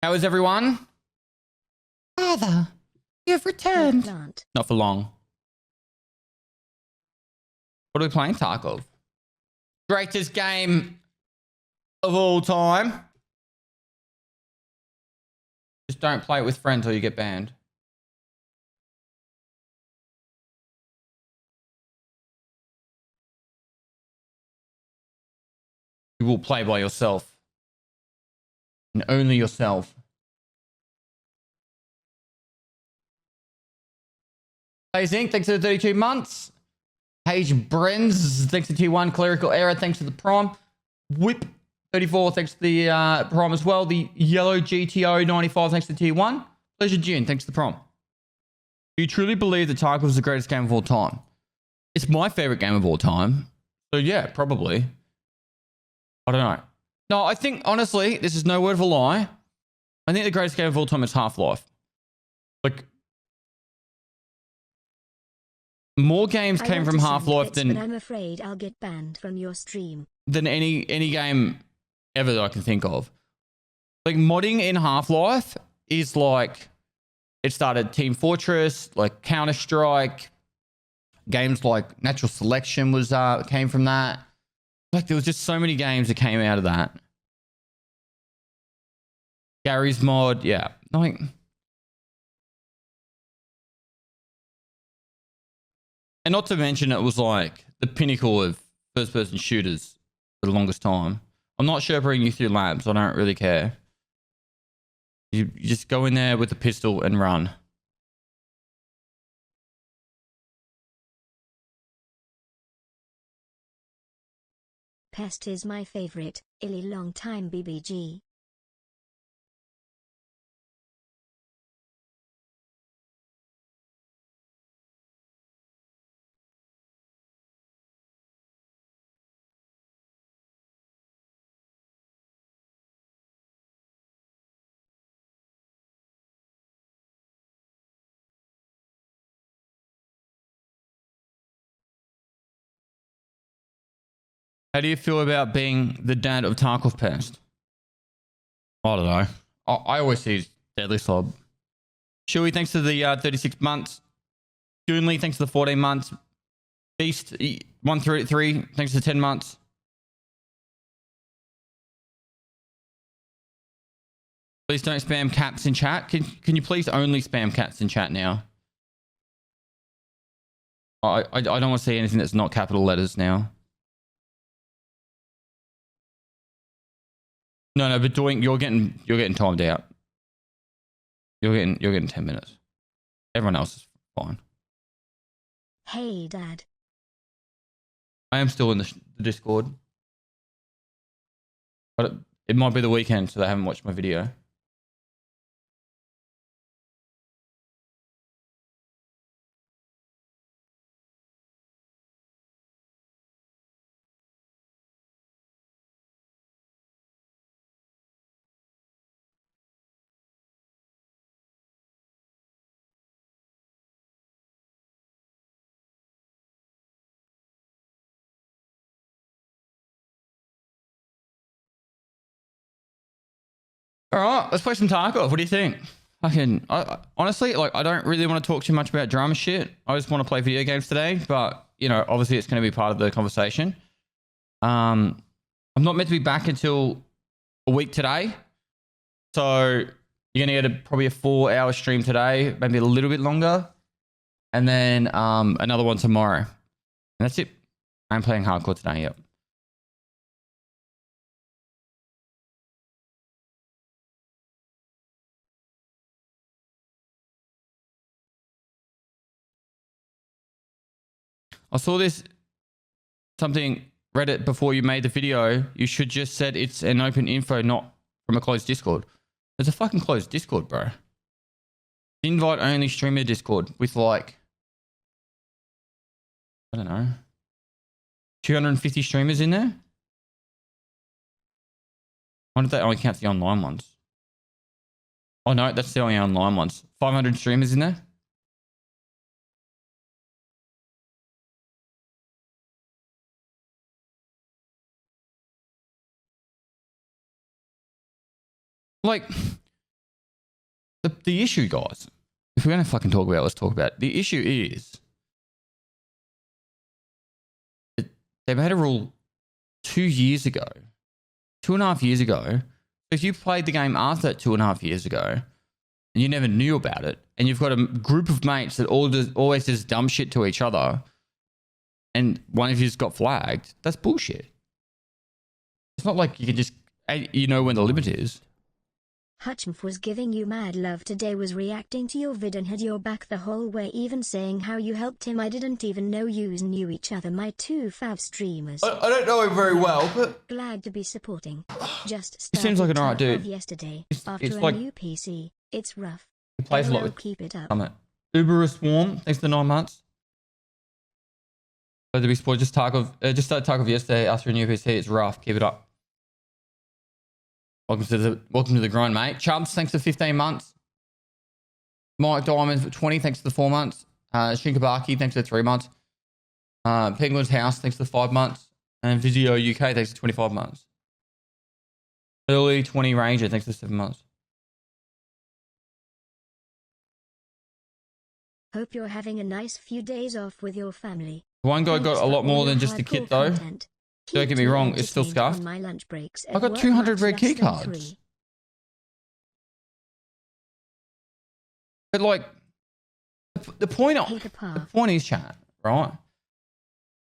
How is everyone? Father, you have returned. Not for long. What are we playing? Tarkov. Greatest game of all time. Just don't play it with friends or you get banned. You will play by yourself. And only yourself. Zinc, thanks for the 32 months. Paige Brenz, thanks to T1. Clerical Error, thanks to the Prime. Whip 34, thanks to the Prime as well. The Yellow GTO 95, thanks to T1. Pleasure June, thanks to the Prime. Do you truly believe that Tarkov is the greatest game of all time? It's my favorite game of all time. So yeah, probably. I don't know. No, I think, honestly, this is no word of a lie. I think the greatest game of all time is Half-Life. Like, more games came from Half-Life than... But I'm afraid I'll get banned from your stream. Than any game ever that I can think of. Like, modding in Half-Life is like... It started Team Fortress, like Counter-Strike. Games like Natural Selection was came from that. Like, there was just so many games that came out of that. Gary's mod, yeah. Like... And not to mention, it was like the pinnacle of first-person shooters for the longest time. I'm not shepherding you through labs. I don't really care. You just go in there with a pistol and run. Pest is my favorite. Illy long time BBG. How do you feel about being the dad of Tarkov Pest? I don't know. I always see Deadly Slob. Shuey, thanks to the 36 months. Junley, thanks to the 14 months. Beast 133, thanks to 10 months. Please don't spam cats in chat. Can you please only spam cats in chat now? I don't want to see anything that's not capital letters now. No, but you're getting timed out. You're getting 10 minutes. Everyone else is fine. Hey, Dad. I am still in the Discord. But it might be the weekend, so they haven't watched my video. All right, let's play some Tarkov. What do you think? Honestly, like, I don't really want to talk too much about drama shit. I just want to play video games today, but you know, obviously it's going to be part of the conversation. I'm not meant to be back until a week today, so you're going to get probably a 4-hour stream today, maybe a little bit longer, and then another one tomorrow. And that's it. I'm playing hardcore today. Yep. I saw this something Reddit before you made the video. You should just said it's an open info, not from a closed Discord. It's a fucking closed Discord, bro. Invite only streamer Discord with like, I don't know, 250 streamers in there. Why did they only count the online ones? Oh no, that's the only online ones. 500 streamers in there. Like, The issue, guys, if we're going to fucking talk about it, let's talk about it. The issue is they made a rule 2 years ago, 2.5 years ago. If you played the game after that 2.5 years ago and you never knew about it, and you've got a group of mates that always does dumb shit to each other, and one of you's got flagged, that's bullshit. It's not like you can just, you know when the limit is. Hutchmf was giving you mad love today, was reacting to your vid and had your back the whole way, even saying how you helped him. I didn't even know yous knew each other, my two fav streamers. I don't know him very well, but... Glad to be supporting. Just He seems like an alright dude. Yesterday, It's after like, a new PC, it's rough. he plays a lot with... Keep it up. Uberus Swarm, thanks for the 9 months. Glad to be supported. Just started Tarkov yesterday after a new PC. It's rough. Keep it up. Welcome to the grind, mate. Chubs, thanks for 15 months. Mike Diamond for 20, thanks for the 4 months. Shinkabaki, thanks for 3 months. Penguin's House, thanks for 5 months. And Visio UK, thanks for 25 months. Early 20 Ranger, thanks for 7 months. Hope you're having a nice few days off with your family. One guy got a lot more than just a kit, though. Don't get me wrong, it's still scuffed. I got 200 red key cards. But like, the point is, chat, right?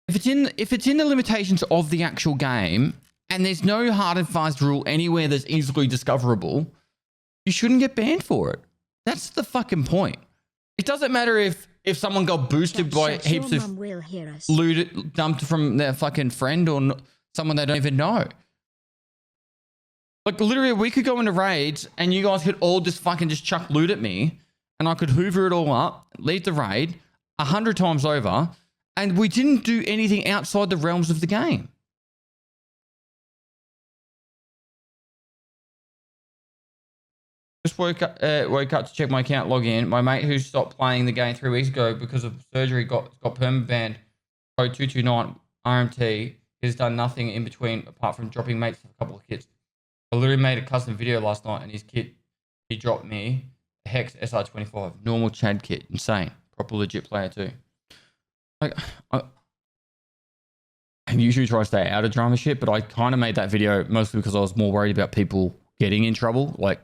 If it's in the limitations of the actual game, and there's no hard and fast rule anywhere that's easily discoverable, you shouldn't get banned for it. That's the fucking point. It doesn't matter if someone got boosted by heaps of loot dumped from their fucking friend or someone they don't even know. Like, literally, we could go into raids and you guys could all just fucking just chuck loot at me and I could hoover it all up, leave the raid 100 times over, and we didn't do anything outside the realms of the game. Just woke up to check my account, log in. My mate who stopped playing the game 3 weeks ago because of surgery got permanent banned. Code 229 RMT. He's done nothing in between apart from dropping mates for a couple of kits. I literally made a custom video last night and his kit, he dropped me a Hex SR25. Normal Chad kit. Insane. Proper legit player too. Like, I usually try to stay out of drama shit, but I kind of made that video mostly because I was more worried about people getting in trouble. Like,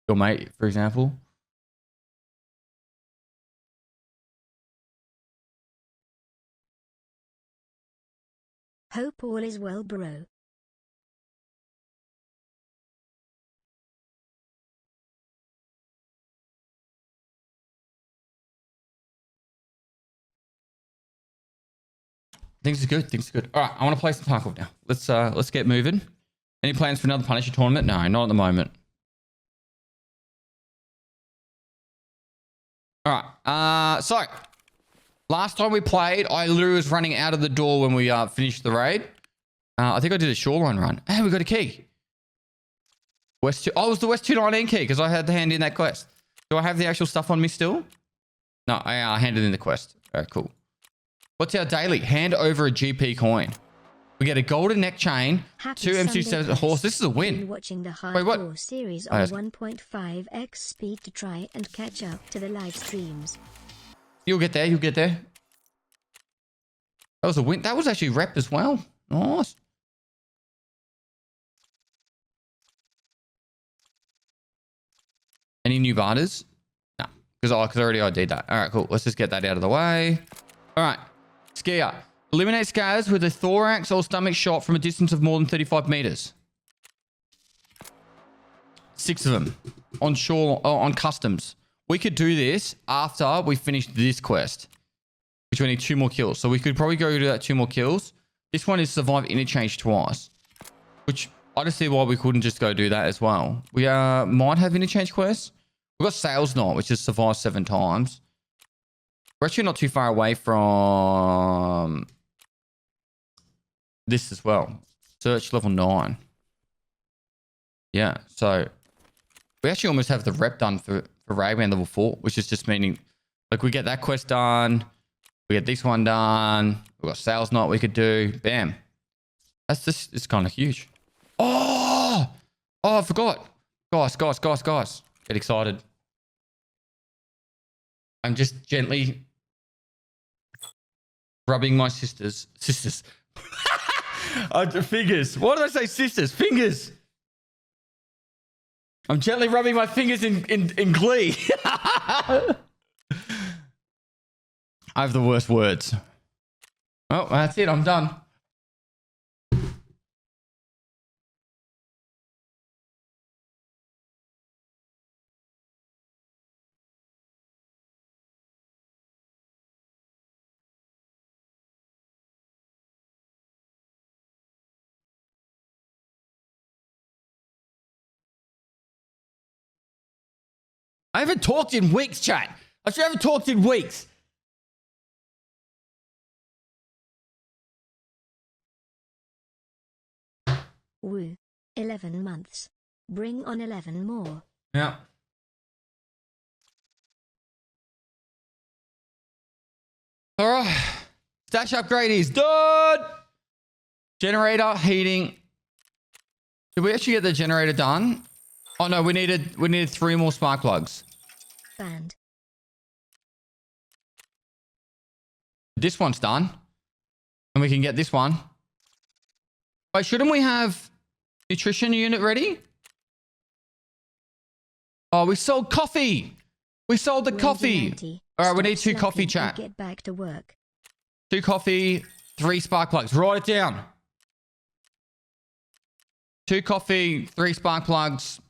your mate, for example. Hope all is well, bro. Things are good. Things are good. All right, I want to play some Tarkov now. Let's get moving. Any plans for another Punisher tournament? No, not at the moment. All right. So last time we played, I literally was running out of the door when we finished the raid. I think I did a Shoreline run. Hey, we got a key. West 2. Oh, it was the West 219 key because I had to hand in that quest. Do I have the actual stuff on me still? No, I handed in the quest. All right, cool. What's our daily? Hand over a GP coin. We get a golden neck chain, Happy 2 MC7 horse. This is a win. Watching the Wait, what? hardcore series on 1.5x speed to try and catch up to the live streams. You'll get there. You'll get there. That was a win. That was actually rep as well. Nice. Any new barters? No, because I already ID'd that. All right, cool. Let's just get that out of the way. All right. Skier. Eliminate scars with a thorax or stomach shot from a distance of more than 35 meters. 6 of them on customs. We could do this after we finish this quest, which we need 2 more kills. So we could probably go do that 2 more kills. This one is survive interchange twice, which I don't see why we couldn't just go do that as well. We might have interchange quests. We've got sales night, which is survive 7 times. We're actually not too far away from this as well. Search level 9. Yeah, so we actually almost have the rep done for Rayman level 4, which is just meaning like we get that quest done, we get this one done, we've got sales night we could do. Bam. That's just, it's kind of huge. Oh, I forgot. Guys. Get excited. I'm just gently rubbing my sisters. Fingers. Why did I say sisters? Fingers. I'm gently rubbing my fingers in glee. I have the worst words. Oh, that's it. I'm done. I haven't talked in weeks, chat. I haven't talked in weeks. Woo. 11 months. Bring on 11 more. Yeah. All right. Stash upgrade is done. Generator, heating. Did we actually get the generator done? Oh no, we needed 3 more spark plugs. Banned. This one's done. And we can get this one. Wait, shouldn't we have nutrition unit ready? Oh, we sold coffee. We sold the coffee. All right, we need 2 coffee, chat. Get back to work. 2 coffee, 3 spark plugs. Write it down. 2 coffee, 3 spark plugs.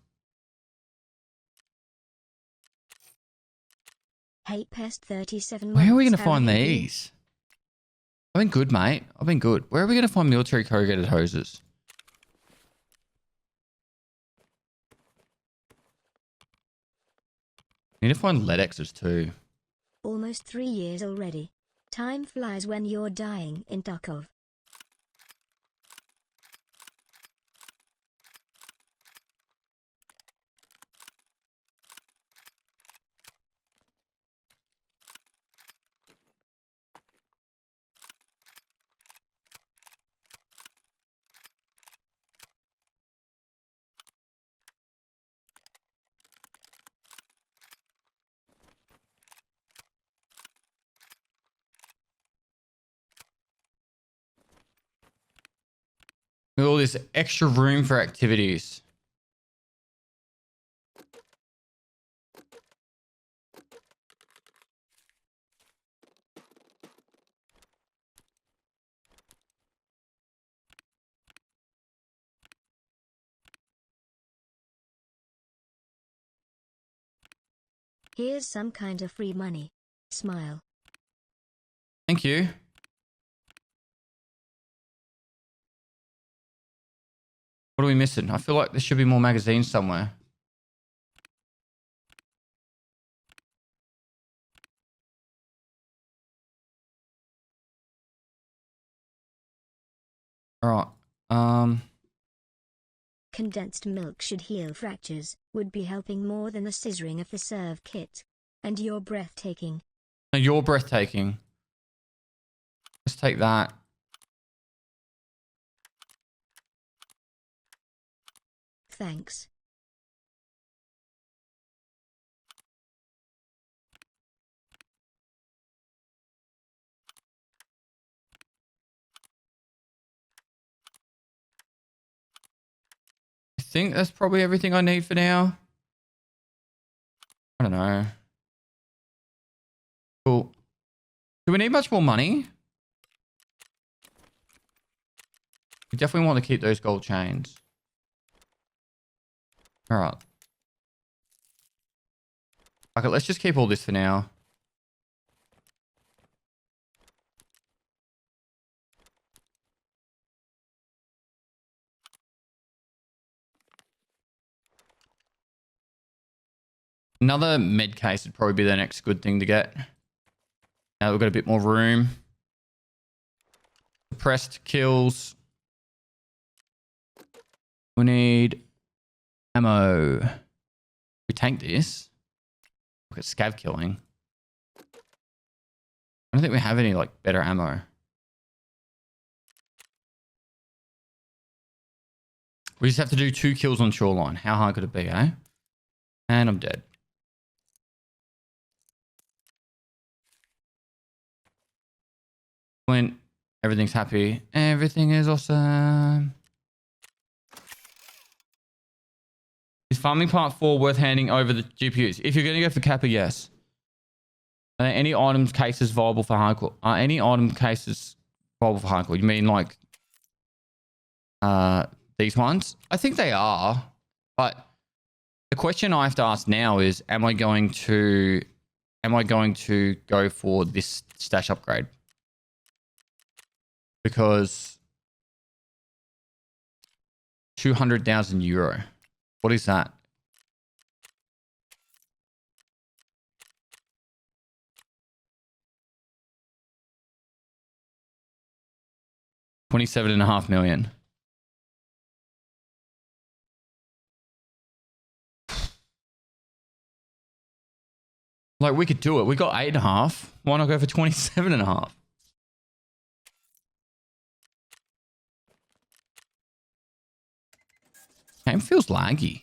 Hey, Pest 37. Where are we going to find these? I've been good, mate. I've been good. Where are we going to find military corrugated hoses? Need to find lead X's too. Almost 3 years already. Time flies when you're dying in Tarkov. With all this extra room for activities. Here's some kind of free money. Smile. Thank you. What are we missing? I feel like there should be more magazines somewhere. All right. Condensed milk should heal fractures, would be helping more than the scissoring of the serve kit. And you're breathtaking. You're breathtaking. Let's take that. Thanks. I think that's probably everything I need for now. I don't know. Cool. Do we need much more money? We definitely want to keep those gold chains. All right. Okay, let's just keep all this for now. Another med case would probably be the next good thing to get. Now we've got a bit more room. Suppressed kills. We need ammo. We tank this. Look at scav killing. I don't think we have any like better ammo. We just have to do 2 kills on Shoreline. How hard could it be, eh? And I'm dead. When everything's happy, everything is awesome. Is farming part 4 worth handing over the GPUs? If you're going to go for Kappa, yes. Are there any items cases viable for hardcore? Are any item cases viable for hardcore? You mean like these ones? I think they are. But the question I have to ask now is, am I going to go for this stash upgrade? Because 200,000 euro. What is that? $27.5 million. Like, we could do it. We got 8.5. Why not go for 27.5? Game feels laggy.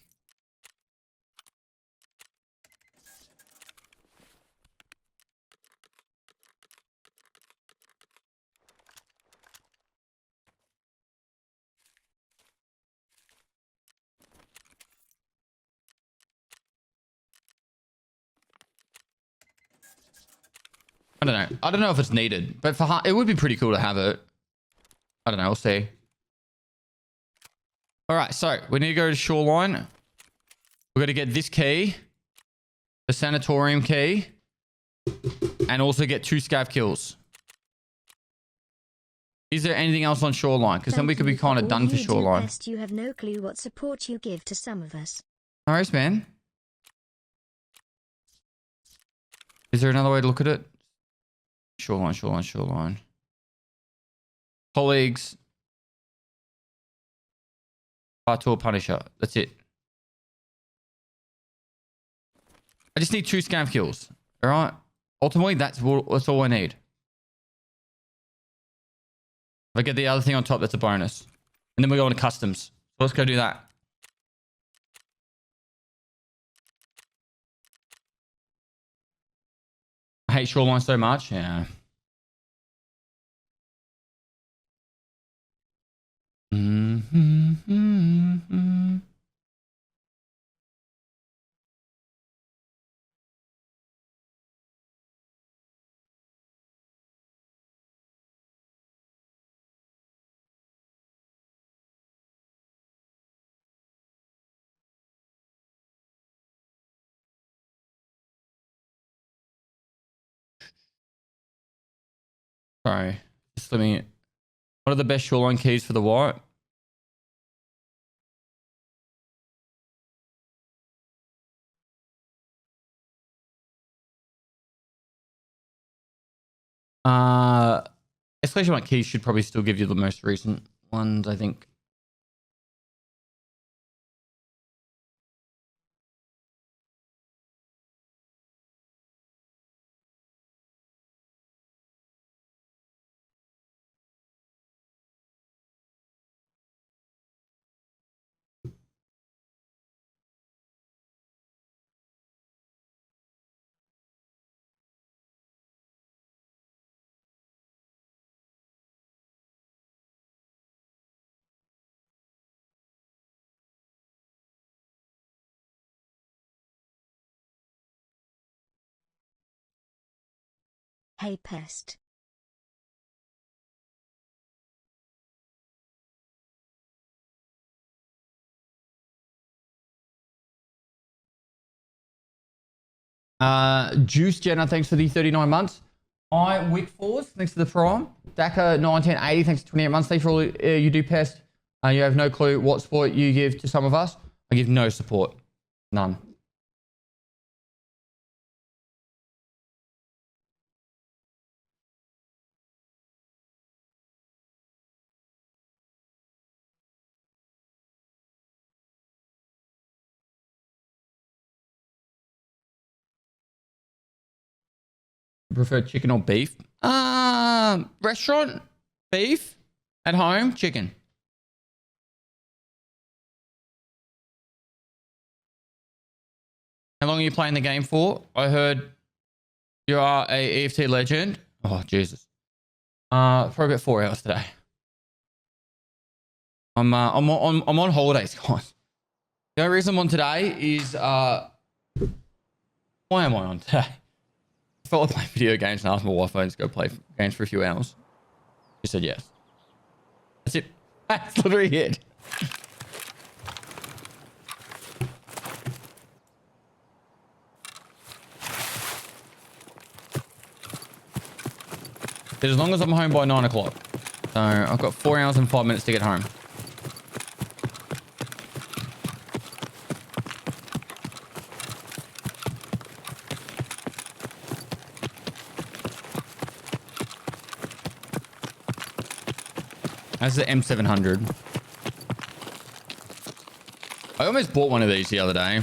I don't know. I don't know if it's needed, but for it would be pretty cool to have it. I don't know. We'll see. All right. So we need to go to Shoreline. We're going to get this key, the sanatorium key, and also get 2 scav kills. Is there anything else on Shoreline? Because then we could be kind of done for Shoreline. You have no clue what support you give to some of us. No worries, man. Is there another way to look at it? Shoreline, Shoreline, Shoreline. Colleagues. Tour Punisher. That's it. I just need 2 scav kills. All right. Ultimately, that's all I need. If I get the other thing on top, that's a bonus. And then we go into customs. So let's go do that. I hate Shoreline so much. Yeah. Sorry. Just let me... What are the best Shoreline keys for the what? Escalation Light keys should probably still give you the most recent ones, I think. Hey Pest. Juice Jenna, thanks for the 39 months. I Wick Force, thanks for the prime. Daka 1980, thanks for 28 months. Thanks for all you do, Pest. You have no clue what support you give to some of us. I give no support. None. Prefer chicken or beef? Restaurant, beef. At home, chicken. How long are you playing the game for? I heard you are a EFT legend. Oh, Jesus. For about 4 hours today. I'm on holidays, guys. The only reason I'm on today is why am I on today? I felt like playing video games and asked my wife if I just go play games for a few hours. She said yes. That's it. That's literally it. As long as I'm home by 9 o'clock. So I've got 4 hours and 5 minutes to get home. That's the M700. I almost bought one of these the other day.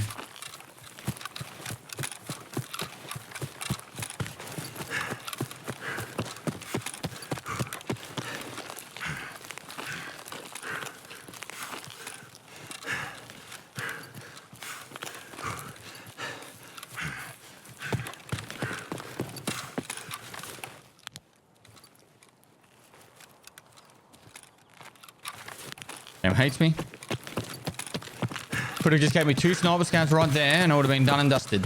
Damn, hates me. Could have just gave me 2 sniper scouts right there and I would have been done and dusted.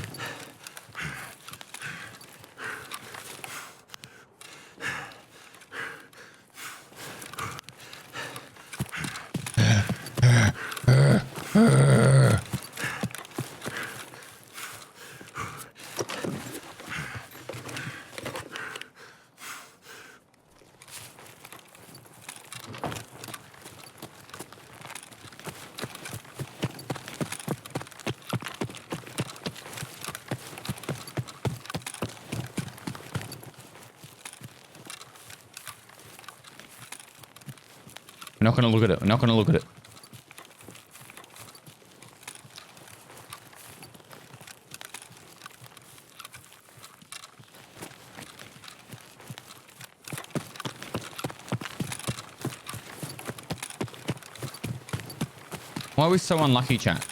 We're not going to look at it. We're not going to look at it. Why are we so unlucky, chat?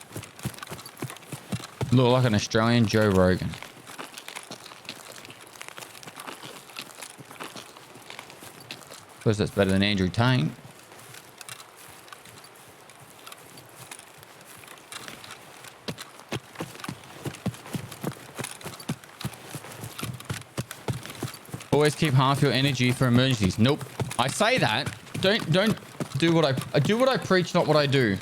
Look like an Australian Joe Rogan. Suppose that's better than Andrew Tate. Always keep half your energy for emergencies. Nope. I say that. Don't do what I do what I preach, not what I do.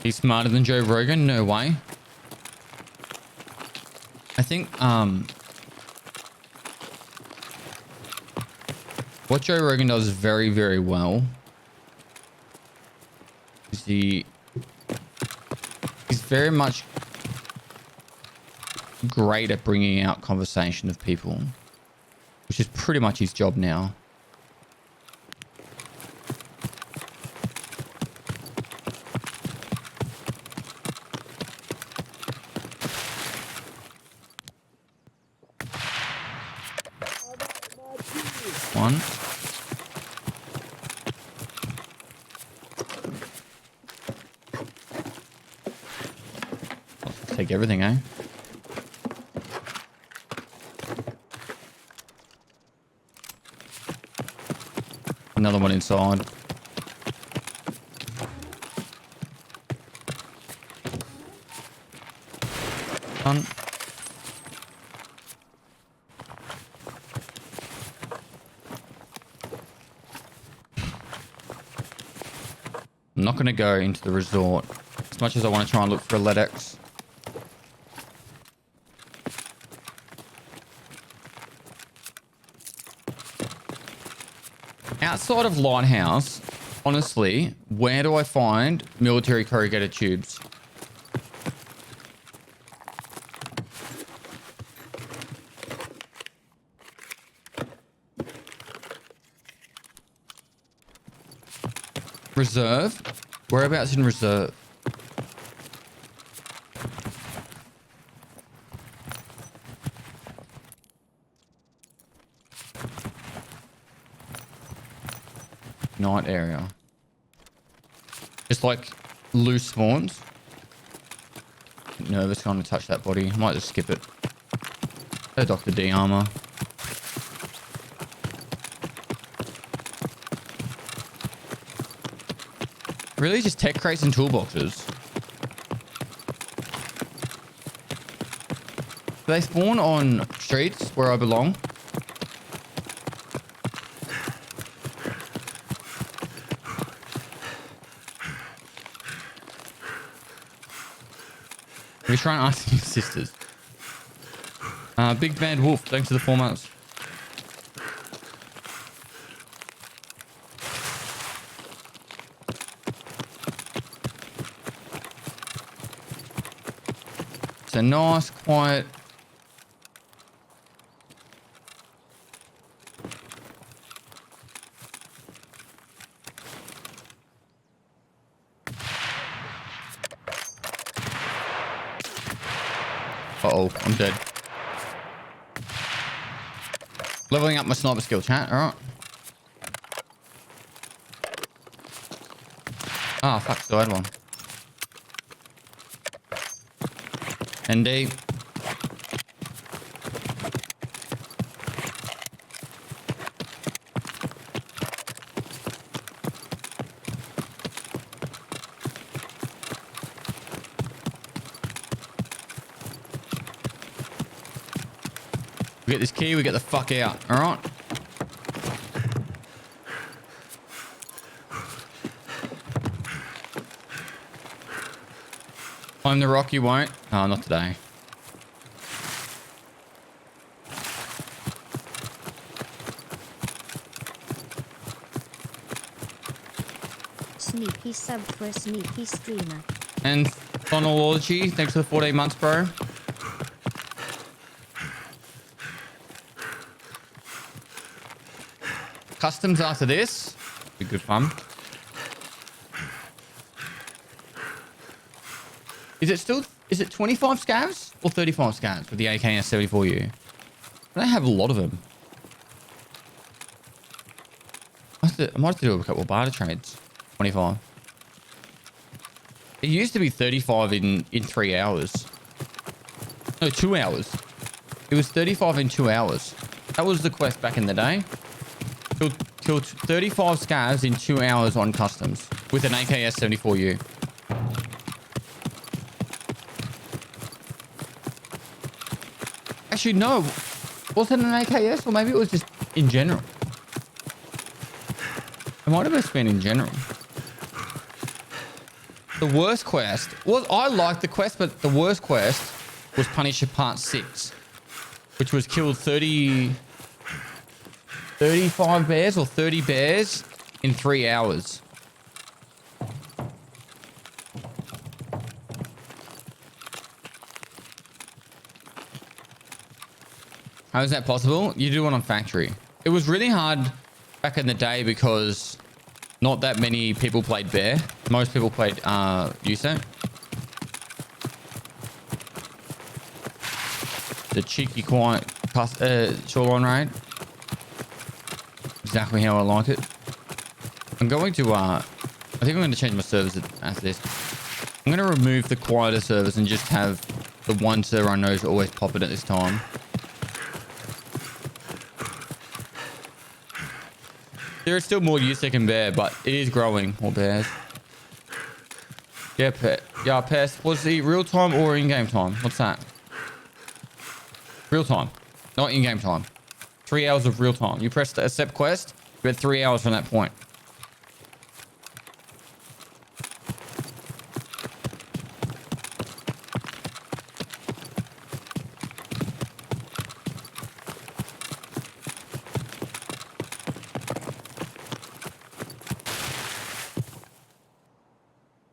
He's smarter than Joe Rogan? No way. I think what Joe Rogan does very, very well is he's very much great at bringing out conversation of people, which is pretty much his job now. One. Take everything, eh? Another one inside. Done. I'm not going to go into the resort as much as I want to try and look for a LEDX. Outside of Lighthouse, honestly, where do I find military corrugated tubes? Reserve? Whereabouts in reserve? night area. Just like loose spawns. Nervous trying to touch that body. I might just skip it. Oh, Dr. D armor. Really just tech crates and toolboxes. Do they spawn on streets where I belong? We try and ask your sisters. Big Bad Wolf, thanks for the 4 months. It's a nice, quiet. Uh-oh, I'm dead. Leveling up my sniper skill, chat. Alright. Ah, fuck, still had one. ND. We get this key, we get the fuck out. Alright. Climb the rock, you won't. Oh, not today. Sneaky sub for a sneaky streamer. And Phonology, thanks for the 14 months, bro. Customs after this. Be good fun. Is it 25 scavs or 35 scavs with the AKS-74U? I have a lot of them. I might have to do a couple of barter trades. 25. It used to be 35 in 3 hours. No, 2 hours. It was 35 in 2 hours. That was the quest back in the day. Killed 35 scavs in 2 hours on customs with an AKS-74U. Actually, no. Was it an AKS or maybe it was just in general? It might have just been in general. The worst quest was, I liked the quest, but the worst quest was Punisher Part 6, which was killed 35 bears or 30 bears in 3 hours. How is that possible? You do it on factory. It was really hard back in the day because not that many people played bear. Most people played USAC. The cheeky, quiet Shoreline raid. Exactly how I like it. I'm going to, I think I'm going to change my servers after this. I'm going to remove the quieter servers and just have the one server I know is always popping at this time. There is still more USEC and bear, but it is growing more bears. Yeah, Pest. Was the real time or in-game time? What's that? Real time, not in-game time. 3 hours of real time. You press the accept quest, you had 3 hours from that point.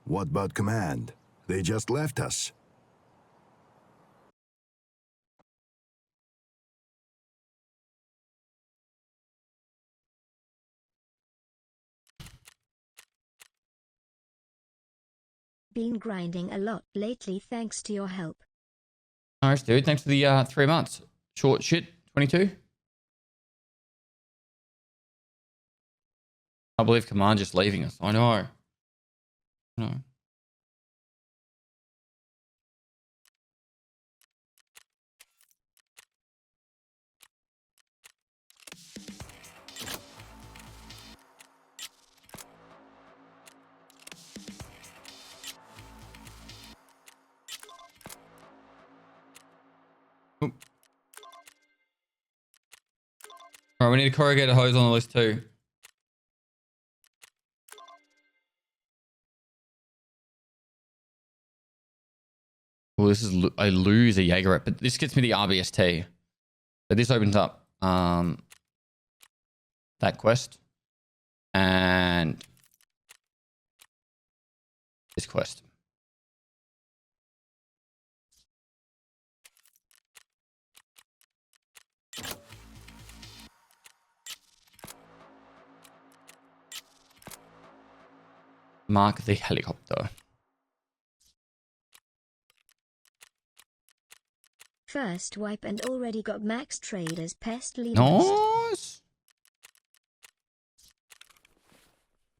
What about command? They just left us. Been grinding a lot lately thanks to your help. Nice, dude. Thanks for the 3 months. Short shit, 22. I believe Command just leaving us. I know. No. Oop. All right, we need a corrugated hose on the list too. Well, this is I lose a Jaeger, but this gets me the RBST. So this opens up that quest and this quest. Mark the helicopter. First wipe and already got max trade as Pestily. Nice.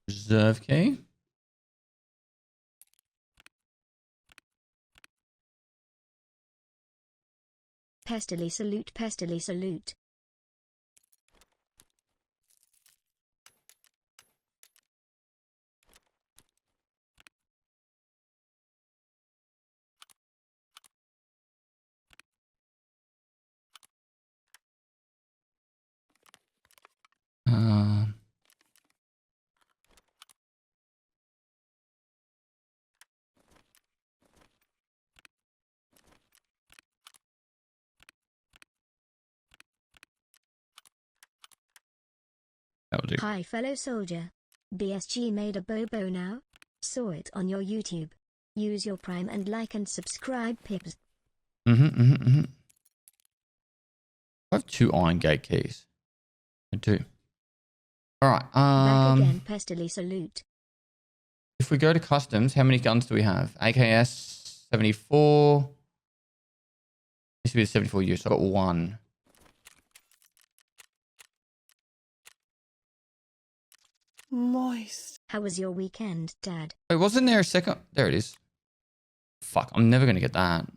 Reserve key. Pestily salute, Pestily salute. That'll do. Hi fellow soldier. BSG made a bobo now. Saw it on your YouTube. Use your Prime and like and subscribe, pips. I have 2 iron gate keys. I do. All right. Back again, Pestily salute. If we go to customs, how many guns do we have? AKS 74. This would be the 74 use. So I've got 1. Moist. How was your weekend, Dad? Wait, wasn't there a second? There it is. Fuck, I'm never going to get that.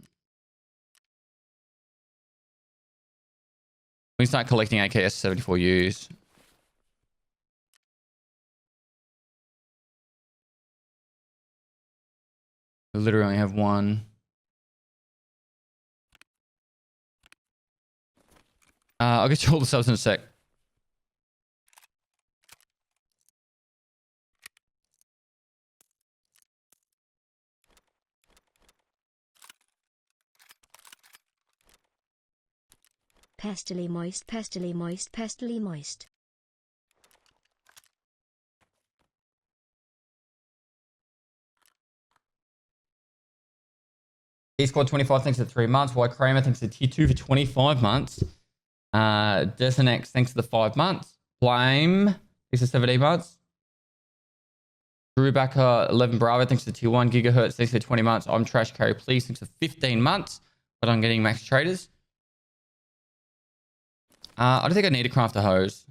We start collecting AKS 74Us. I literally only have 1. I'll get you all the subs in a sec. Pestily moist, Pestily moist, Pestily moist. E-Squad 25 thanks for 3 months. White Kramer thanks for tier 2 for 25 months. Desenex thanks for the 5 months. Blame thanks for 17 months. Brewbacker 11 Bravo thanks for tier 1. Gigahertz thanks for 20 months. I'm Trash Carry Please thanks for 15 months. But I'm getting max traders. I don't think I need to craft a hose.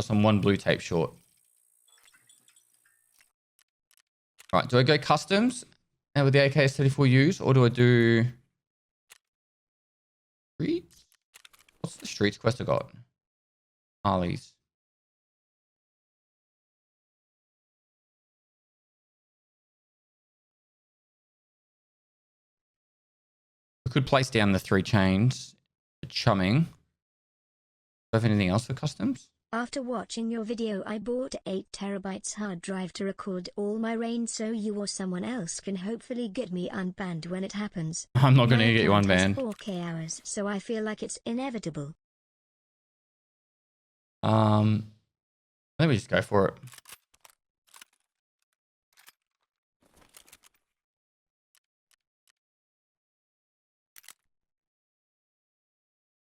I'm 1 blue tape short. All right, do I go customs and with the AK-34Us or do I do streets? What's the streets quest I got? Harley's. I could place down the 3 chains. Chumming. Do I have anything else for customs? After watching your video, I bought 8 terabytes hard drive to record all my rain so you or someone else can hopefully get me unbanned when it happens. I'm not going to My get you account has unbanned. 4K hours, so I feel like it's inevitable. I think we just go for it.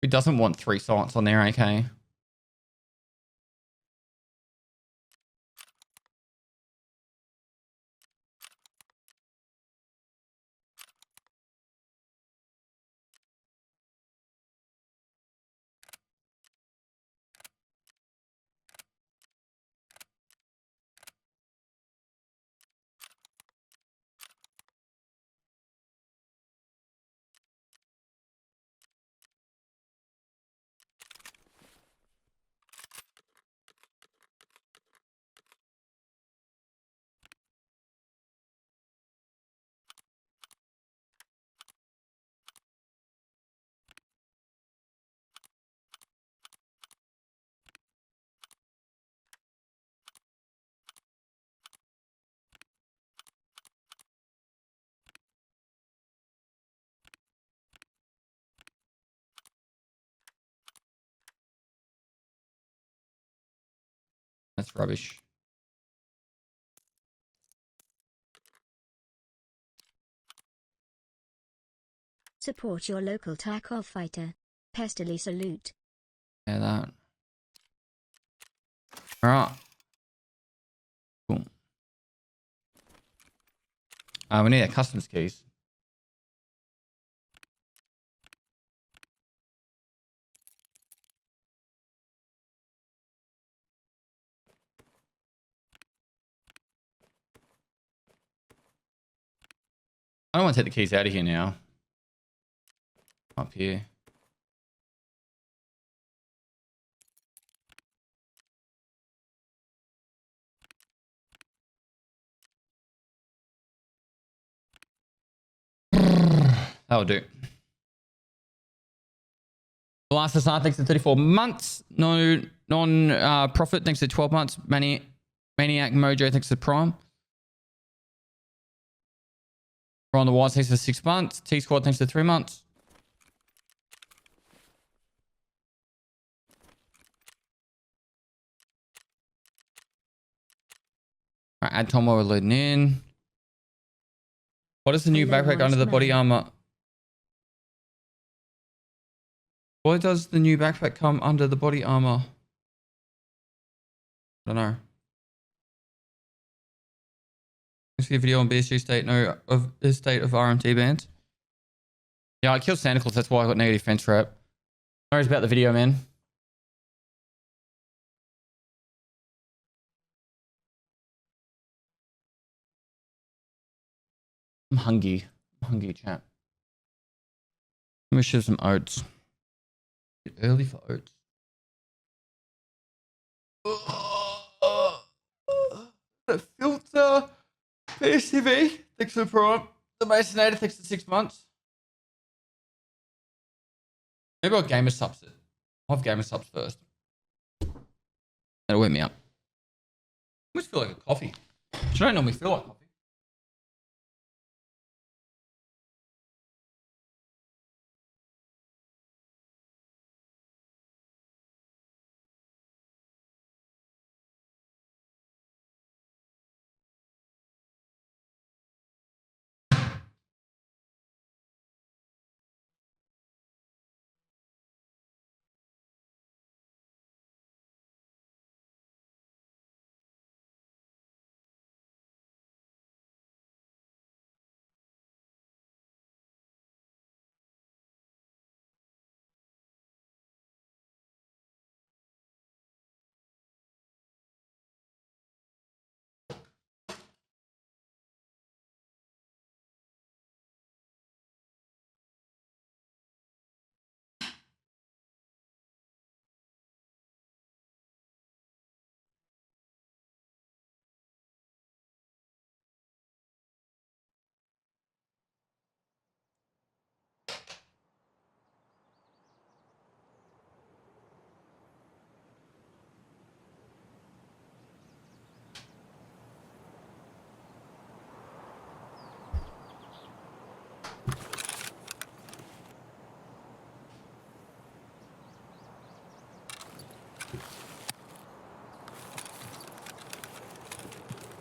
Who doesn't want 3 sights on their AK? That's rubbish. Support your local Tarkov fighter. Pestily salute. Yeah, that. Alright. Cool. We need our customs keys. I don't want to take the keys out of here now. Up here. That'll do. The last assign thanks to 34 months. Non-profit thanks to 12 months. Maniac Mojo thanks to Prime. We're on the Vods thanks for 6 months. T-Squad thanks for 3 months. Alright, add Tom while we're loading in. What is the new Hello, backpack under the body Marshmallow. armor? Why does the new backpack come under the body armor? I don't know. See a video on BSG state of the state of RMT bands. Yeah, I killed Santa Claus. That's why I got negative fence rep. No worries about the video, man. I'm hungry. I'm hungry, chat. Let me share some oats. Bit early for oats. The filter. PSTV. Thanks for the prime. The Masonator. Thanks for 6 months. Maybe I'll gamer subs it. I'll have gamer subs first. That'll wake me up. I almost feel like a coffee. I don't normally feel like coffee.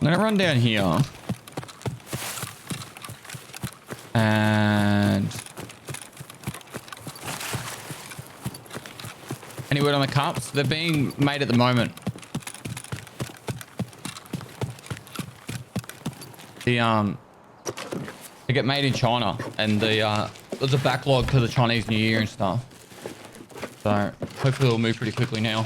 I'm gonna run down here. And any word on the cups? They're being made at the moment. They get made in China, and there's a backlog to the Chinese New Year and stuff. So hopefully it'll move pretty quickly now.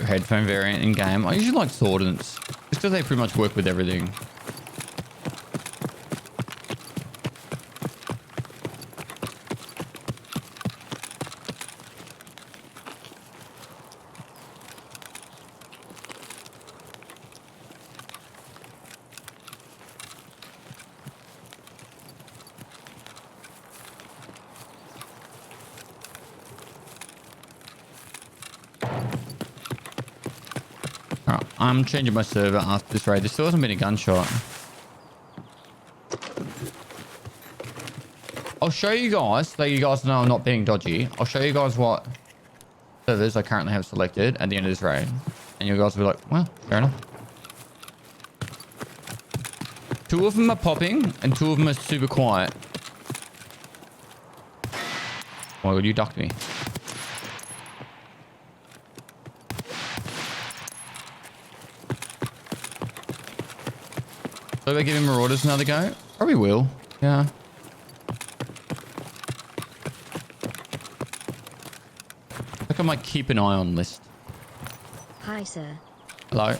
Headphone variant in game. I usually like Swordants, just because they pretty much work with everything. Alright, I'm changing my server after this raid. There still hasn't been a gunshot. I'll show you guys, so you guys know I'm not being dodgy. I'll show you guys what servers I currently have selected at the end of this raid. And you guys will be like, well, fair enough. 2 of them are popping, and 2 of them are super quiet. Oh my god, you ducked me. So we giving Marauders another go? Probably will. Yeah. Look at my keep an eye on list. Hi, sir. Hello.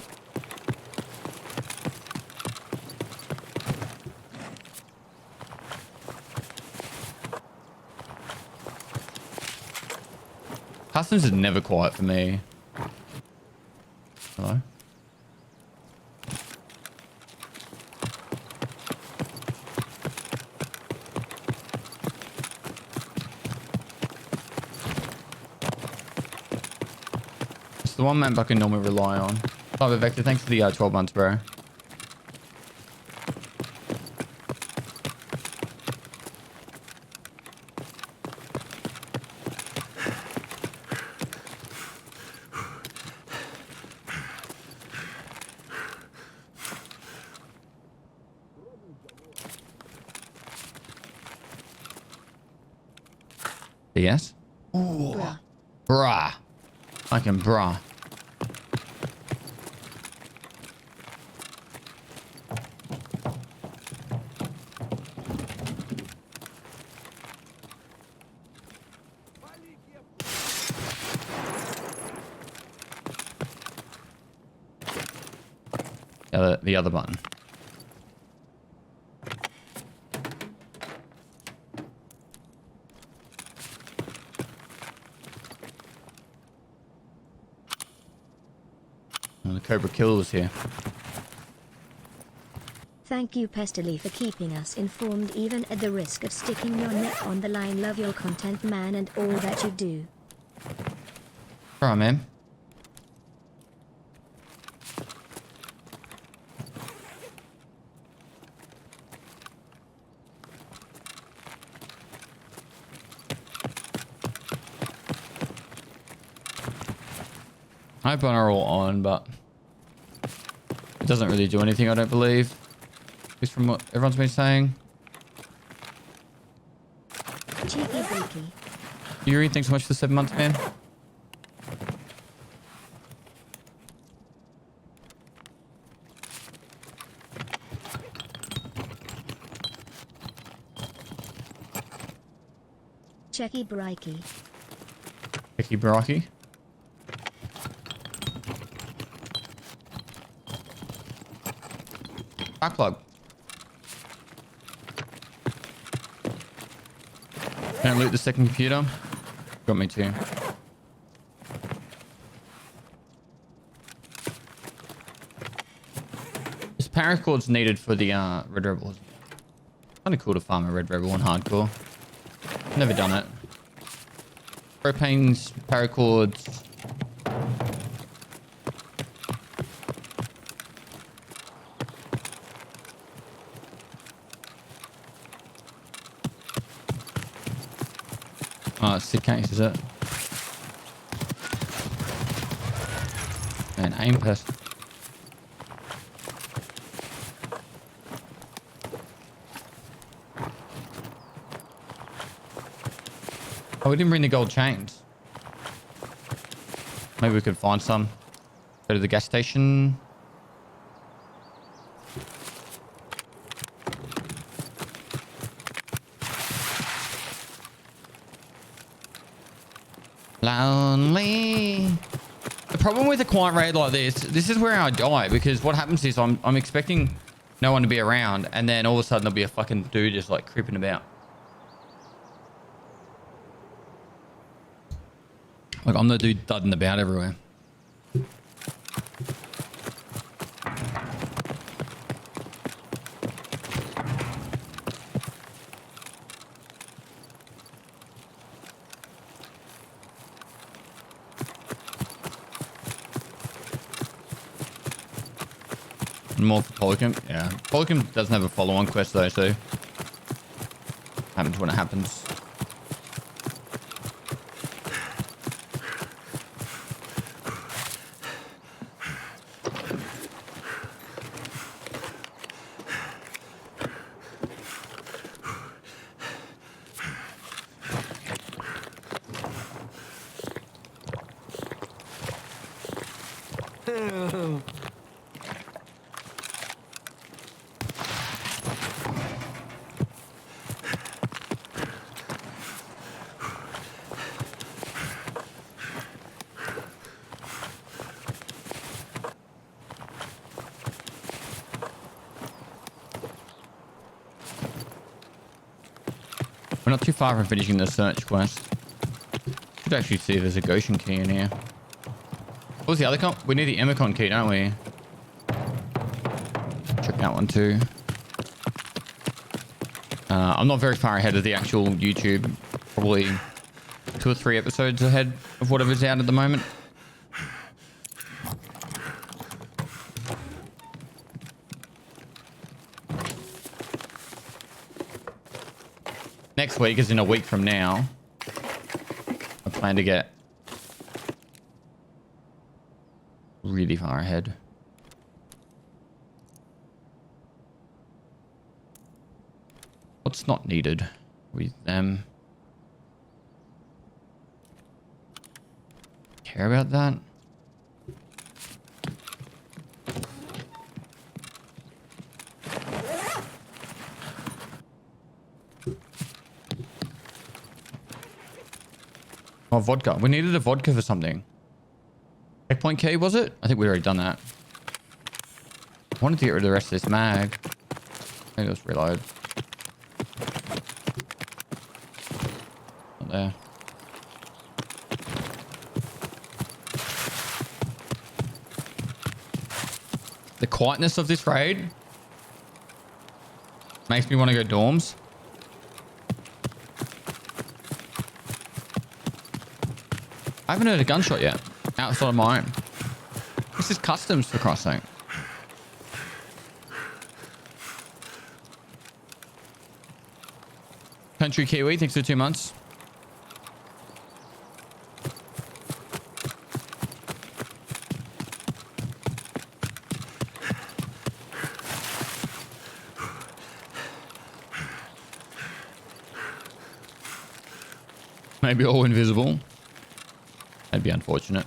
Customs is never quiet for me. Hello. It's the one map I can normally rely on. Cyber Vector, thanks for the 12 months, bro. Yes? Ooh. Bruh. Bruh. I can bruh. The other button. Oh, the Cobra Kill was here. Thank you, Pestily, for keeping us informed even at the risk of sticking your neck on the line. Love your content, man, and all that you do. Alright, man. I hope are all on, but it doesn't really do anything, I don't believe. At least from what everyone's been saying. Cheeky breaky. Yuri, thanks so much for the 7 months, man. Checky brikey. Vicky Baraki. Backplug. Can't loot the second computer. Got me too. This paracord's needed for the Red Rebel. Kind of cool to farm a Red Rebel on hardcore. Never done it. Propane's paracords. Oh, it's sick case, is it? Man, aim pest. Oh, we didn't bring the gold chains. Maybe we could find some. Go to the gas station. Lonely. The problem with a quiet raid like this is where I die, because what happens is I'm expecting no one to be around, and then all of a sudden there'll be a fucking dude just like creeping about. Like, I'm the dude thudding about everywhere. more for Polycom. Yeah, Polycom doesn't have a follow-on quest though, so happens when it happens. We're not too far from finishing the search quest. Should actually see if there's a Goshen key in here. What was the other comp? We need the Emicon key, don't we? Check that one too. I'm not very far ahead of the actual YouTube. Probably 2 or 3 episodes ahead of whatever's out at the moment. Next week is in a week from now. I plan to get really far ahead. What's not needed with them? Care about that? Oh, vodka. We needed a vodka for something. Checkpoint key, was it? I think we'd already done that. I wanted to get rid of the rest of this mag. Maybe let's reload. Not there. The quietness of this raid makes me want to go dorms. I haven't heard a gunshot yet outside of mine. This is customs, for Christ's sake. Country Kiwi, thanks for 2 months. Maybe all invisible. That'd be unfortunate.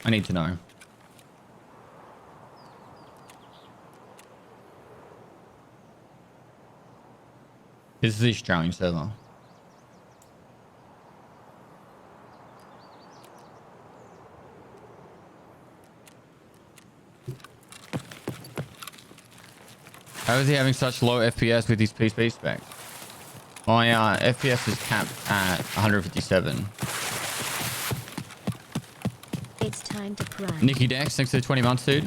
I need to know. This is the Australian server. How is he having such low FPS with his PSP spec? My FPS is capped at 157. It's time to cry. Nikki Dex, thanks for the 20 months, dude.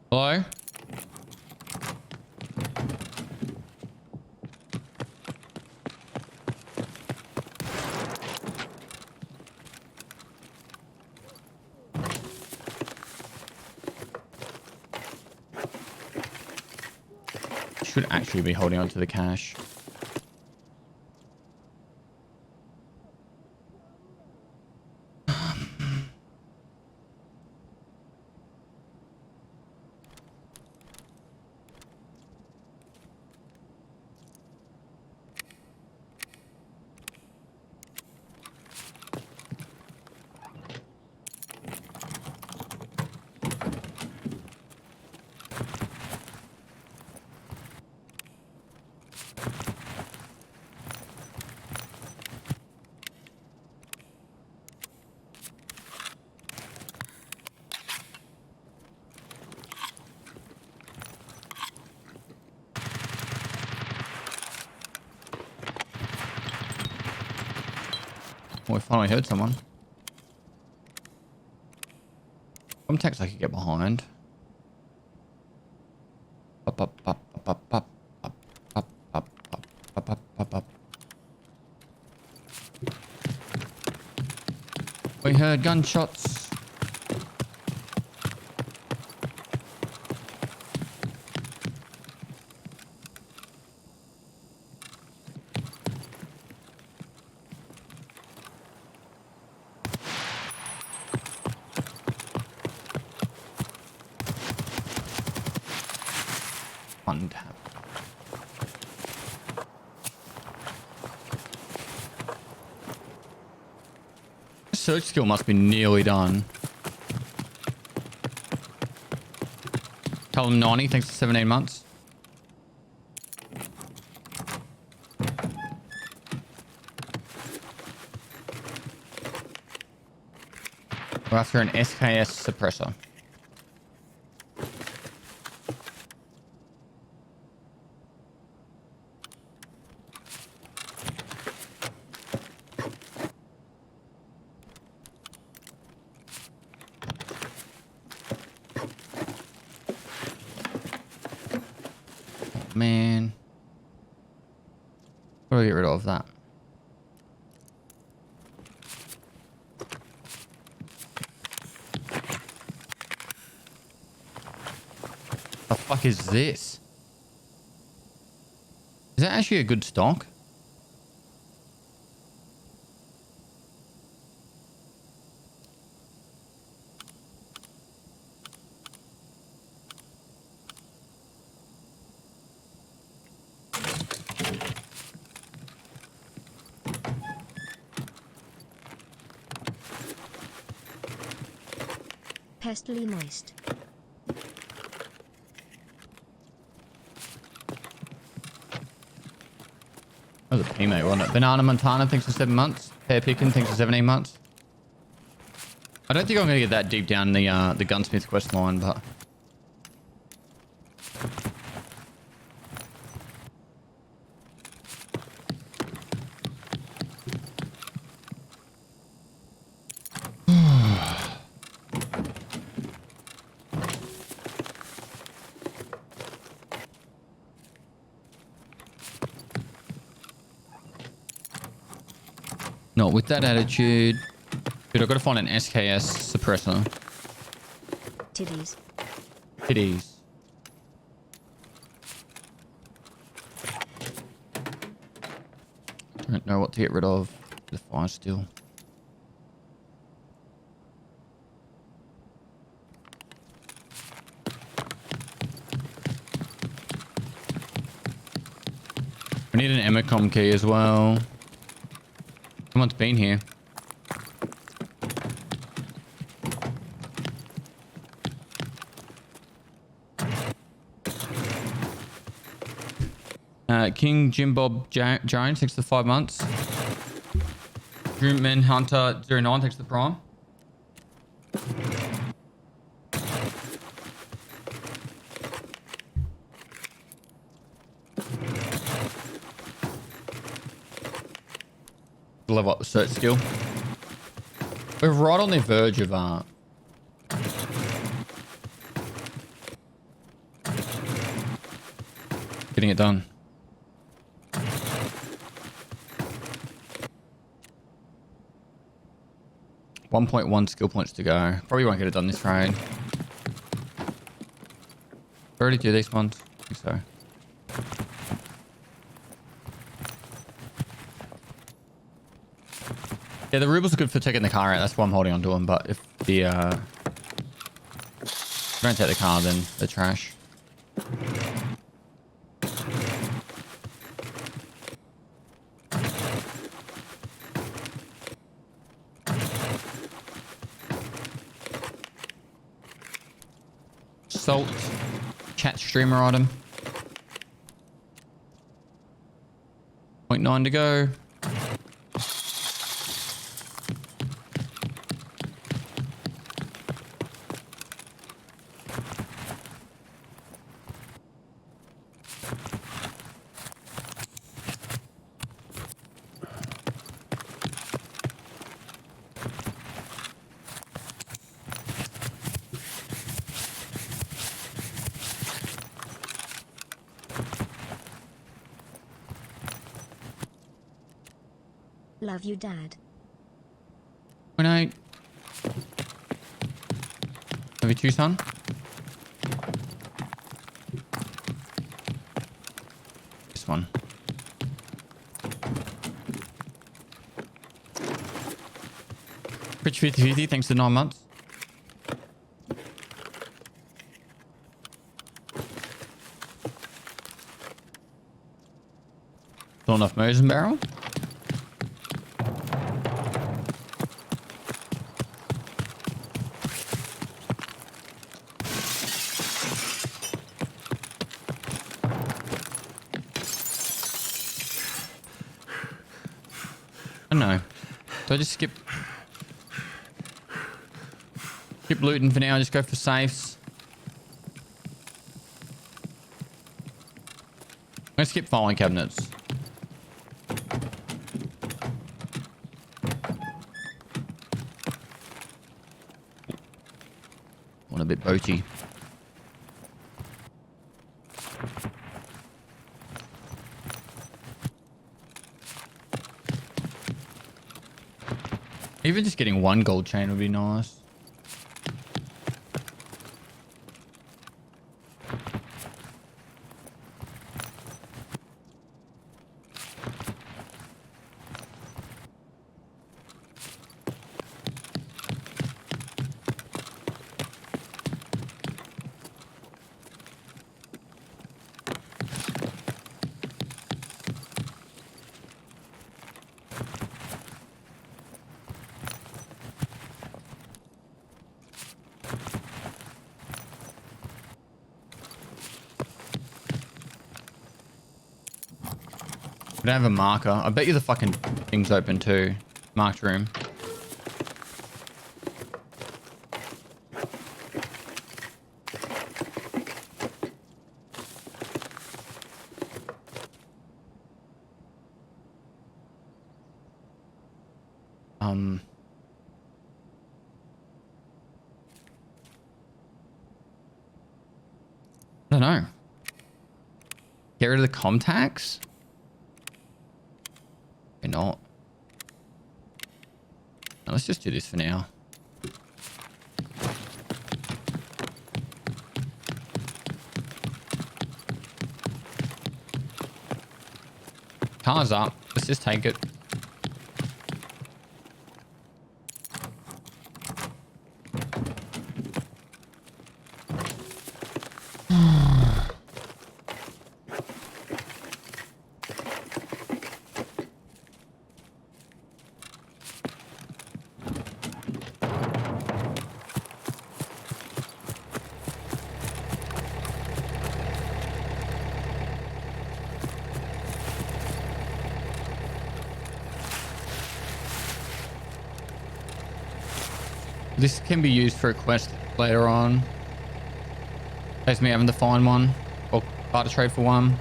Hello? Should actually be holding on to the cash. Oh, I finally heard someone. Some text I could get behind. Up, up, up, up, up, up, up, up, up, up, up, up, up. We heard gunshots. Untap. Search skill must be nearly done. Tell him 90, thanks for 17 months. We're after an SKS suppressor. Man, how do I get rid of that? The fuck is this? Is that actually a good stock? Pestily moist. That was a teammate, wasn't it? Banana Montana, thanks for 7 months. Pear Pickin, thanks for 17 months. I don't think I'm going to get that deep down the gunsmith quest line, but... Not with that attitude. Dude, I've got to find an SKS suppressor. Titties. Titties. Don't know what to get rid of. The fire still. We need an Emicom key as well. Someone's been here. King Jim Bob Jones, thanks for 5 months. Dreamman Hunter 09, thanks for the prime. Level up the search skill. We're right on the verge of getting it done. .1 skill points to go. Probably won't get it done this raid. Already do these ones. I think so. Yeah, the rubles are good for taking the car out. That's why I'm holding on to them. But if the don't take the car, then they're trash. Salt, chat streamer item. 0.9 to go. Love you, Dad. 0.8. Love you too, son. This one. Rich 50/50, thanks to 9 months. Not enough motors and barrel. I don't know. Do I just skip looting for now? Just go for safes. I'm gonna skip filing cabinets. Want a bit boaty. Even just getting one gold chain would be nice. We don't have a marker. I bet you the fucking thing's open too. Marked room. I don't know. Get rid of the contacts? Or not. No, let's just do this for now. Car's up. Let's just take it. This can be used for a quest later on. Saves me having to find one or barter trade for one.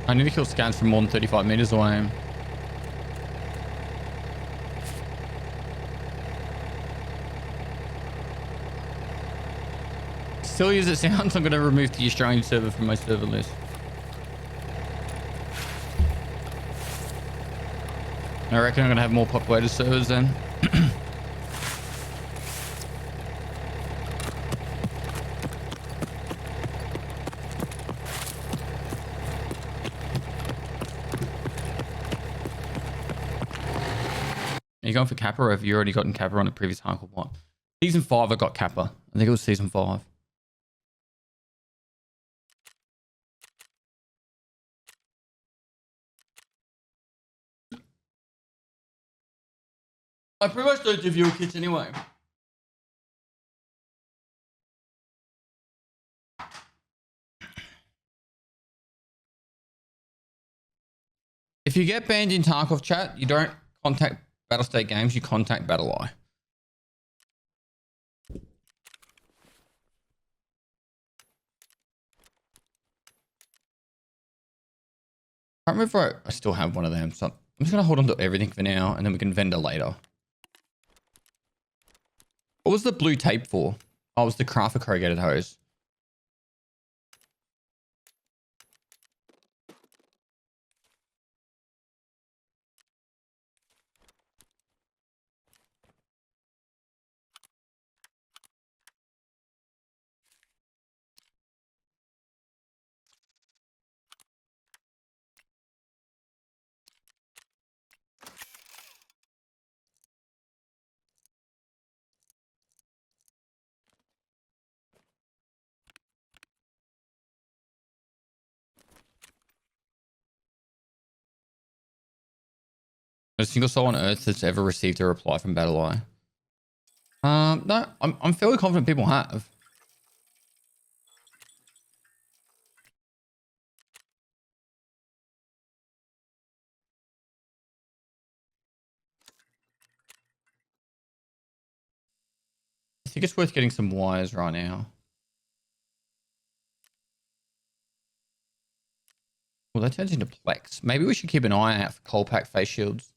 I need to kill scans from more than 35 meters away. Silly as it sounds, I'm going to remove the Australian server from my server list. I reckon I'm going to have more populated servers then. Are you going for Kappa, or have you already gotten Kappa on a previous hardcore bot? Season 5 I got Kappa. I think it was season 5. I pretty much don't do viewer kits anyway. If you get banned in Tarkov chat, you don't contact Battlestate Games, you contact Battleye. I can't remember if I still have one of them, so I'm just going to hold on to everything for now, and then we can vendor later. What was the blue tape for? Oh, it was the craft for corrugated hose. A single soul on Earth that's ever received a reply from Pestily. No, I'm fairly confident people have. I think it's worth getting some wires right now. Well, that turns into Plex. Maybe we should keep an eye out for coal pack face shields.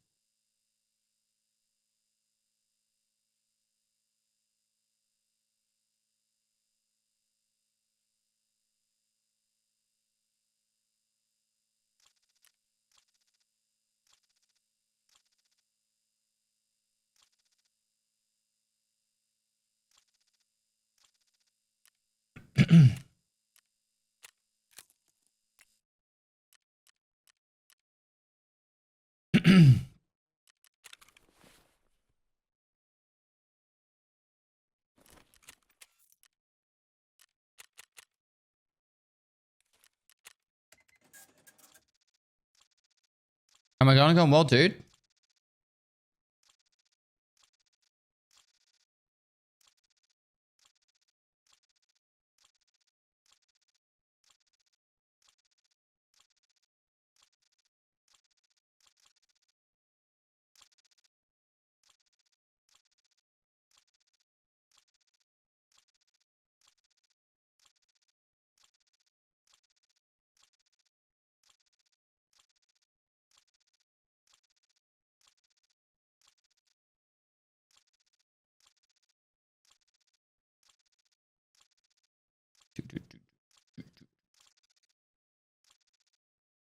Am I going well, dude?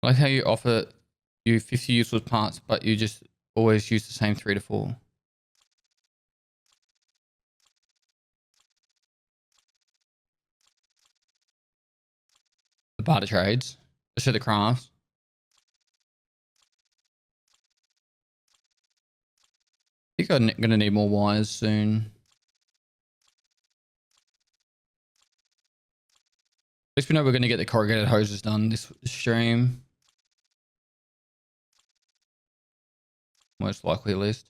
I like how you offer you 50 useless parts, but you just always use the same 3 to 4. The barter trades. So the crafts. I think I'm going to need more wires soon. At least we know we're going to get the corrugated hoses done this stream. Most likely, at least.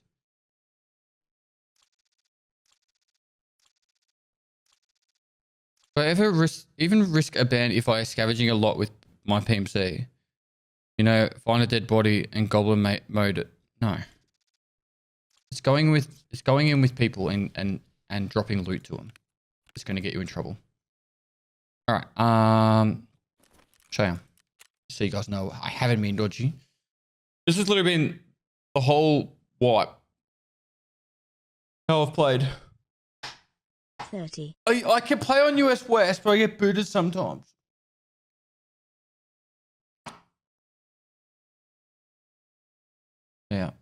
If I ever even risk a ban if I scavenging a lot with my PMC, you know, find a dead body and goblin mode it. No. It's going in with people and dropping loot to them. It's going to get you in trouble. All right. Show you. So you guys know I haven't been dodgy. This has literally been the whole wipe. How I've played. 30. I can play on US West, but I get booted sometimes. Yeah.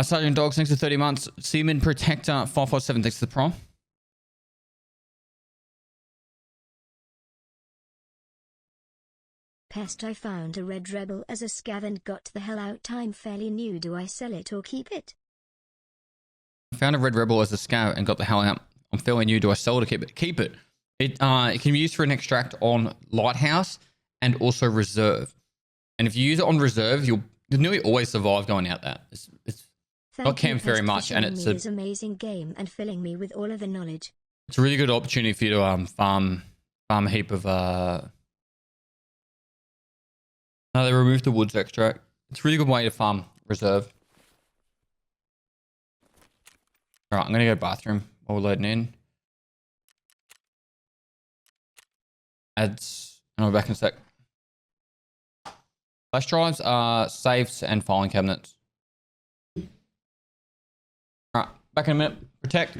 Sergeant Dogs, thanks for 30 months. Seaman Protector 557, thanks for the prom. Pest, I found a red rebel as a scav and got the hell out. Time fairly new. Do I sell it or keep it? I found a red rebel as a scout and got the hell out. I'm fairly new. Do I sell it or keep it? Keep it. It can be used for an extract on Lighthouse and also Reserve. And if you use it on Reserve, you'll nearly always survive going out there. It's not camped very much, and it's an amazing game and filling me with all of the knowledge. It's a really good opportunity for you to farm a heap of No, they removed the woods extract. It's a really good way to farm Reserve. All right, I'm gonna go bathroom while we're loading in. Ads, and I'll be back in a sec. Flash drives are safes and filing cabinets. All right, back in a minute. Protect.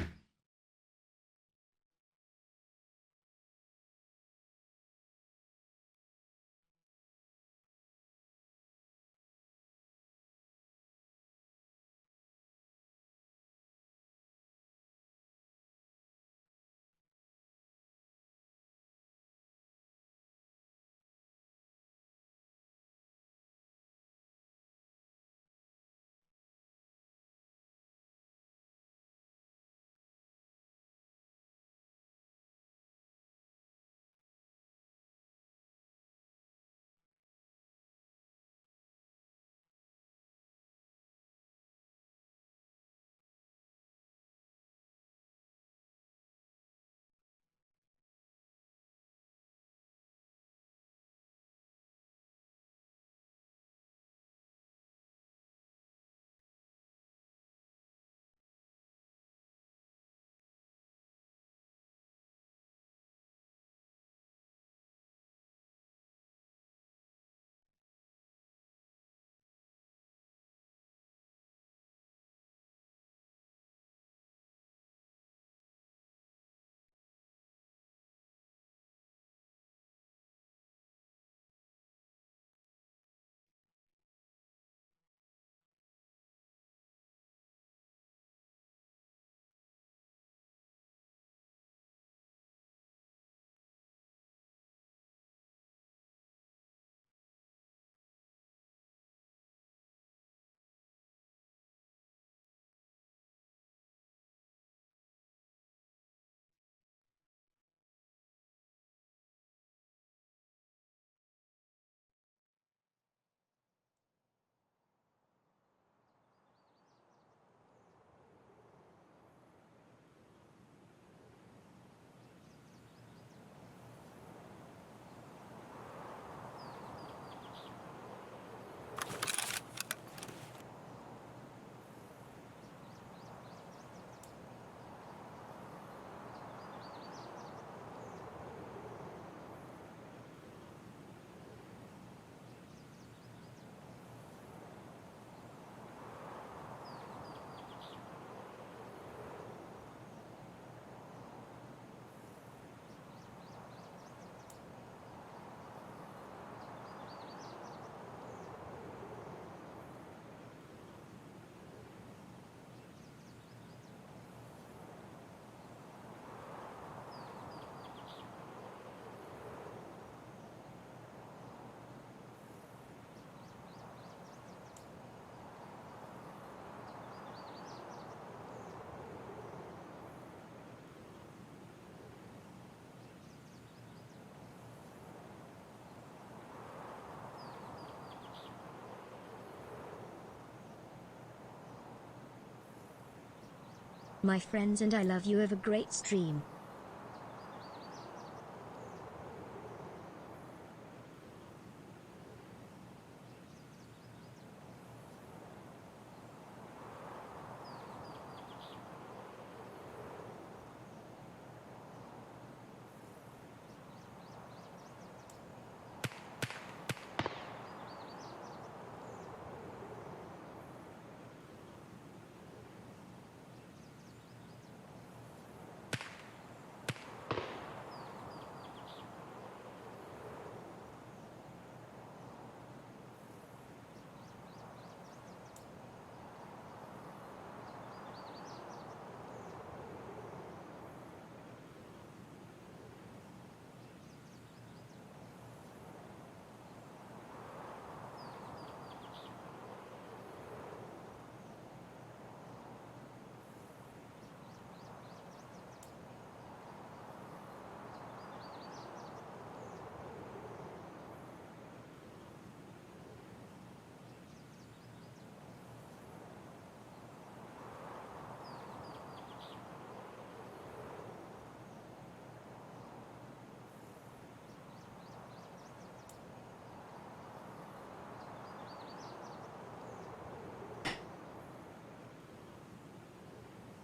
My friends and I love you. Have a great stream.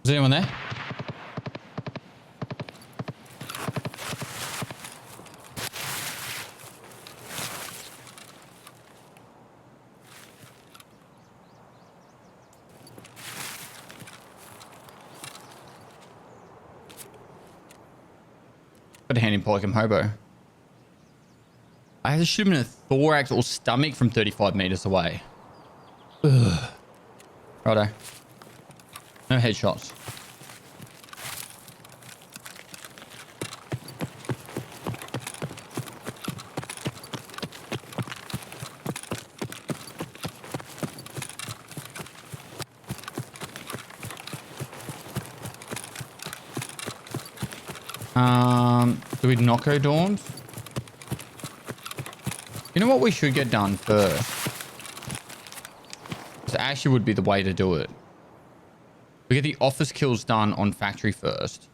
Is anyone there? Got a hand in Polycom Hobo. I had to shoot him in a thorax or stomach from 35 meters away. Ugh. Righto. No headshots. Do we knocko dorms? You know what we should get done first? This actually would be the way to do it. We get the office kills done on factory first.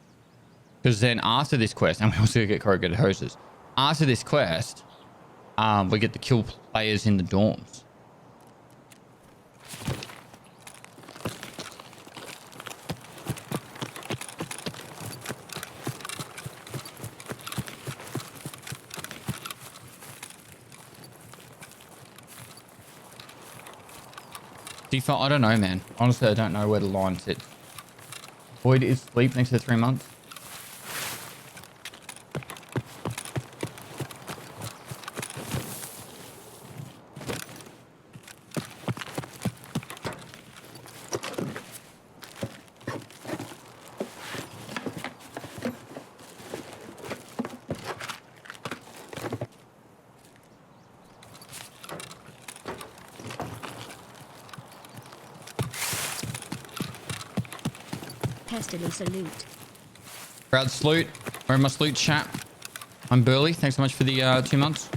Because then after this quest, and we also get corrugated hoses. After this quest, we get the kill players in the dorms. Default, I don't know, man. Honestly, I don't know where the line sits. Void is sleep next to 3 months. Pestily salute. Proud salute. We're in my salute chat. I'm Burley. Thanks so much for the 2 months.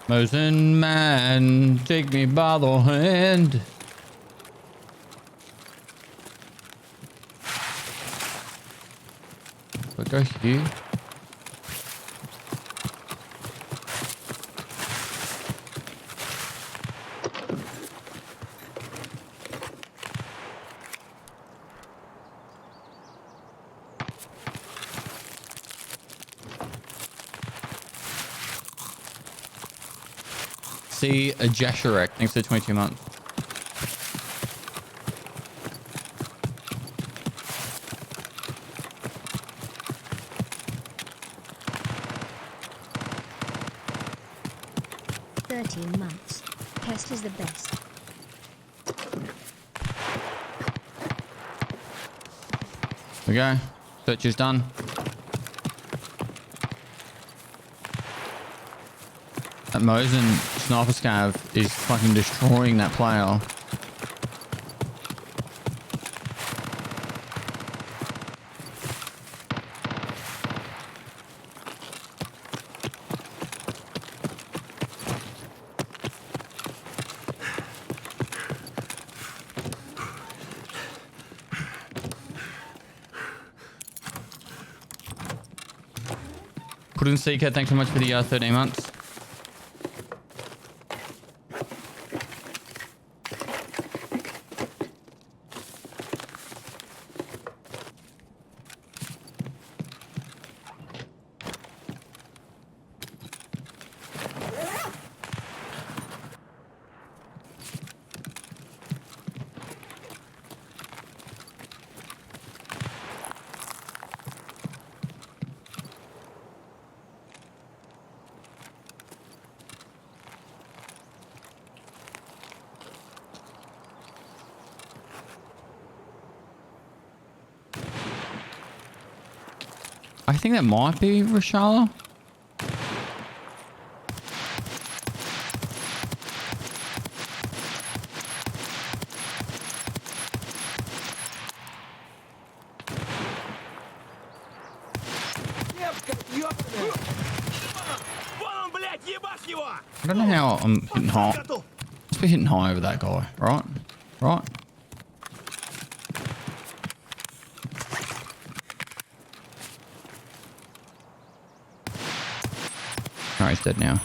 Mosin man, take me by the hand. We'll go here. See a Jesharek. Thanks for the 22 months. Months. Pest is the best. There we go. Search is done. That Mosin sniper scav is fucking destroying that player. Couldn't Seeker, thanks so much for the 13 months. I think that might be Rashala. I don't know how I'm hitting high. Let's be hitting high over that guy, right? Right? Oh, he's dead now.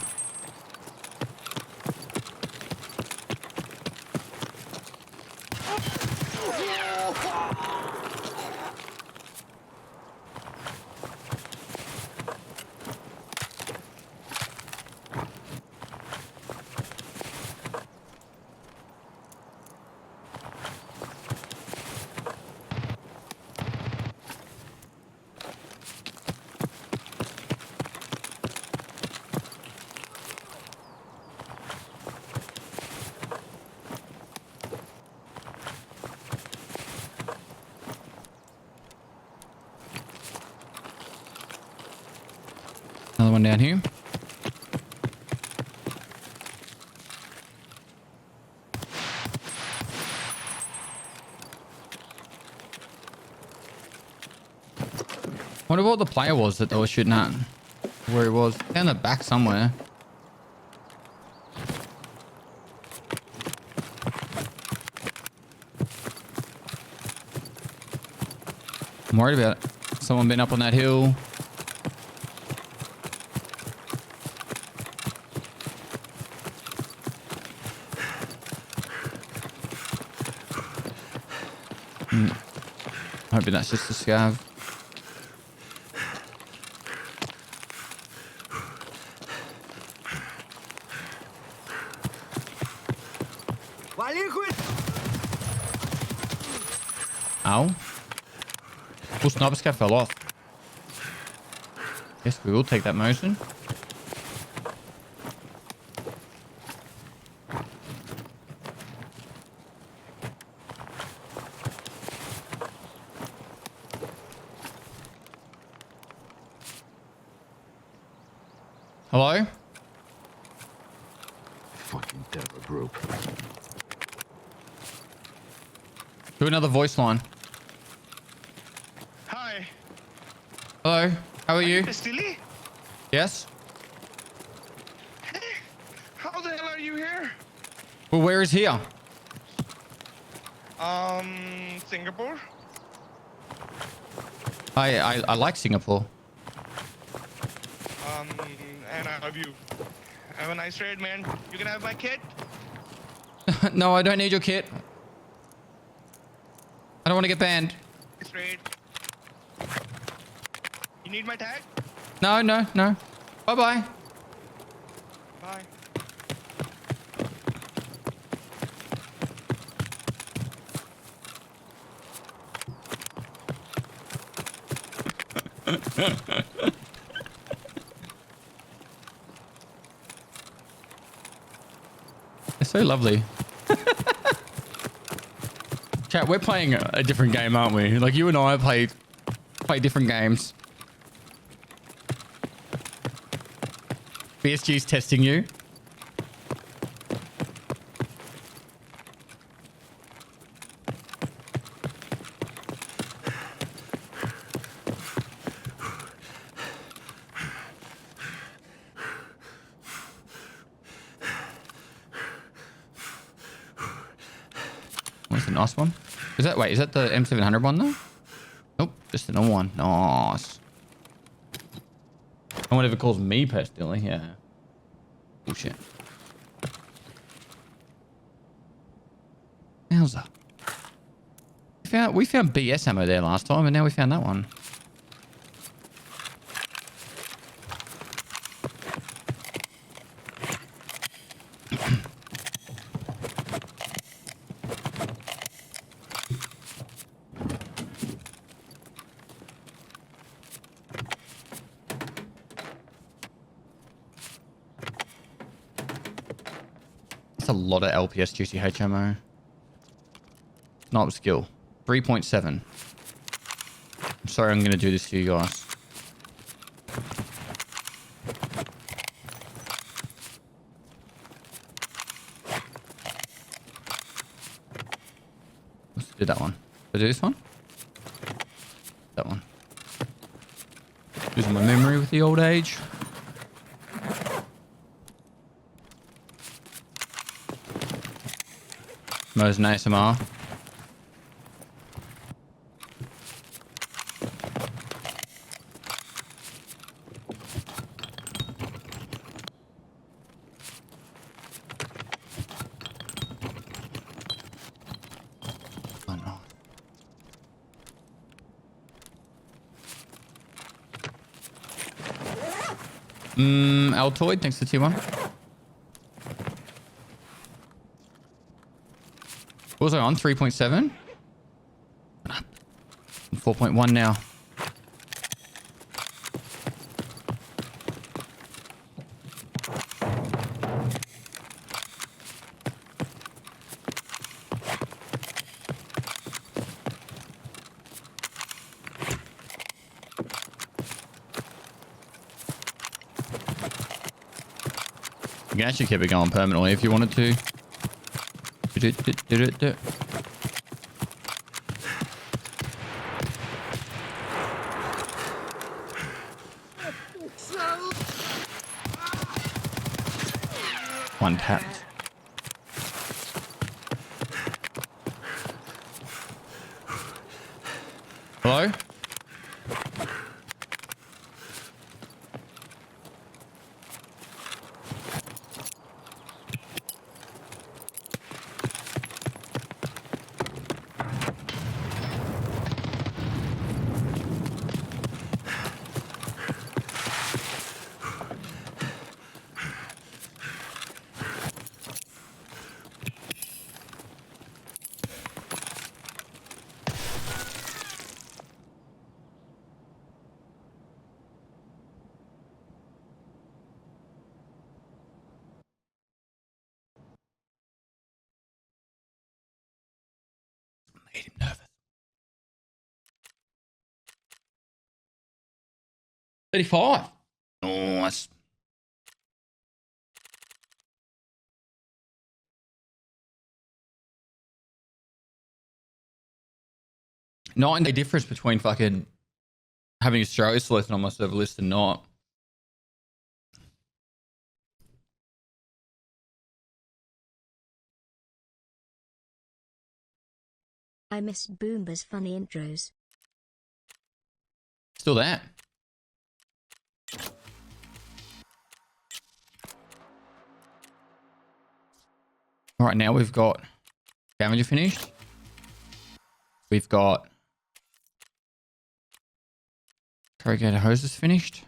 anyone down here? Wonder what the player was that they were shooting at. Where he was. Down the back somewhere. I'm worried about it. Someone been up on that hill. Hoping that's just a scav. Ow. Oh, sniper scav fell off. Yes, we will take that motion. Hello? Fucking terror group. Do another voice line. Hi. Hello, how are you? Pestily? Yes? How the hell are you here? Well, where is here? Singapore? I like Singapore. And I love you. Have a nice raid, man. You can have my kit? No, I don't need your kit. I don't want to get banned. Nice raid. You need my tag? No, no, no. Bye-bye. Bye. It's so lovely. Chat, we're playing a different game, aren't we? Like, you and I play different games. BSG's testing you. What's the nice one? Is that, wait, is that the M700 one though? Nope, just the normal one. Nice. No one ever calls me Pestily, yeah. Bullshit. Wowza. We found BS ammo there last time, and now we found that one. That's a lot of LPS GCH ammo. Sniper skill. 3.7. I'm sorry I'm going to do this to you guys. Let's do that one. Did I do this one? That one. Losing my memory with the old age. Most nice ASMR. Oh no. Altoid, thanks to T1. What was I on? 3.7? 4.1 now. You can actually keep it going permanently if you wanted to. One tapped. Hello? Made him nervous. 35. Oh, that's... Night and day difference between fucking having Australia selected on my server list and not. I miss Boomba's funny intros. Still there. All right, now we've got scavenger finished. We've got corrugated hoses finished.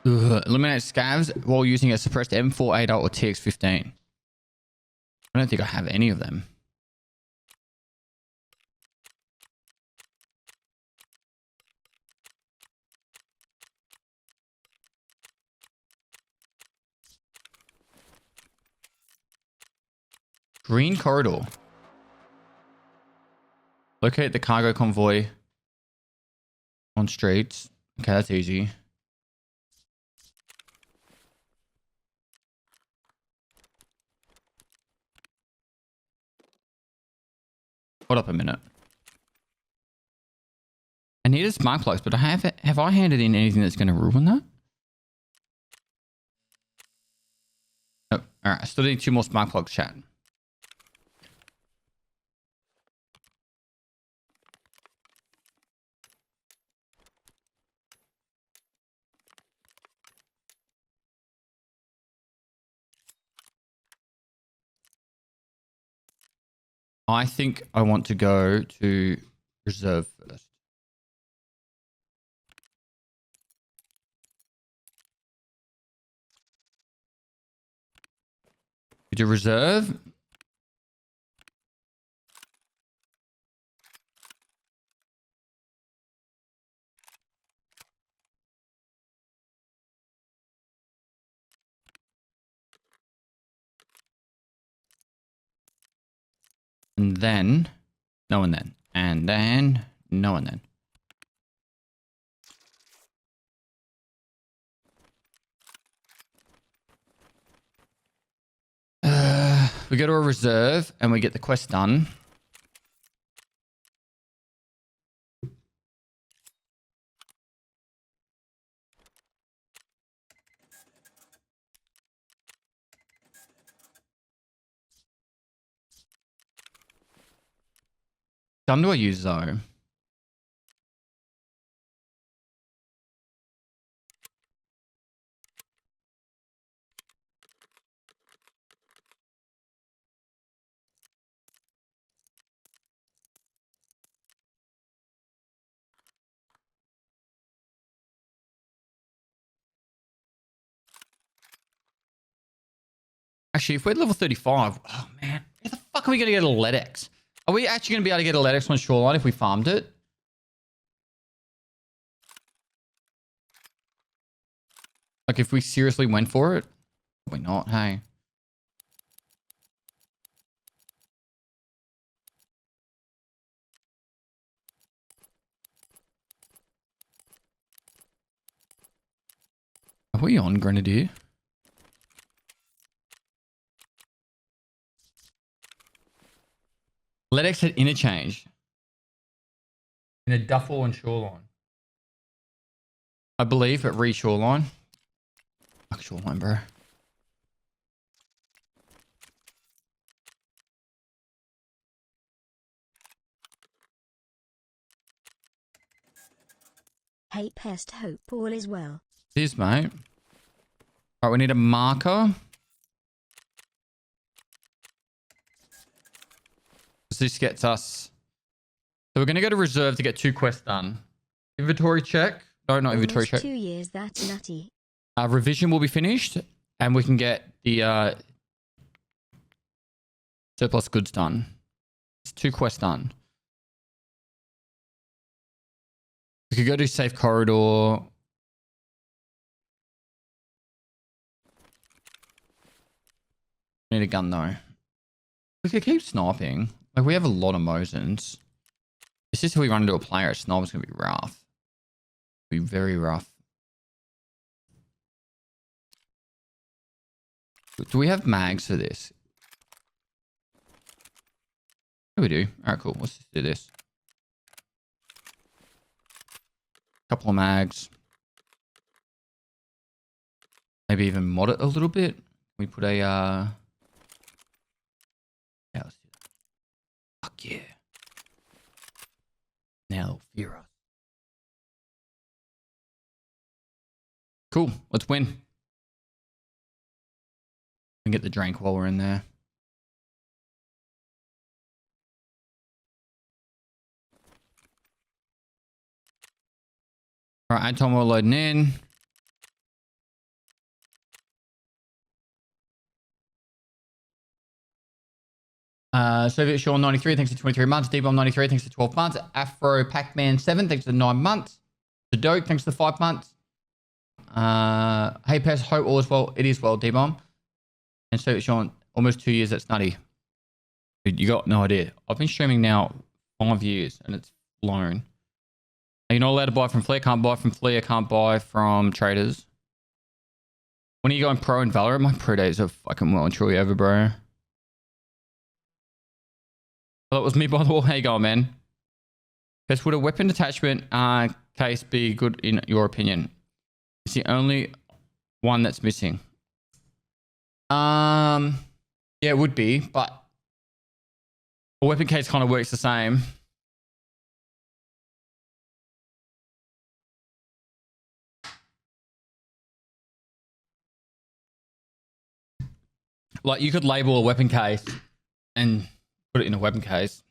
Eliminate scavs while using a suppressed M4 ADOT or TX15. I don't think I have any of them. Green corridor. Locate the cargo convoy on streets. Okay, that's easy. Hold up a minute. I need a smart plugs, but have I handed in anything that's going to ruin that? Oh, all right. I still need 2 more smart plugs, chat. I think I want to go to reserve first. To reserve. And then, no and then. And then, no and then. We go to a reserve and we get the quest done. Gun do I use though? Actually, if we're level 35, oh man, how the fuck are we going to get a LEDX? Are we actually going to be able to get a LEDX on Shoreline if we farmed it? Like if we seriously went for it? Probably not, hey. Are we on Grenadier? Let X hit interchange. In a duffel and shoreline. I believe at re-shoreline. Fuck shoreline, bro. Hey Pest, hope all is well. Cheers, mate. Alright, we need a marker. This gets us. So we're going to go to reserve to get 2 quests done. Inventory check. No, not inventory Almost check. 2 years, that's nutty. Revision will be finished. And we can get the surplus goods done. It's 2 quests done. We could go to safe corridor. Need a gun though. We could keep sniping. Like we have a lot of Mosins. It's just if we run into a player, sniping's gonna be rough. Be very rough. Do we have mags for this? Yeah, we do. Alright, cool. Let's just do this. Couple of mags. Maybe even mod it a little bit. We put a yeah, let's do that. Fuck yeah. Now they'll fear us. Cool. Let's win. And get the drink while we're in there. All right, Anton, we're loading in. Soviet Shaw 93, thanks for 23 months. D-Bomb 93, thanks for 12 months. Afro Pac-Man 7, thanks for 9 months. Doke, thanks for 5 months. Hey Pest, hope all is well. It is well, D-Bomb. And Soviet Shaw, almost 2 years, that's nutty. Dude, you got no idea. I've been streaming now 5 years and it's flown. You're not allowed to buy from Flair. Can't buy from Flair. Can't buy from traders. When are you going pro in Valorant? My pro days are fucking well and truly over, bro. Well, that was me, by the way. How you going, man? Best, would a weapon attachment case be good in your opinion? It's the only one that's missing. Yeah, it would be, but a weapon case kind of works the same. Like you could label a weapon case and put it in a weapon case.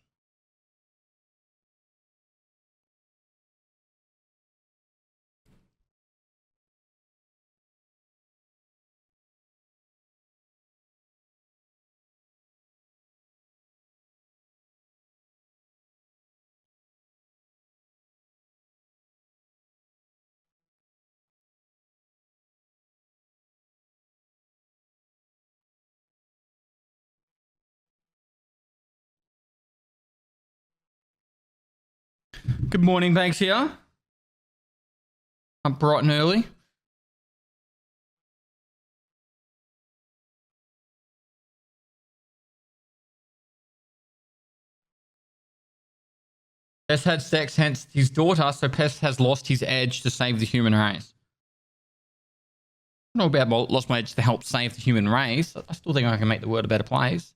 Good morning, Banks here. I'm bright and early. Pest had sex, hence his daughter, so Pest has lost his edge to save the human race. I don't know about lost my edge to help save the human race. I still think I can make the world a better place.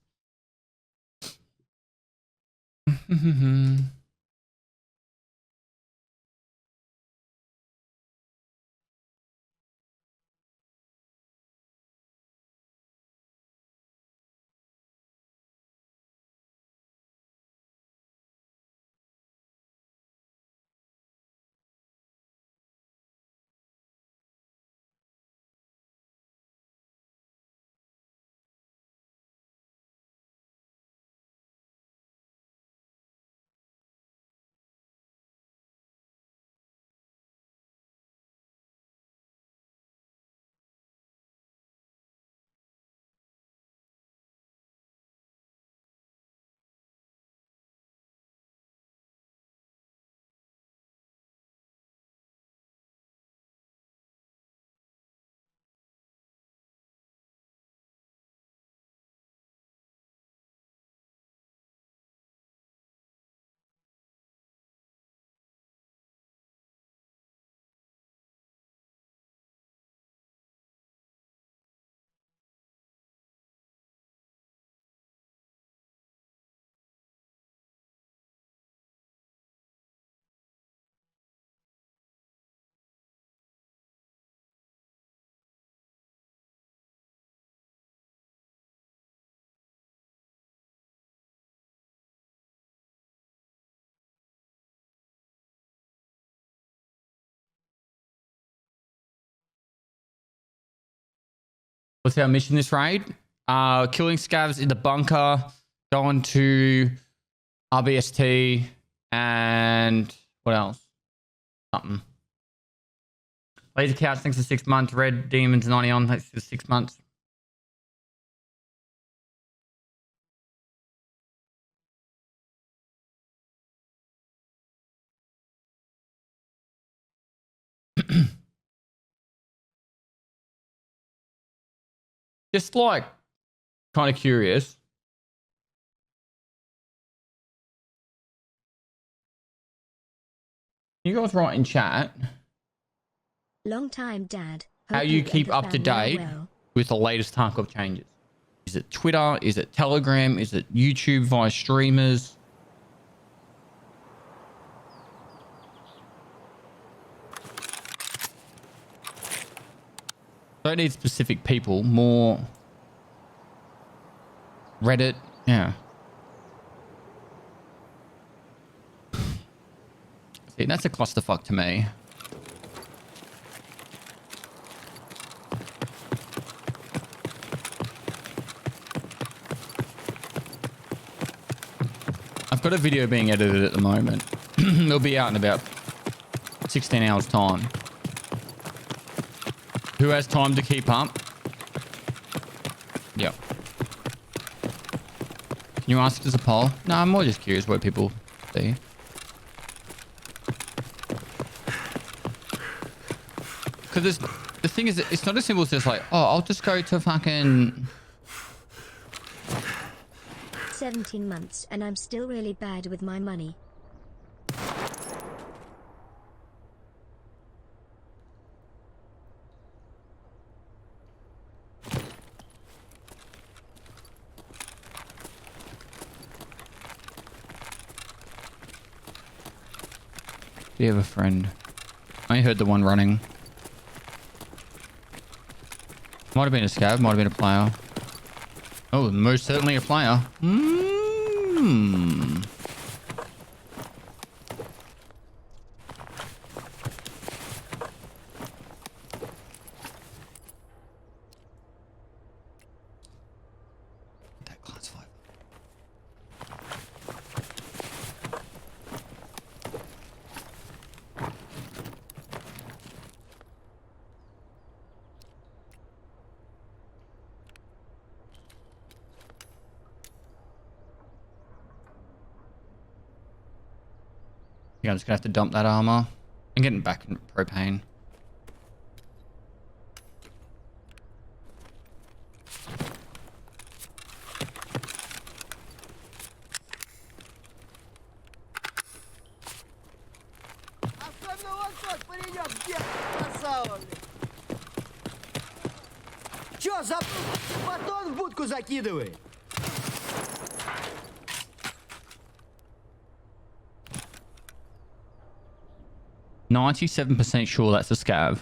What's our mission this raid? Killing scavs in the bunker, going to RBST, and what else? Something. Laser Couch, thanks for 6 months. Red Demons 90 on, thanks for 6 months. Just like kind of curious. You guys write in chat Long time, Dad. how Hope you and keep the up to family are date well. with the latest Tarkov changes. Is it Twitter? Is it Telegram? Is it YouTube via streamers? Don't need specific people, more Reddit, yeah. See, that's a clusterfuck to me. I've got a video being edited at the moment. It'll be out in about 16 hours time. Who has time to keep up? Yep. Can you ask as a poll? No, I'm more just curious what people see. Because the thing is, it's not as simple as just like, oh, I'll just go to fucking... 17 months and I'm still really bad with my money. Do you have a friend? I heard the one running. Might have been a scav, might have been a player. Oh, most certainly a player. That class 5. Yeah, I'm just gonna have to dump that armor. I'm getting back in propane. Особенно вот тот паренек, где красава, блин. Чё, забыл? Батон в будку закидывай. 97% sure that's a scav.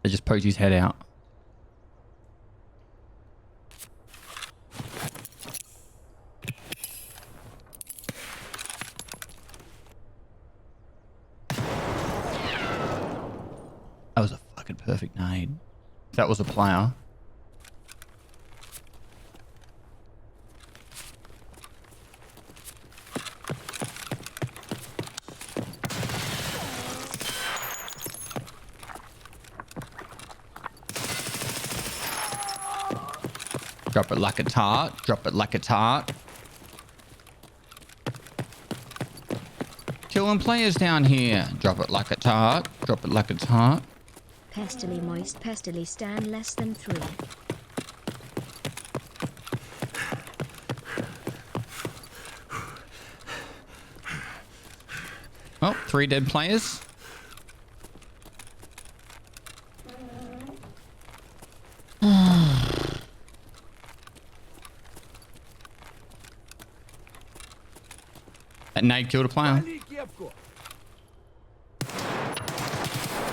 They just poked his head out. That was a fucking perfect nade. If that was a player. Drop it like a tart. Drop it like a tart. Killing players down here. Drop it like a tart. Drop it like a tart. Pestily moist, pestily stand less than 3. Oh, 3 dead players. That nade killed a player.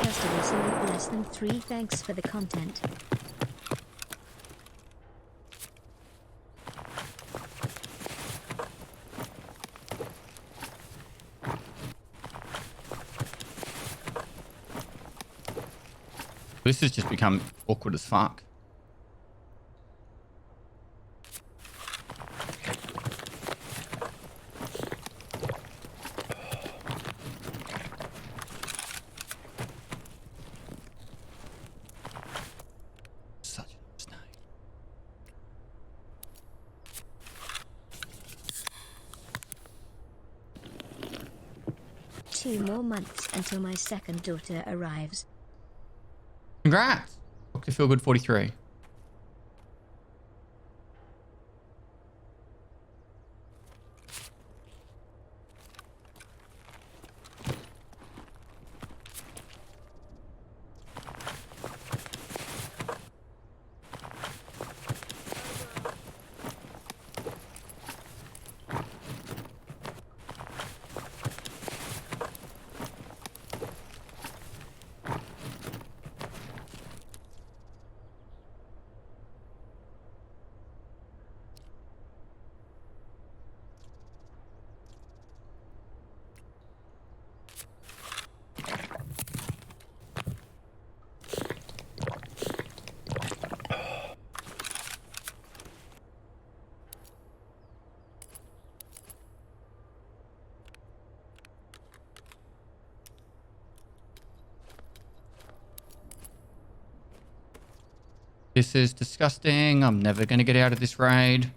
Pestily salute less than 3. Thanks for the content. This has just become awkward as fuck. 2 more months until my second daughter arrives. Congrats. Dr. Feelgood 43. This is disgusting. I'm never going to get out of this raid.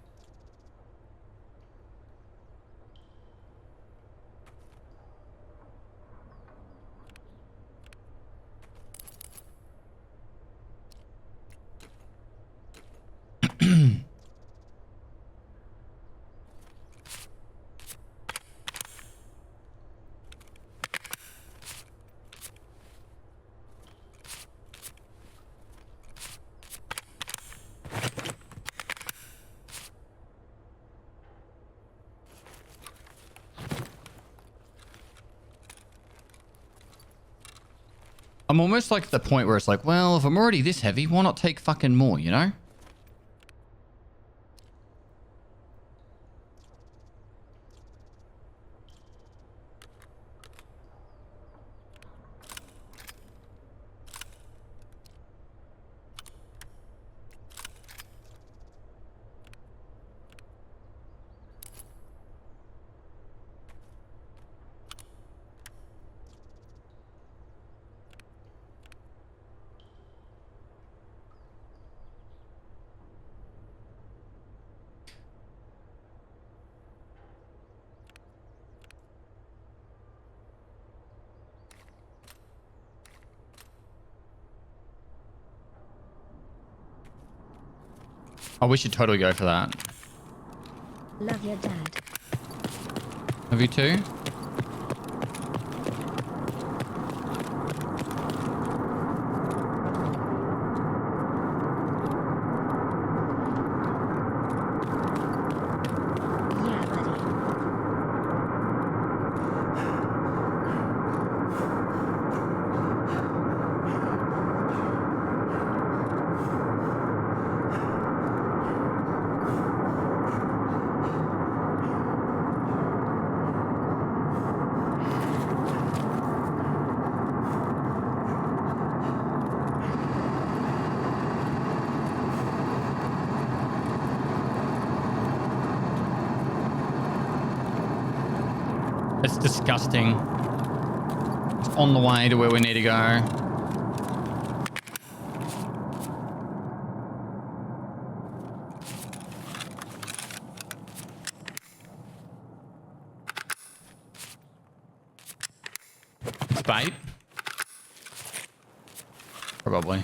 I'm almost like at the point where it's like, well, if I'm already this heavy, why not take fucking more, you know? Oh, we should totally go for that. Love your dad. Have you too? Yeah, buddy. It's disgusting. It's on the way to where we need to go. It's bait. Probably.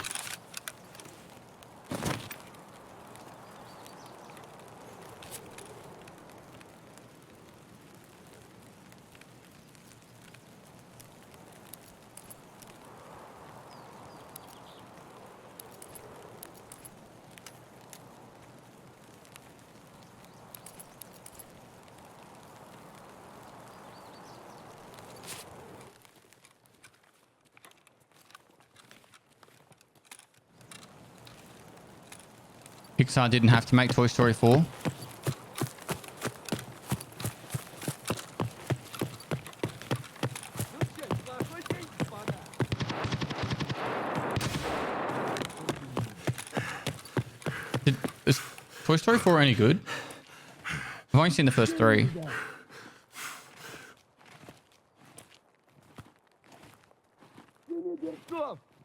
Pixar didn't have to make Toy Story 4. Is Toy Story 4 any good? I've only seen the first 3.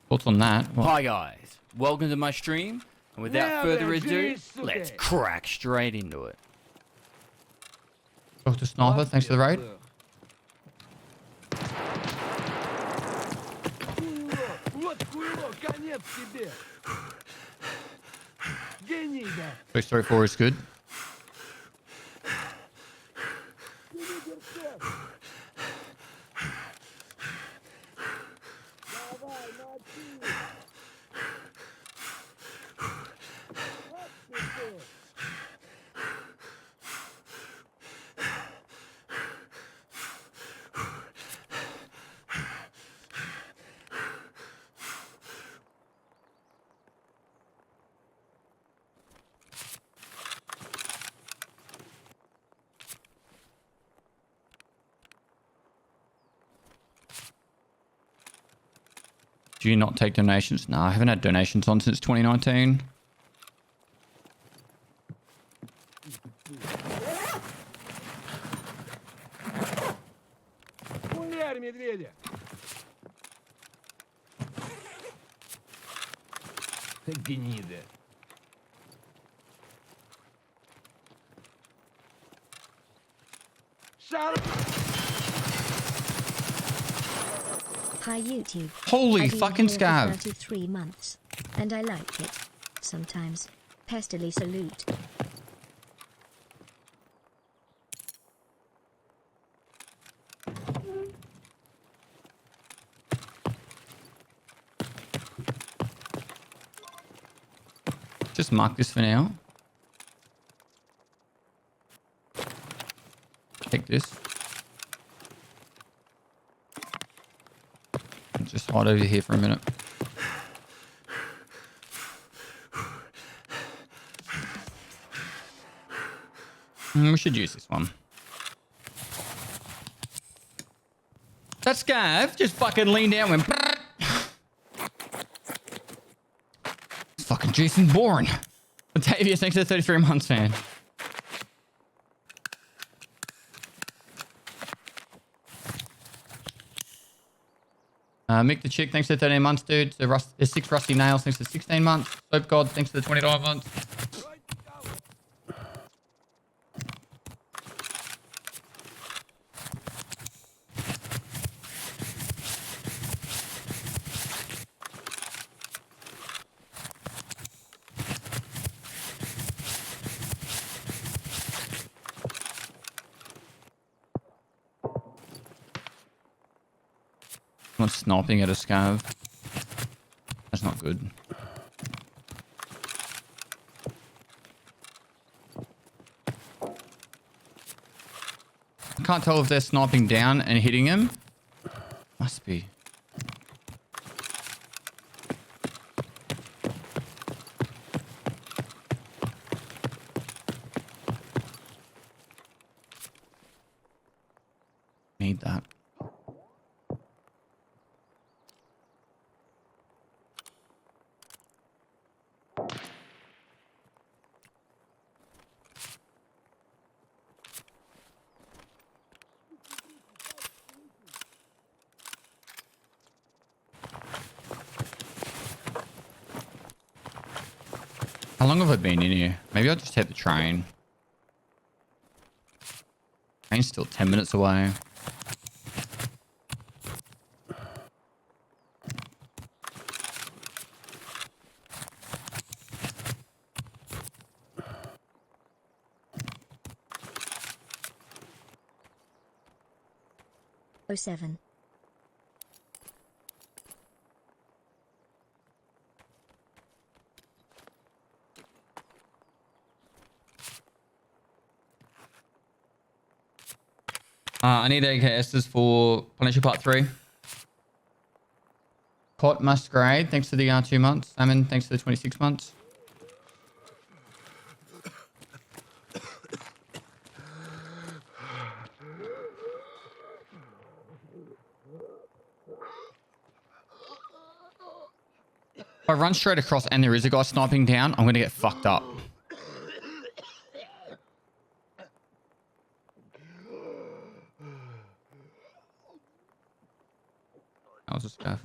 Thoughts on that? What? Hi guys, welcome to my stream, and without further ado, let's crack straight into it. Dr. Sniper, thanks for the raid. Хуйло, конец тебе. Гений, да. 234 is good. Do you not take donations? No, I haven't had donations on since 2019. Хуярь, медведя. Гнида. Hi YouTube. Holy I've been fucking here for Scav. 33 months. And I like it. Sometimes. Pestily salute. Just mark this for now. Take this. And just hide over here for a minute. We should use this one. That Scav just fucking leaned down and went. Fucking Jason Bourne. Latavius, thanks to the 33 months, man. Mick the Chick, thanks to 13 months, dude. So 6 Rusty Nails, thanks to 16 months. Soap God, thanks to the 29 months. I'm sniping at a Scav. That's not good. I can't tell if they're sniping down and hitting him. Must be. Need that. How long have I been in here? Maybe I'll just hit the train. Train's still 10 minutes away. Oh 07. I need AKSs for Punisher Part 3. Caught Musgrave, thanks to the 2 months. Salmon, thanks to the 26 months. If I run straight across and there is a guy sniping down, I'm going to get fucked up. That was a Scav.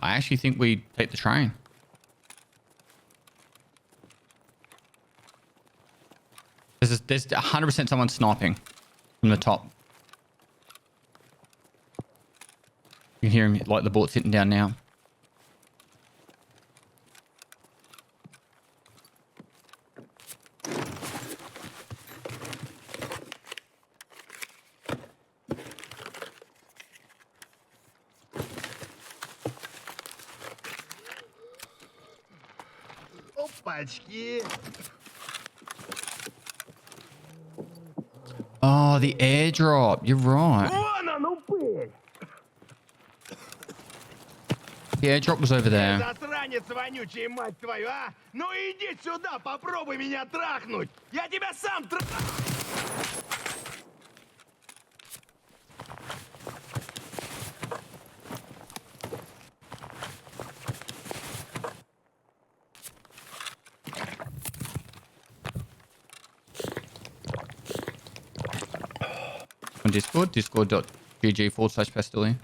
I actually think we take the train. There's 100% someone sniping from the top. You can hear him like the boat's hitting down now. Опачки. Oh, the airdrop. You're right. Вон он, упырь! The airdrop was over there. Засранец вонючий, мать твою, а! Ну иди сюда, попробуй меня трахнуть! Я тебя сам On Discord, discord.gg/Pestily.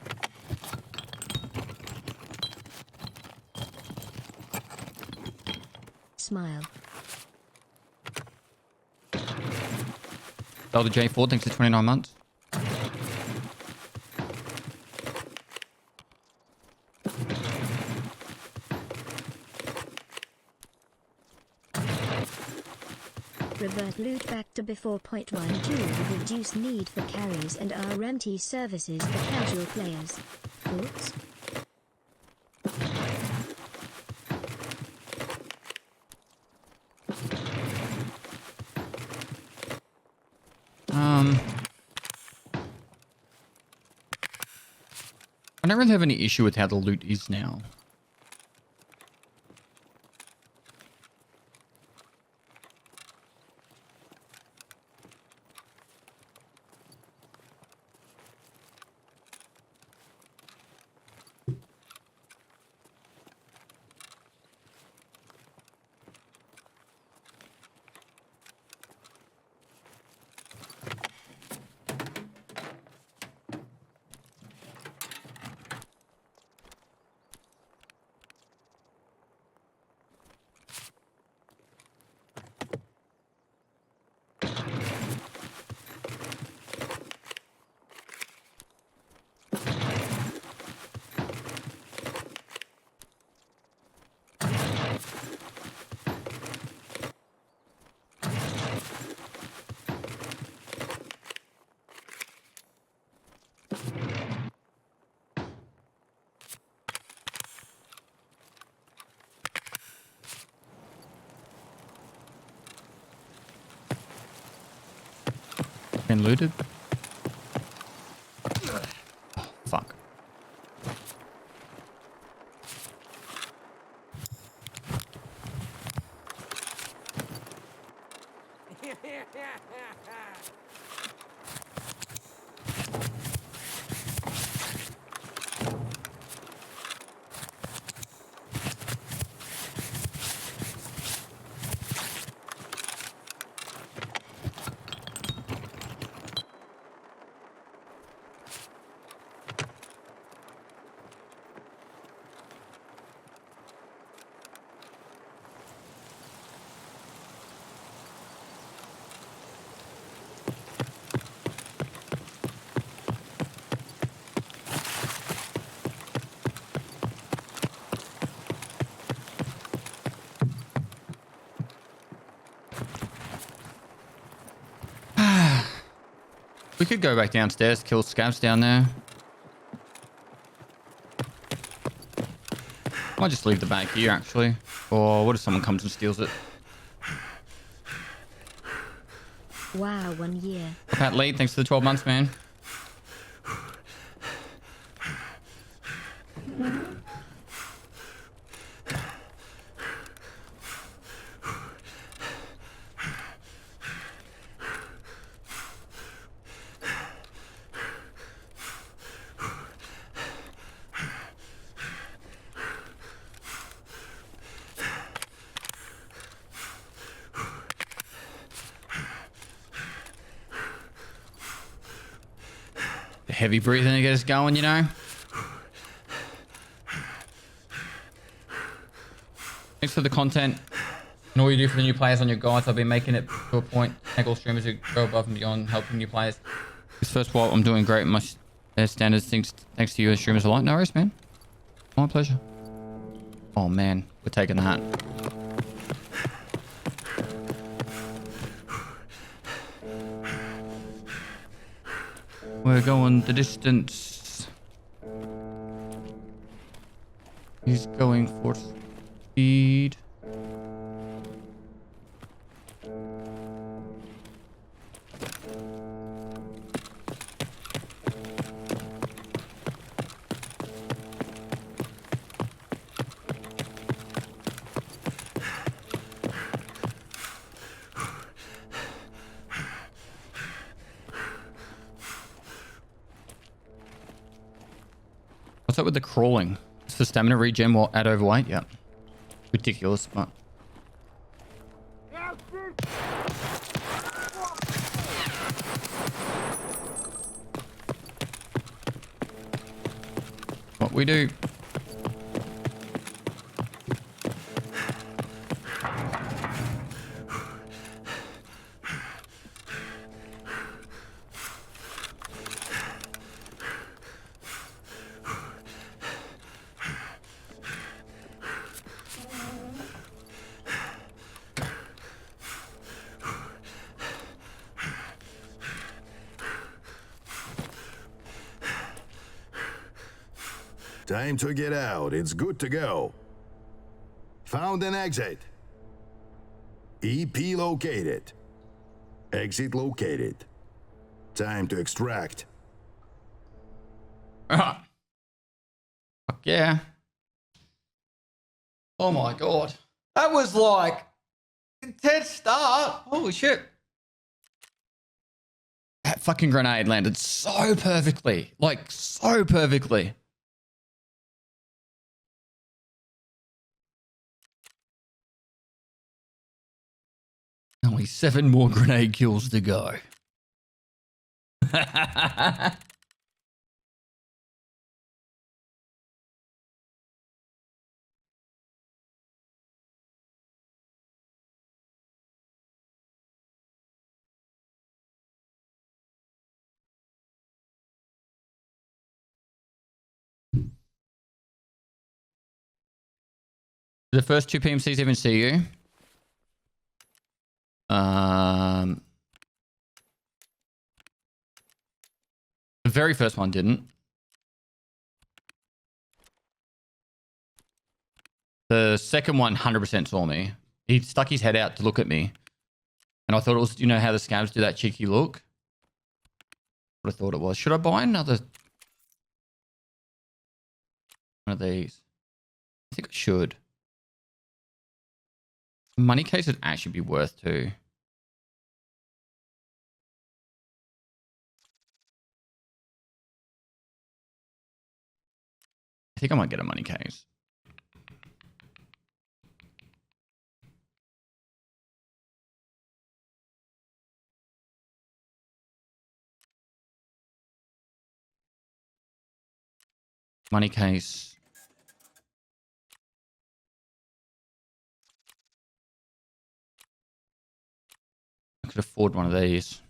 Smile. Elder J4, thanks for 29 months. Revert loot back to before .12 to reduce need for carries and RMT services for casual players. Thoughts? I don't really have any issue with how the loot is now. Been looted. Oh, fuck. We could go back downstairs, kill scavs down there. Might just leave the bag here, actually. Or what if someone comes and steals it? Wow, 1 year. Pat Lee, thanks for the 12 months, man. The heavy breathing to get us going, you know? Thanks for the content and all you do for the new players on your guides. I've been making it to a point. Thank all streamers who go above and beyond helping new players. This first while I'm doing great. My standards thanks to you as streamers alike. No worries, man. My pleasure. Oh man, we're taking that. We're going the distance. He's going for speed. What's up with the crawling? It's the stamina regen while at overweight? Yeah. Ridiculous, but... what we do. Time to get out. It's good to go. Found an exit. EP located. Exit located. Time to extract. Fuck yeah. Oh my god. That was like intense start. Holy shit. That fucking grenade landed so perfectly. Like so perfectly. Only 7 more grenade kills to go. The first 2 PMCs even see you? The very first one didn't. The second one 100% saw me. He stuck his head out to look at me. And I thought it was, you know how the scavs do that cheeky look? What I thought it was. Should I buy another one of these? I think I should. Money case would actually be worth too. I think I might get a money case. Money case. I could afford one of these.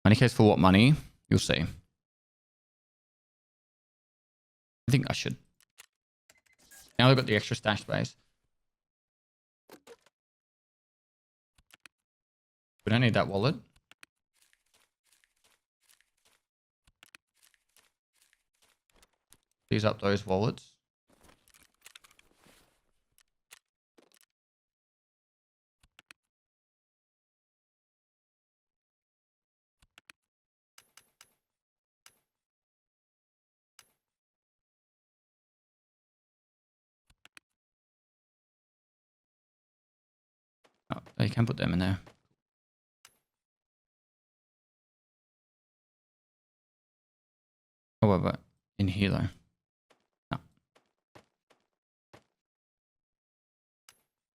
Money case for what money? You'll see. I think I should. Now I've got the extra stash space. We don't need that wallet. Use up those wallets. Oh, you can put them in there. Oh, what about in here though? No.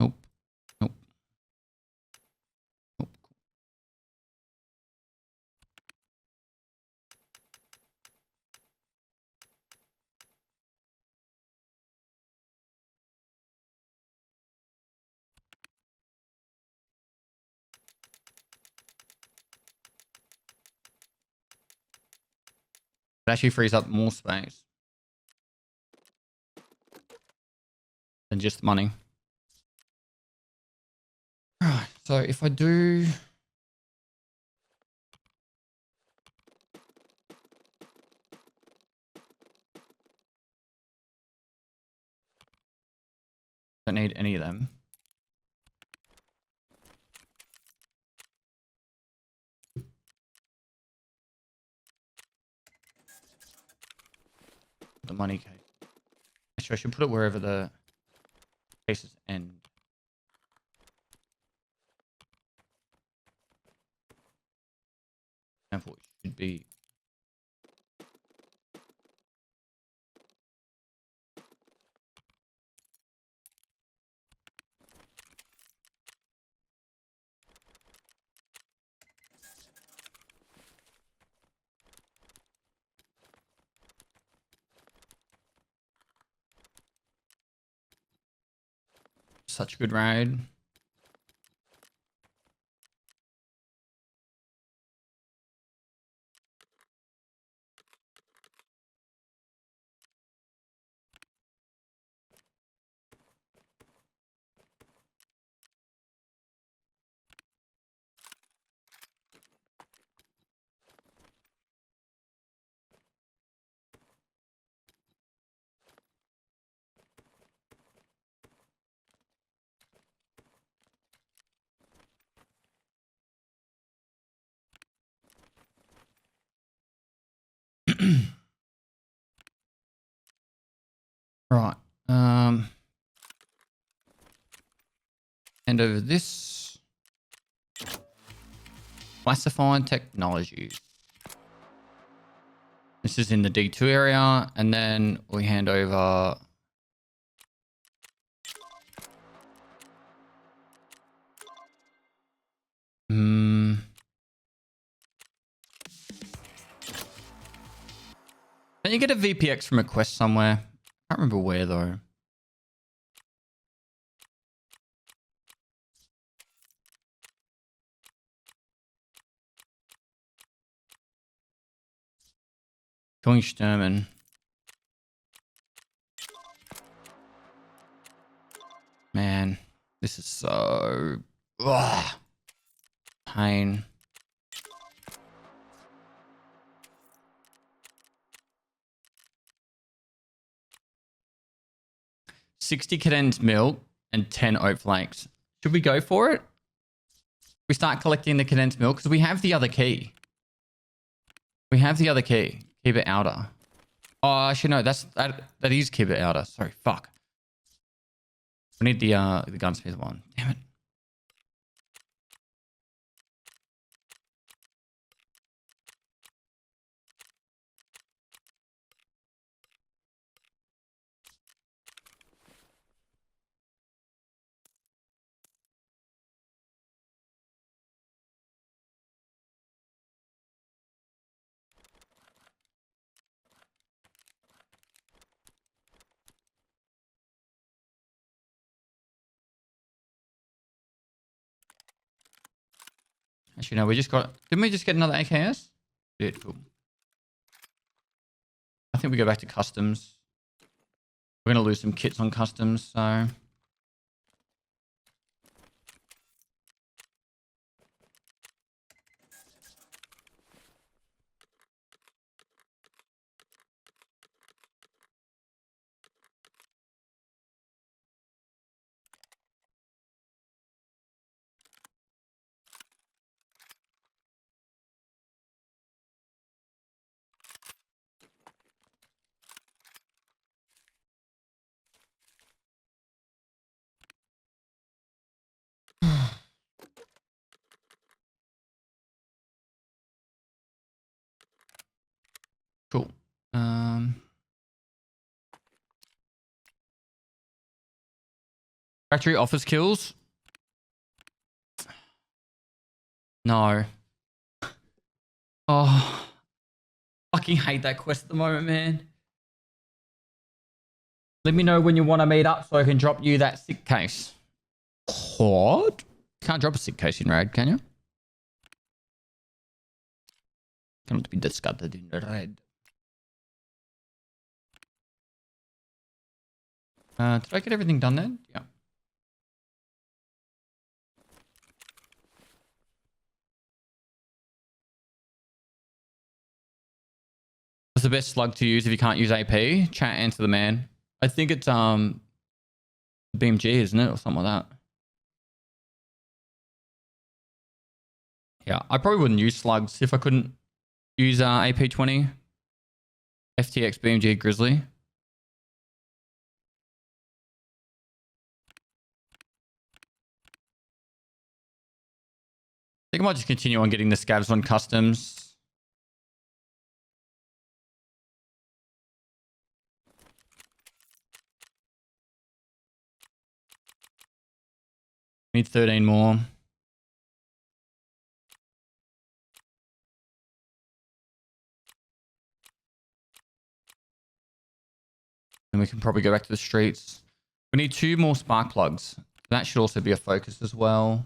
Nope. Nope. Nope. It actually frees up more space than just money. Right, so if I do... Don't need any of them. The money case. Actually, I should put it wherever the cases end. Example, it should be. Such a good raid. Right. Hand over this. Classified technologies. This is in the D2 area, and then we hand over Can you get a VPX from a quest somewhere? I can't remember where though. Going Sturman. Man, this is so... Ugh. Pain. $60 condensed milk and 10 oat flakes. Should we go for it? We start collecting the condensed milk because we have the other key. We have the other key. Keep it outer. Oh, actually no, that is keep it outer. Sorry, fuck. We need the gunsmith one. Damn it. Actually, no, we just got... Didn't we just get another AKS? Yeah, cool. I think we go back to customs. We're going to lose some kits on customs, so... Cool. Factory office kills. No. Oh. Fucking hate that quest at the moment, man. Let me know when you want to meet up so I can drop you that sick case. What? Can't drop a sick case in raid, can you? Cannot be discarded in raid. Did I get everything done then? Yeah. What's the best slug to use if you can't use AP? Chat, answer the man. I think it's BMG, isn't it? Or something like that. Yeah, I probably wouldn't use slugs if I couldn't use AP20. FTX BMG Grizzly. I think I might just continue on getting the scavs on customs. Need 13 more. Then we can probably go back to the streets. We need 2 more spark plugs. That should also be a focus as well.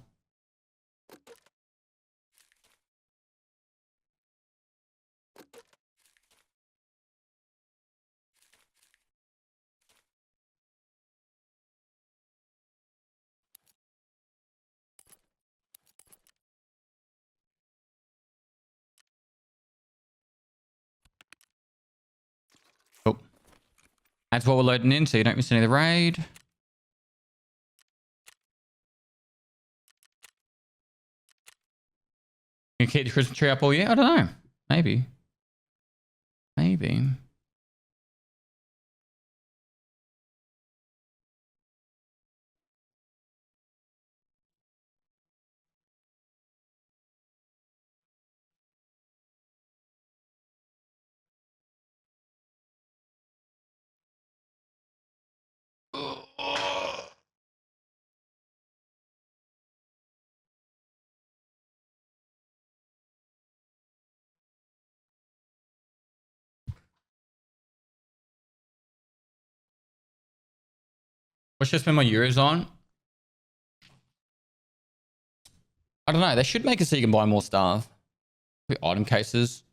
Oh. That's what we're loading in, so you don't miss any of the raid. You keep the Christmas tree up all year? I don't know. Maybe. Maybe. What should I spend my euros on? I don't know. They should make it so you can buy more stuff. Item cases.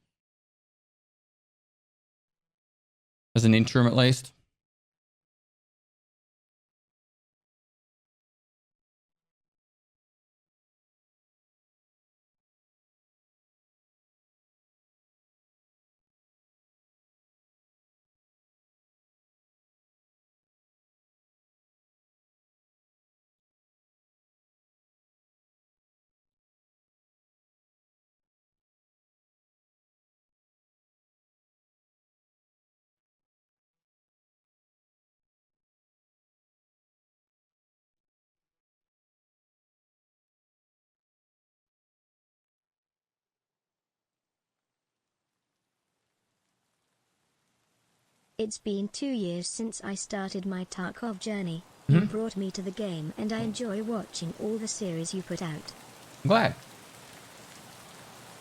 As an interim, at least. It's been 2 years since I started my Tarkov journey. You brought me to the game and I enjoy watching all the series you put out. I'm glad.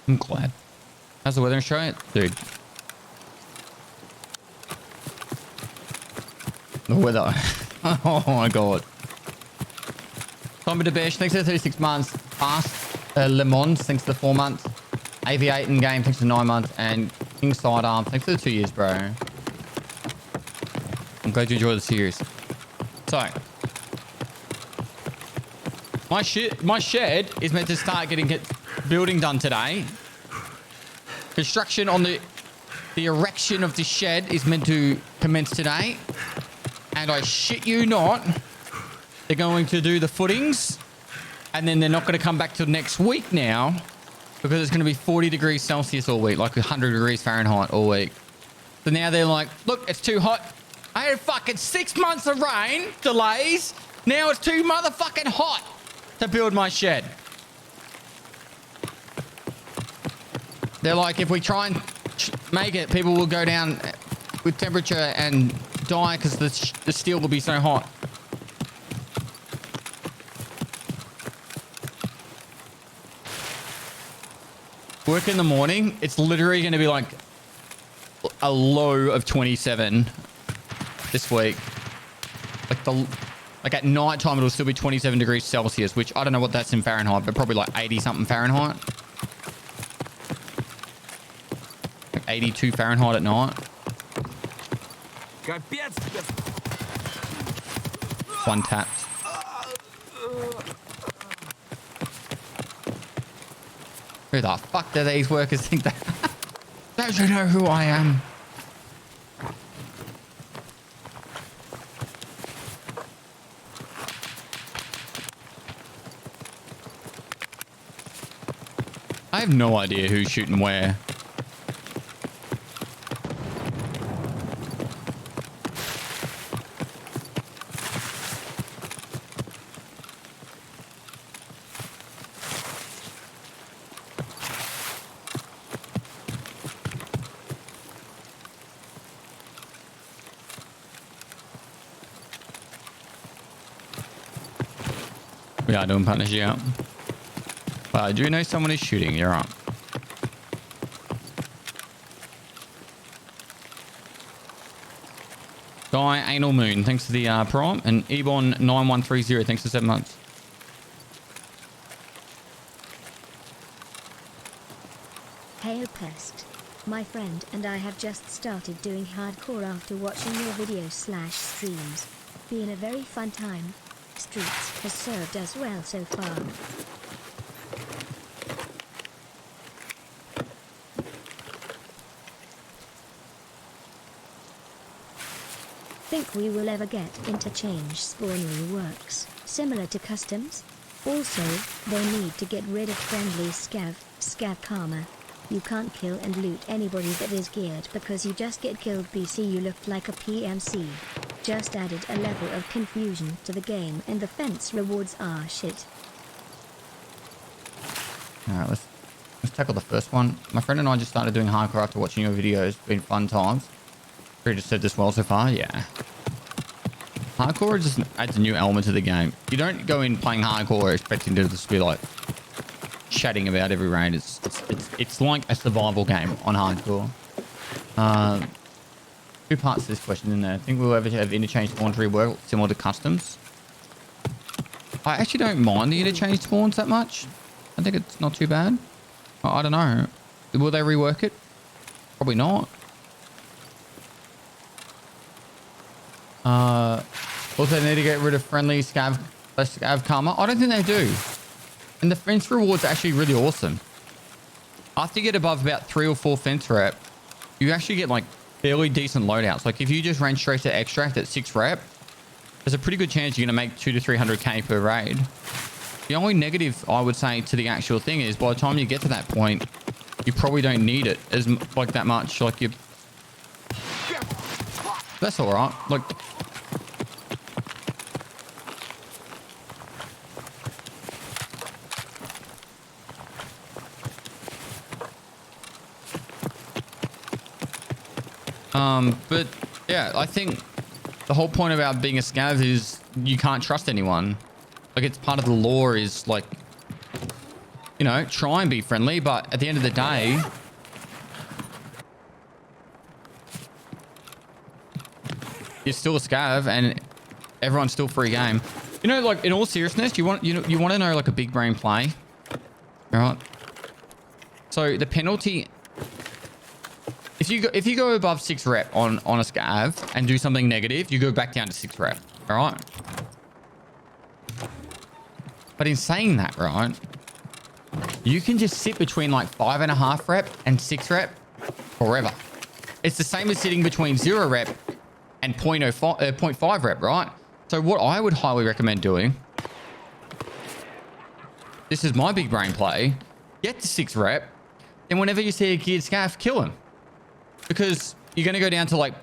I'm glad. How's the weather in Australia? Dude. The weather. Oh my god. Tommy DeBesh, thanks for the 36 months. Fast Le Mans, thanks for the 4 months. AV8 in game, thanks for 9 months. And King Sidearm, thanks for the 2 years, bro. I'm glad you enjoy the series. So, my shed is meant to start getting building done today. Construction on the erection of the shed is meant to commence today. And I shit you not, they're going to do the footings. And then they're not going to come back till next week now. Because it's going to be 40 degrees Celsius all week. Like 100 degrees Fahrenheit all week. So now they're like, look, it's too hot. I had fucking 6 months of rain delays. Now it's too motherfucking hot to build my shed. They're like, if we try and make it, people will go down with temperature and die because the steel will be so hot. Work in the morning, it's literally going to be like a low of 27 this week. Like at night time, it'll still be 27 degrees Celsius, which I don't know what that's in Fahrenheit, but probably like 80 something Fahrenheit. Like 82 Fahrenheit at night. One tapped. Who the fuck do these workers think that? Don't you know who I am? I have no idea who's shooting where. We are doing partnership. Yeah. Wow, do you know someone is shooting? You're up. Guy Anal Moon, thanks for the prime. And Ebon9130, thanks for 7 months. Hey Pest. My friend and I have just started doing hardcore after watching your videos/streams. Been a very fun time. Streets has served us well so far. Think we will ever get interchange spawnery works, similar to customs? Also, they need to get rid of friendly Scav Karma. You can't kill and loot anybody that is geared because you just get killed BC you looked like a PMC. Just added a level of confusion to the game and the fence rewards are shit. Alright, let's tackle the first one. My friend and I just started doing hardcore after watching your videos. Been fun times. You just said this well so far, yeah. Hardcore just adds a new element to the game. You don't go in playing hardcore expecting to just be like chatting about every raid. It's like a survival game on hardcore. Two parts to this question in there. I think we'll ever have interchange spawns rework similar to customs. I actually don't mind the interchange spawns that much. I think it's not too bad. I don't know. Will they rework it? Probably not. Also, they need to get rid of friendly Scav Karma. I don't think they do. And the fence rewards are actually really awesome. After you get above about 3 or 4 fence rep, you actually get like fairly decent loadouts. Like if you just ran straight to extract at 6 rep, there's a pretty good chance you're going to make 200 to 300k per raid. The only negative I would say to the actual thing is by the time you get to that point, you probably don't need it as like that much. Like you, that's all right. Like. But yeah, I think the whole point about being a scav is you can't trust anyone. Like it's part of the law is like, you know, try and be friendly, but at the end of the day, you're still a scav and everyone's still free game. You know, like in all seriousness, you want to know like a big brain play, all right? So the penalty. If you go above 6 rep on a scav and do something negative, you go back down to 6 rep. All right. But in saying that, right, you can just sit between like 5.5 rep and 6 rep forever. It's the same as sitting between 0 rep and 0.5 rep, right? So what I would highly recommend doing, this is my big brain play, get to 6 rep, and whenever you see a geared scav, kill him. Because you're going to go down to like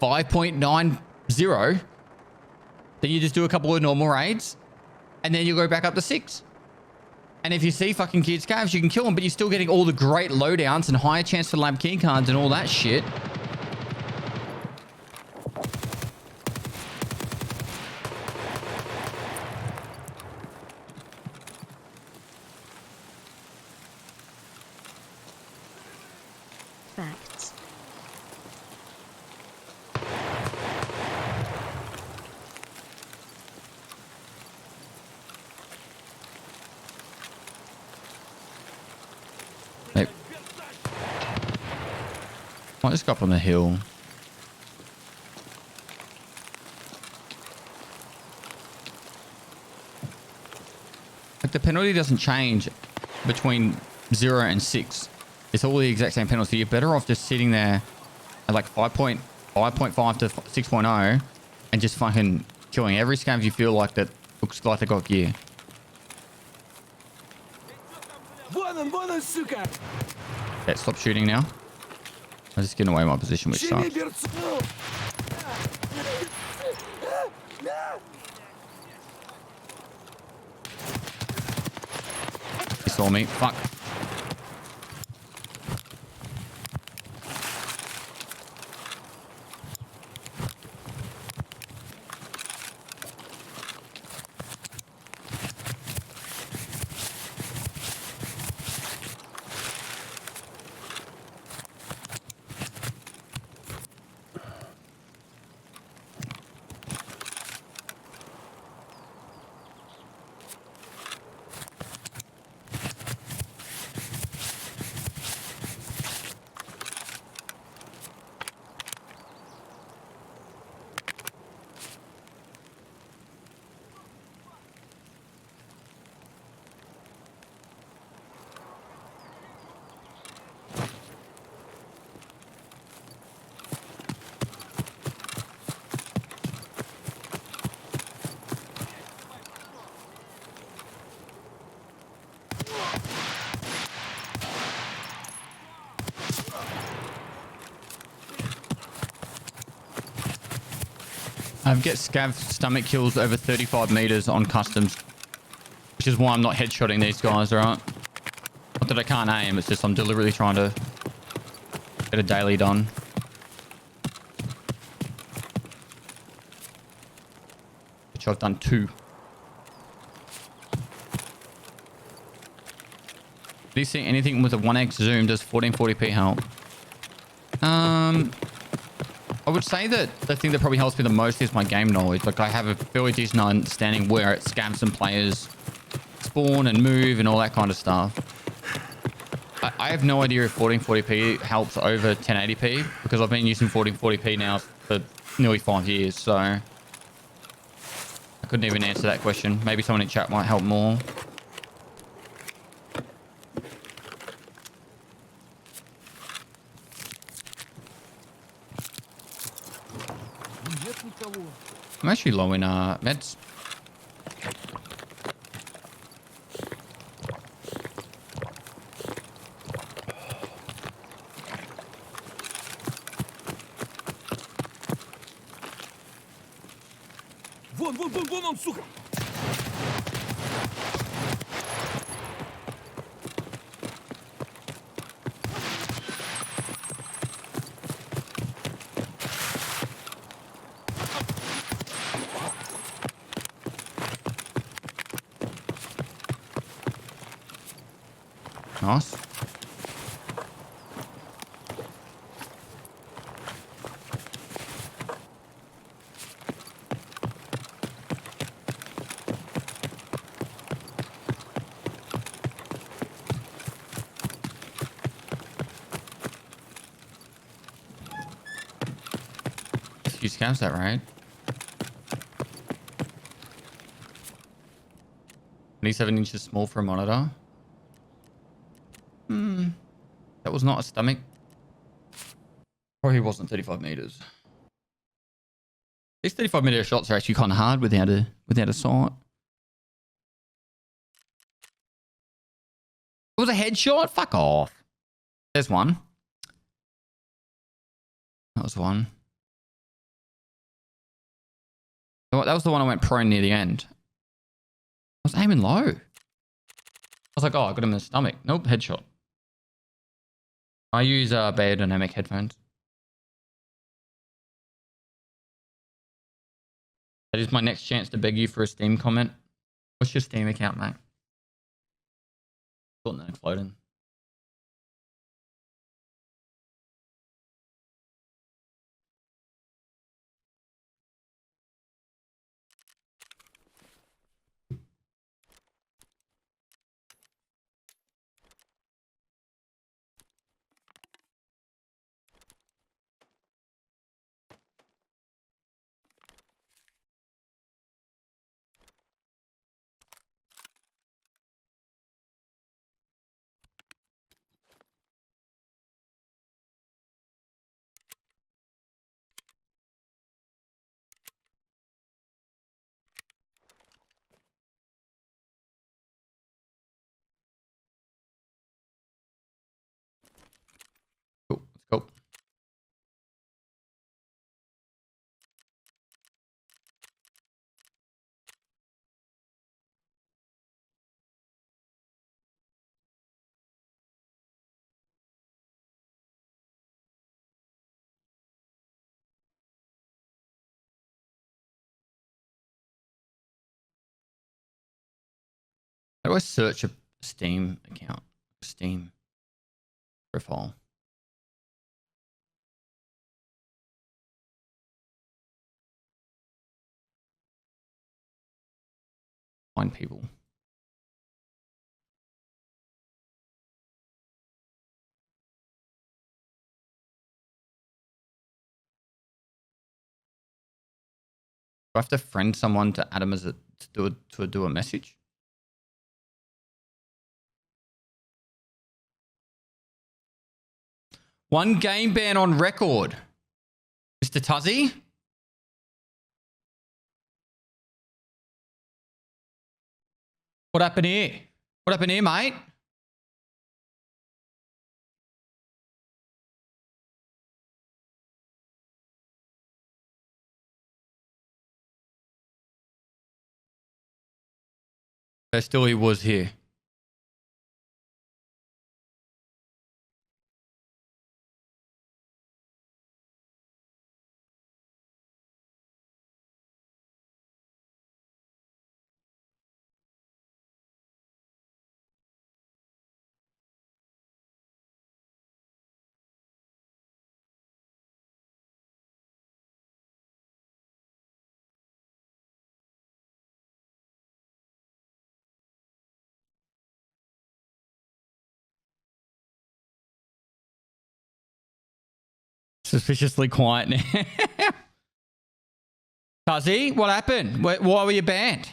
5.90. Then you just do a couple of normal raids. And then you go back up to 6. And if you see fucking geared scavs, you can kill them. But you're still getting all the great loadouts and higher chance for lab keycards and all that shit. Facts. Hey. Might just go up on the hill. Like the penalty doesn't change between 0 and 6. It's all the exact same penalty. You're better off just sitting there at like 5.5 to 6.0 and just fucking killing every scav you feel like that looks like they got gear. Okay, stop shooting now. I'm just getting away my position, which sucks. He saw me. Fuck. I get scav stomach kills over 35 meters on customs, which is why I'm not headshotting these guys, alright? Not that I can't aim, it's just I'm deliberately trying to get a daily done. Which I've done 2. Do you see anything with a 1x zoom? Does 1440p help? I would say that the thing that probably helps me the most is my game knowledge. Like, I have a fairly decent understanding where it scams and players spawn and move and all that kind of stuff. I have no idea if 1440p helps over 1080p because I've been using 1440p now for nearly 5 years, so I couldn't even answer that question. Maybe someone in chat might help more. I'm actually low in meds. Вон он, сука! Nice. Few scavs that, right? 27 inches small for a monitor. That was not a stomach. Probably wasn't 35 meters. These 35 meter shots are actually kind of hard without a sight. It was a headshot? Fuck off. There's one. That was one. That was the one I went prone near the end. I was aiming low. I was like, oh, I got him in the stomach. Nope, headshot. I use biodynamic headphones. That is my next chance to beg you for a Steam comment. What's your Steam account, mate? Thought that exploding. How do I search a Steam account? Steam profile. Find people. Do I have to friend someone to add them as a to do a message? One game ban on record. Mr. Tuzzy? What happened here? What happened here, mate? Pestily was here. Suspiciously quiet now. Tuzzy, what happened? Why were you banned?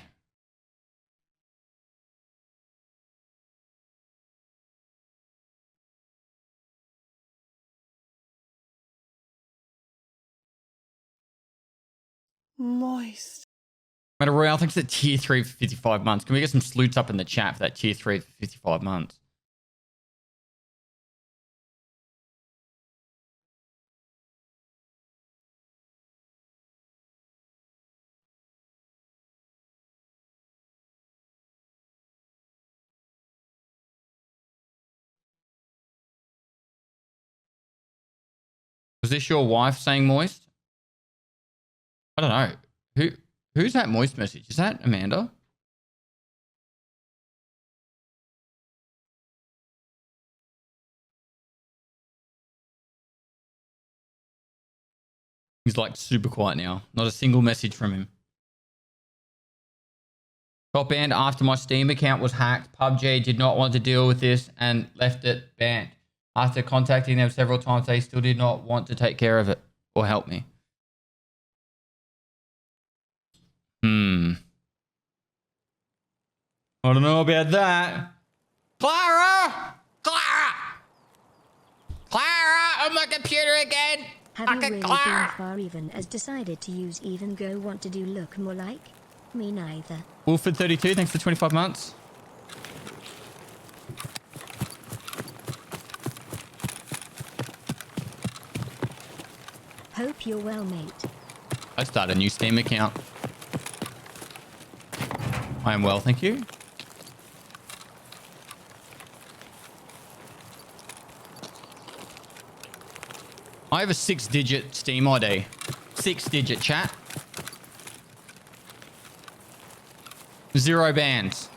Moist. Meta Royale thinks that tier 3 for 55 months. Can we get some salutes up in the chat for that tier 3 for 55 months? Was this your wife saying moist? I don't know. Who's that moist message? Is that Amanda? He's like super quiet now. Not a single message from him. Got banned after my Steam account was hacked. PUBG did not want to deal with this and left it banned. After contacting them several times, they still did not want to take care of it or help me. I don't know about that. Clara! On my computer again! Have you really been far even as decided to use even go want to do look more like? Me neither. Wolford32, thanks for 25 months. Hope you're well, mate. I started a new Steam account. I am well, thank you. I have a 6-digit Steam ID. 6-digit chat. 0 bans.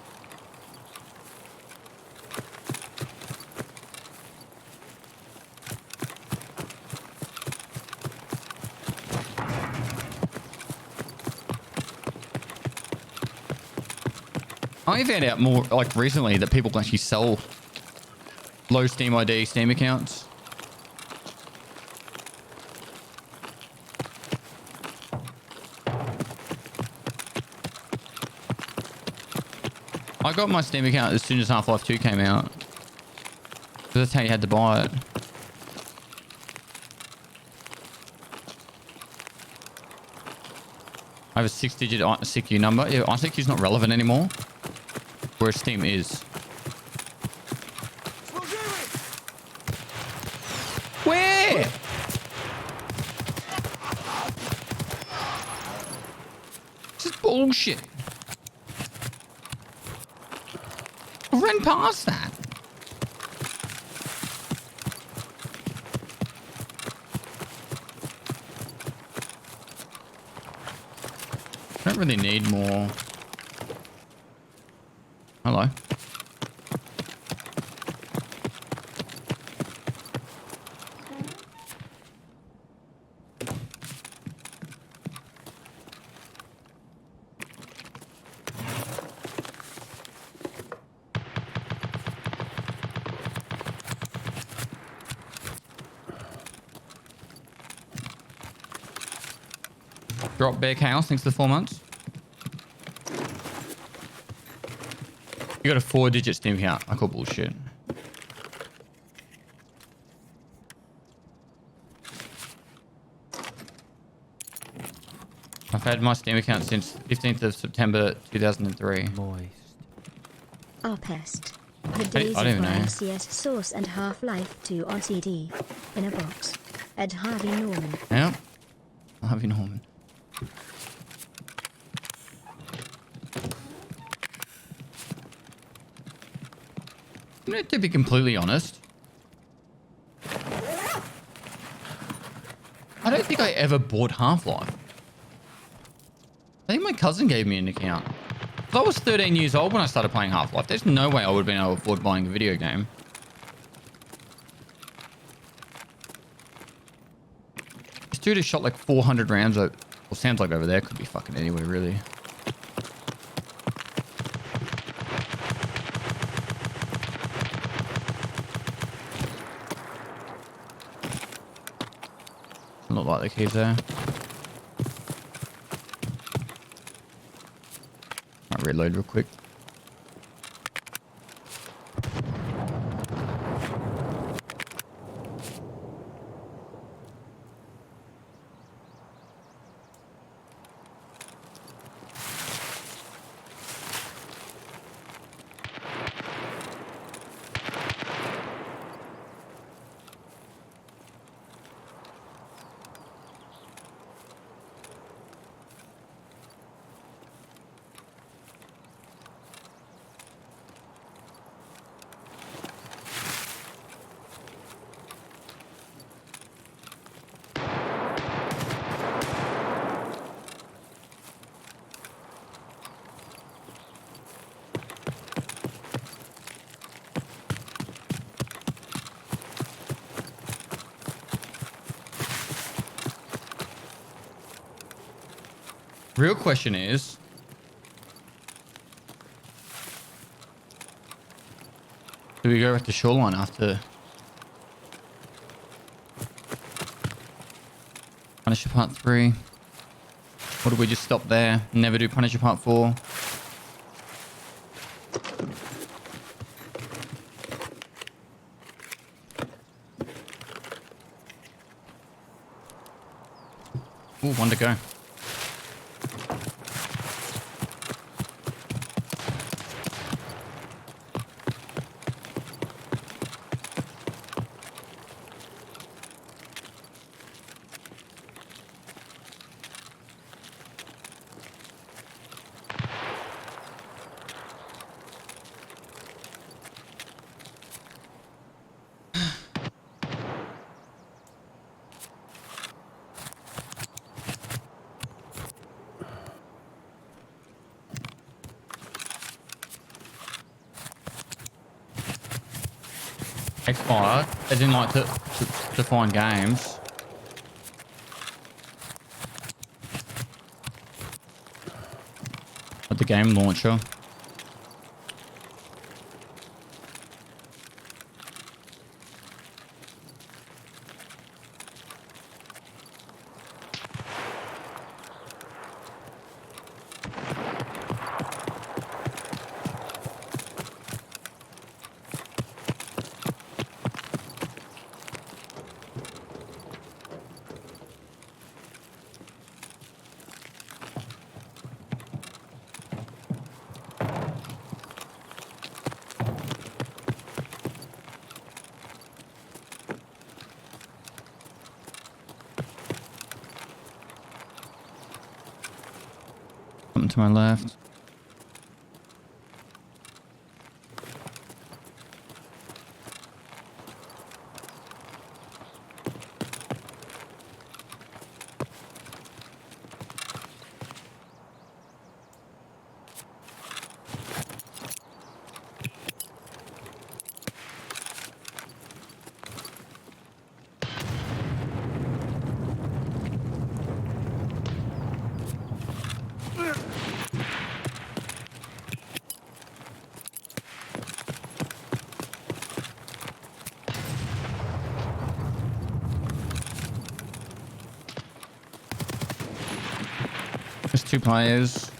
I found out more like recently that people can actually sell low Steam ID Steam accounts. I got my Steam account as soon as Half-Life 2 came out. Because that's how you had to buy it. I have a 6-digit ICQ number. Yeah, ICQ is not relevant anymore. Whereas Steam is. Where? This is bullshit. I ran past that. I don't really need more. Hello. Drop Bear Chaos, thanks for the 4 months. You got a 4-digit Steam account. I call bullshit. I've had my Steam account since 15th of September 2003. Moist. Our pest. The Days I of don't know. YMCS Source and Half-Life 2 on CD. In a box. Ed Harvey Norman. Yep. Harvey Norman. To be completely honest, I don't think I ever bought Half-Life. I think my cousin gave me an account. I was 13 years old when I started playing Half-Life. There's no way I would have been able to afford buying a video game. This dude has shot like 400 rounds. Well, sounds like over there. Could be fucking anywhere, really. Not like the keys there. Might reload real quick. Real question is, do we go back to Shoreline after Punisher Part 3? Or do we just stop there, never do Punisher Part 4? Ooh, one to go. Expire, as in like to find games. At the game launcher. Something to my left. There's 2 players.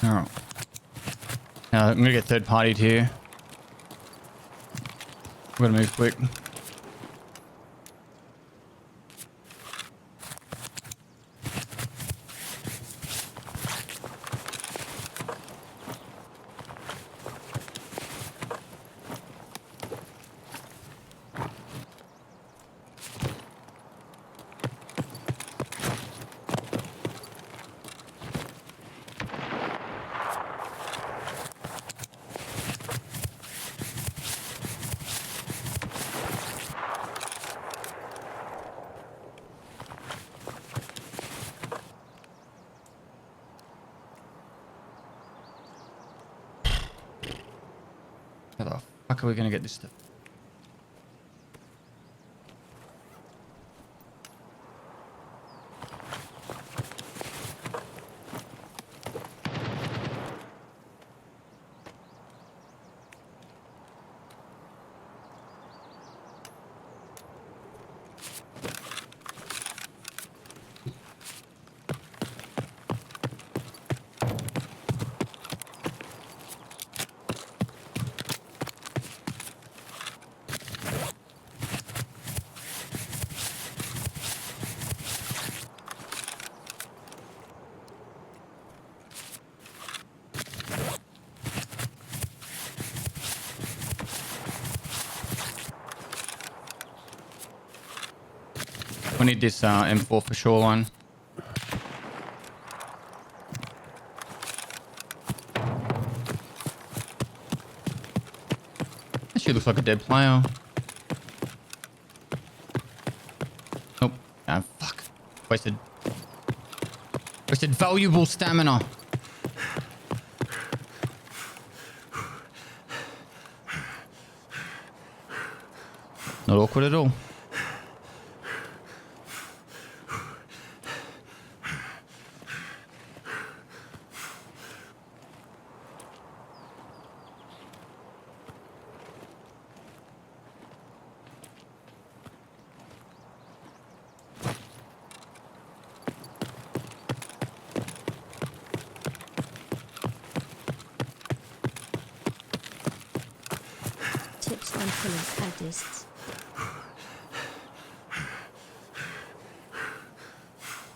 Alright. Now I'm gonna get third partied here. We're gonna move quick. How the fuck are we gonna get this stuff? We need this M4 for Shoreline. Actually looks like a dead player. Nope. Ah, fuck. Wasted valuable stamina. Not awkward at all. Tips on killing artists.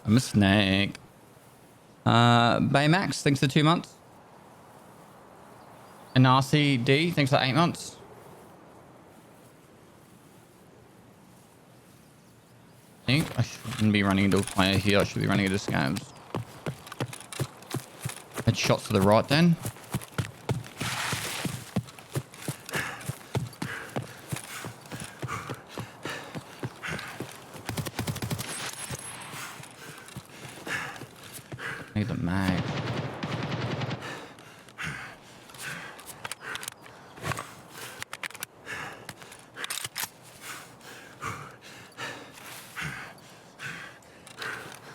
I'm a snake. Baymax, thanks for 2 months. And RCD, thanks for 8 months. I think I shouldn't be running into a player here. I should be running into scavs. Had shots to the right then. Need the mag.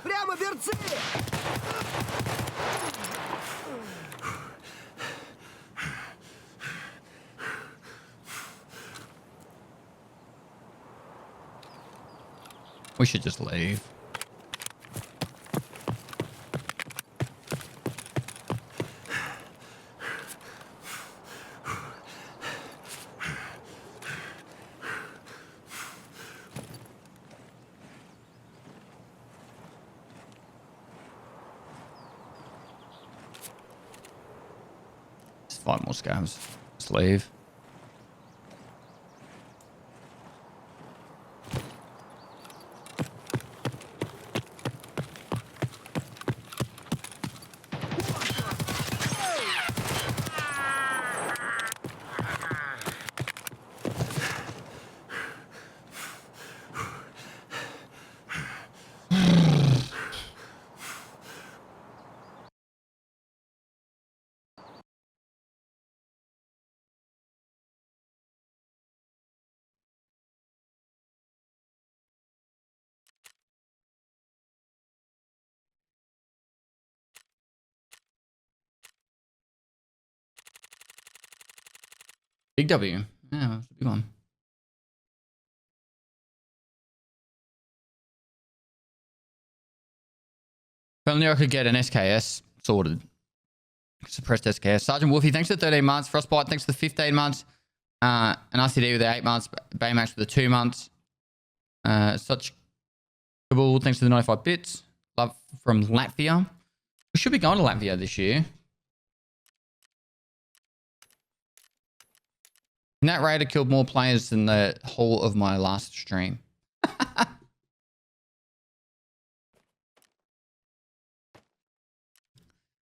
Прямо берцы! We should just leave. 5 more scavs. Just leave. Big W. Yeah, that's a big one. If only I could get an SKS sorted. Suppressed SKS. Sergeant Wolfie, thanks for the 13 months. Frostbite, thanks for the 15 months. An RCD with the 8 months. Baymax with the 2 months. Such cool. Thanks for the 95 bits. Love from Latvia. We should be going to Latvia this year. And that raider killed more players than the whole of my last stream.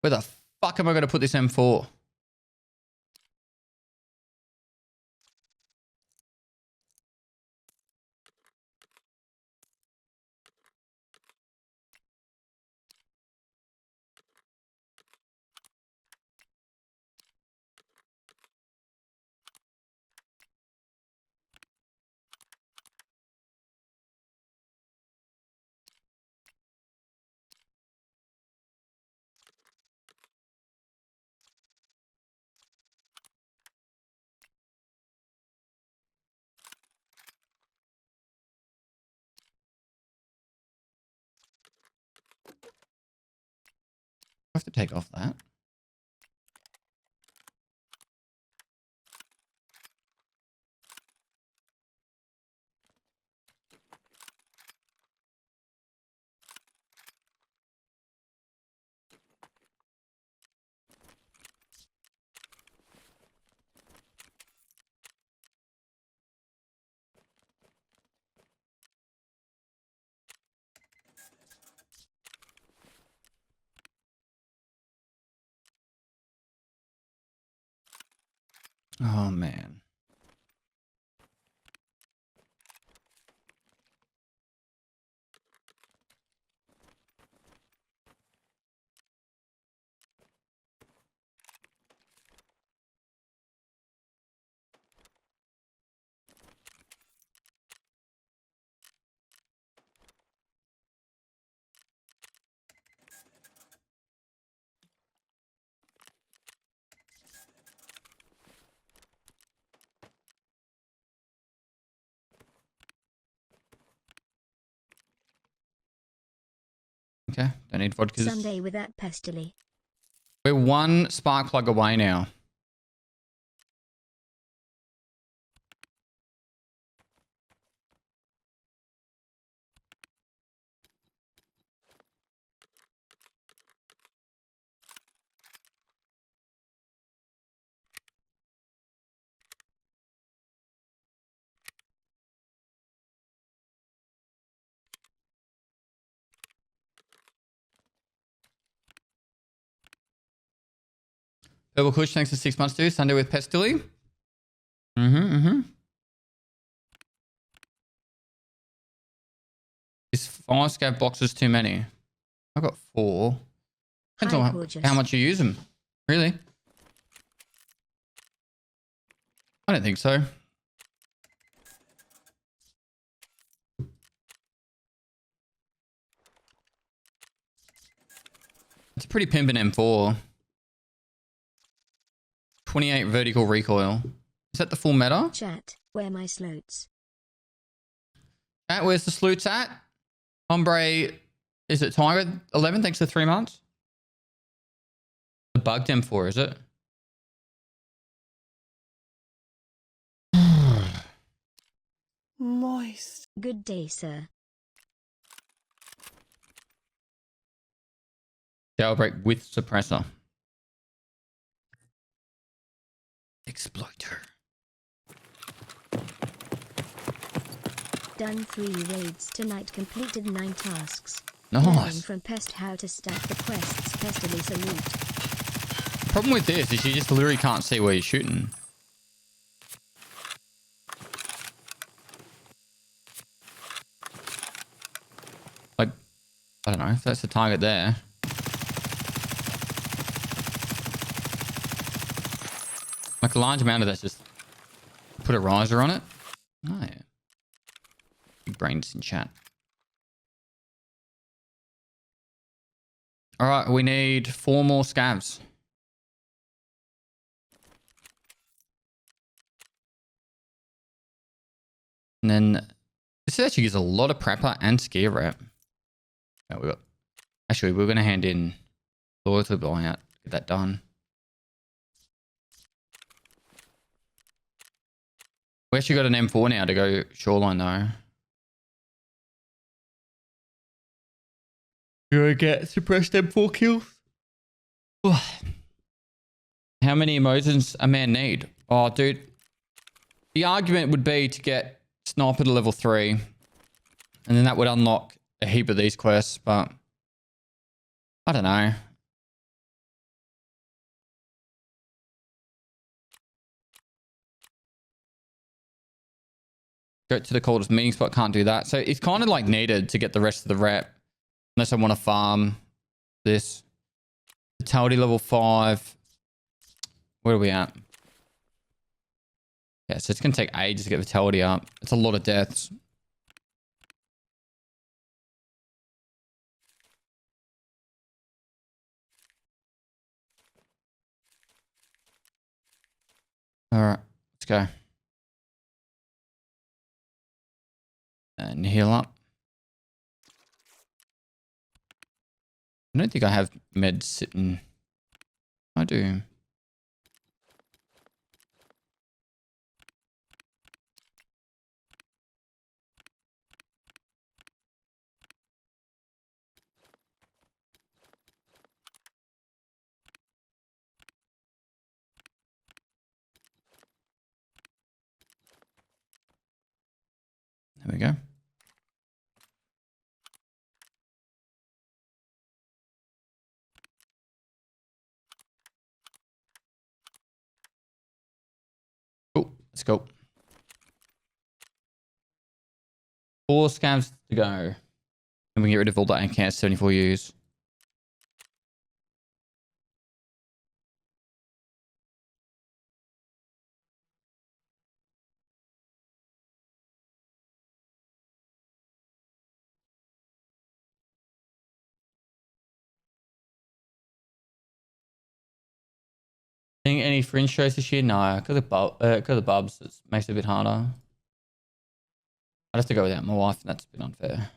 Where the fuck am I going to put this M4? I have to take off that. Oh, man. Okay, don't need vodkas. Sunday with that Pestily. We're 1 spark plug away now. Purple Kush, thanks for 6 months, dude. Sunday with Pestily. Is 5 scav boxes too many? I've got 4. Depends Hi, on gorgeous. how much you use them. Really? I don't think so. It's a pretty pimpin' M4. 28 vertical recoil. Is that the full meta? Chat, where my sloats? Chat, where's the sleuts at? Hombre, is it Tiger 11? Thanks for 3 months. The bugged M4, is it? Moist. Good day, sir. Jailbreak with suppressor. Exploiter. Done 3 raids tonight, completed 9 tasks. Nice. Learning from Pest how to stack the quests. Pestily salute. Problem with this is you just literally can't see where you're shooting. Like, I don't know if that's the target there. Like a large amount of that's just put a riser on it. Oh yeah. Big brains in chat. All right, we need 4 more scavs. And then this actually gives a lot of prepper and skier rep. Yeah, we got. Actually, we're gonna hand in loyalty buyout. Get that done. We actually got an M4 now to go Shoreline though. You gonna get suppressed M4 kills? How many emotions a man need? Oh, dude. The argument would be to get sniper to level 3. And then that would unlock a heap of these quests, but I don't know. Go to the coldest meeting spot, can't do that. So it's kind of like needed to get the rest of the rep. Unless I want to farm this. Vitality level 5. Where are we at? Yeah, so it's going to take ages to get vitality up. It's a lot of deaths. All right, let's go. And heal up. I don't think I have meds sitting. I do. There we go. Cool. Let's go. 4 scavs to go. And we can get rid of all that AKS 74 U's. Think any fringe shows this year? No, because of Bubs, it makes it a bit harder. I'd have to go without my wife, and that's a bit unfair.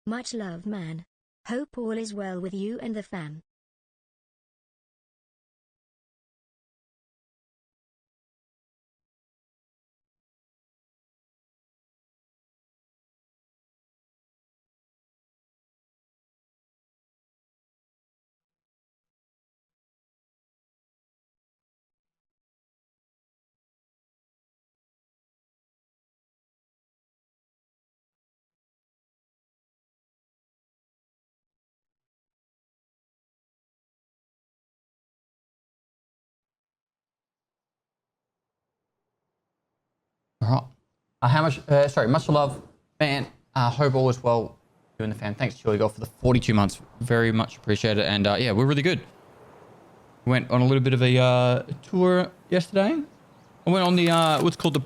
Much love, man. Hope all is well with you and the fam. All right. How much? Sorry, much love, man. Hope all is well. You and the fam. Thanks, Chili God, for the 42 months. Very much appreciated. And yeah, we're really good. Went on a little bit of a tour yesterday. I went on the what's called the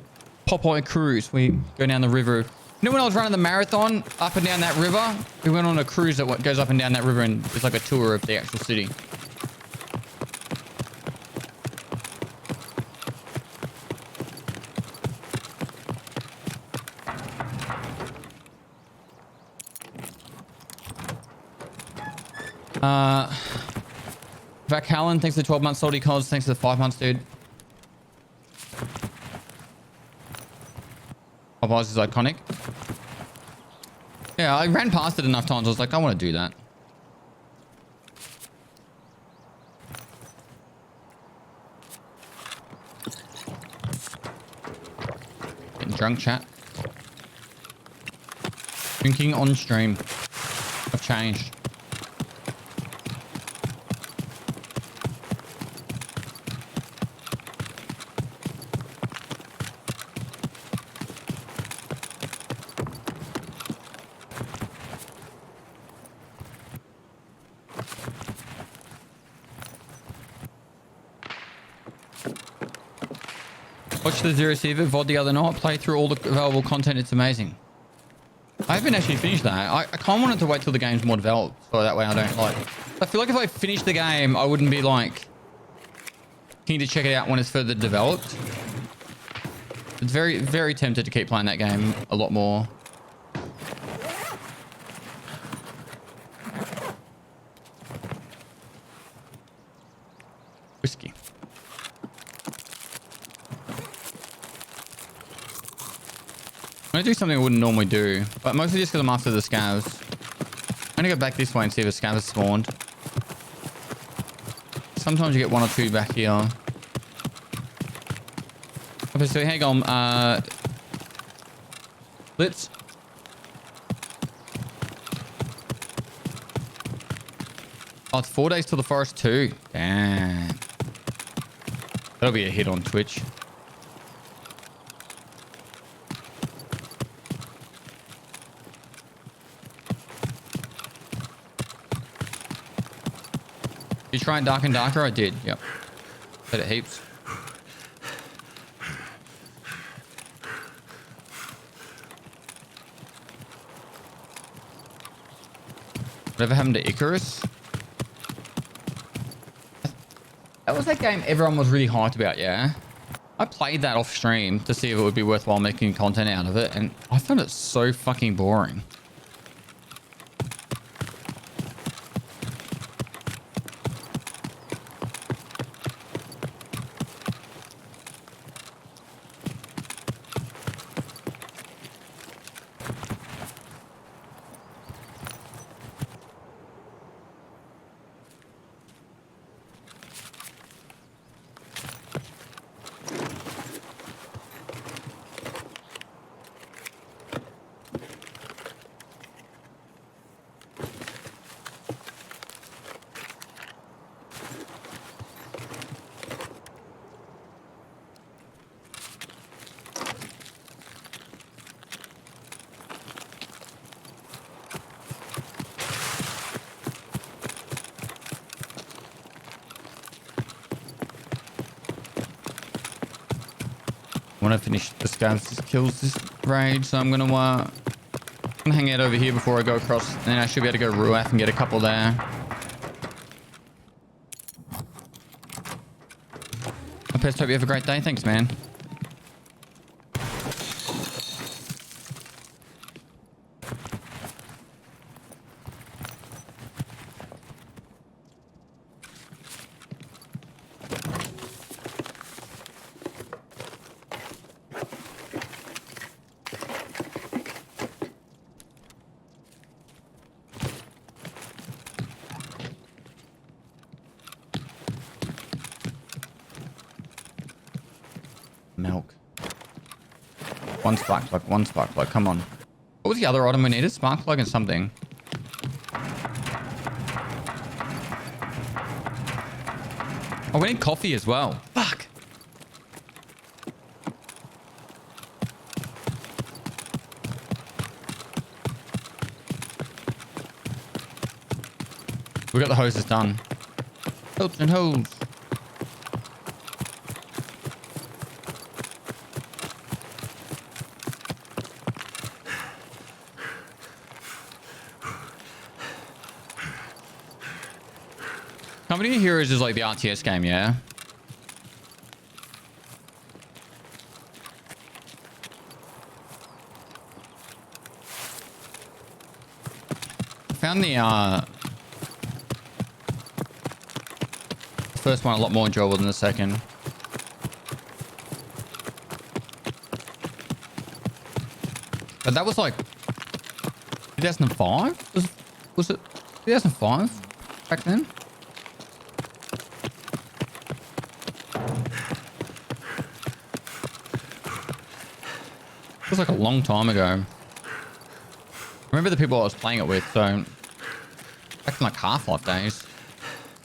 Popeye cruise. We go down the river. You know when I was running the marathon up and down that river? We went on a cruise that goes up and down that river, and it's like a tour of the actual city. Vac Hallen, thanks for the 12 months. Salty Cos, thanks for the 5 months, dude. Vods is iconic. Yeah, I ran past it enough times. I was like, I want to do that. Getting drunk, chat. Drinking on stream. I've changed. Watched the Zero Seaver VOD the other night. Play through all the available content. It's amazing. I haven't actually finished that. I kind of wanted to wait till the game's more developed, so that way I don't like... I feel like if I finished the game, I wouldn't be like keen to check it out when it's further developed. It's very, very tempted to keep playing that game a lot more. Whiskey. I'm gonna do something I wouldn't normally do, but mostly just because I'm after the scavs. I'm gonna go back this way and see if a scav has spawned. Sometimes you get one or two back here. Okay, so hang on, Blitz. Oh, it's 4 days till the forest too. Damn. That'll be a hit on Twitch. You trying Dark and Darker? I did, yep. Played it heaps. Whatever happened to Icarus? That was that game everyone was really hyped about, yeah? I played that off stream to see if it would be worthwhile making content out of it, and I found it so fucking boring. I want to finish the scavs kills this raid, so I'm gonna hang out over here before I go across, and then I should be able to go Ruath and get a couple there. I hope you have a great day. Thanks, man. Milk. One spark plug, one spark plug. Come on. What was the other item we needed? Spark plug and something. Oh, we need coffee as well. Fuck. We got the hoses done. Hopes and holes. Company of Heroes is like the RTS game, yeah? I found the first one a lot more enjoyable than the second. But that was like 2005? Was it 2005 back then? It was like a long time ago. I remember the people I was playing it with, so back to like Half-Life days.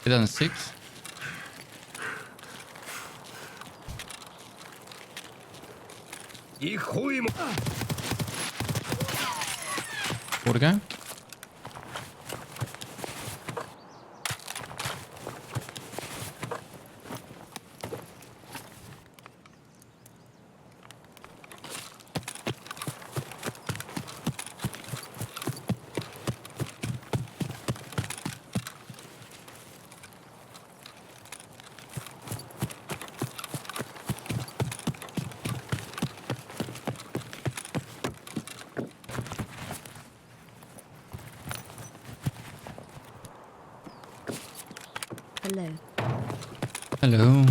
2006. Water go. Hello. Hello.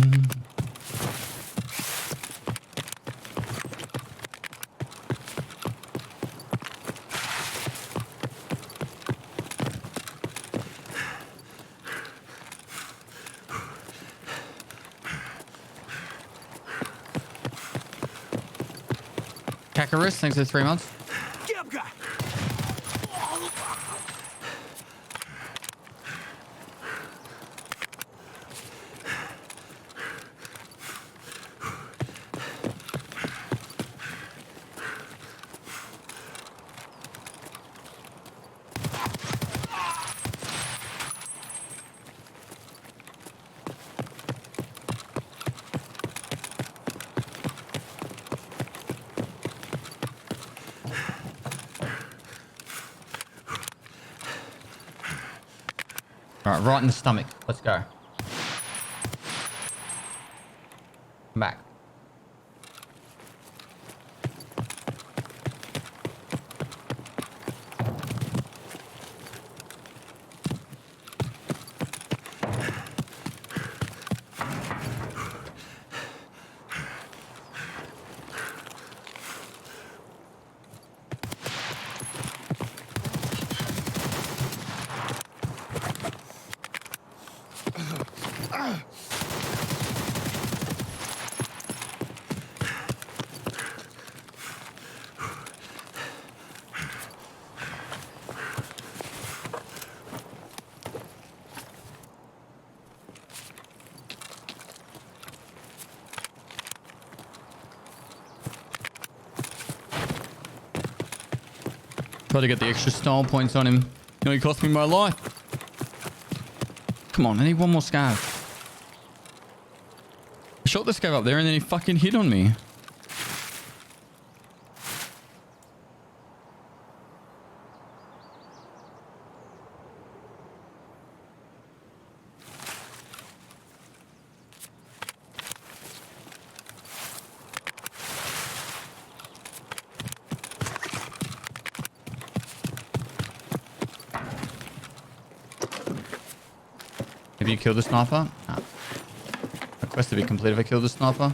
Kakarus, thanks for the 3 months. All right, right in the stomach. Let's go. Come back. Try to get the extra style points on him. Nearly cost me my life. Come on, I need one more scav. I shot the scav up there and then he fucking hit on me. Have you killed the sniper? No. A quest to be complete if I killed the sniper.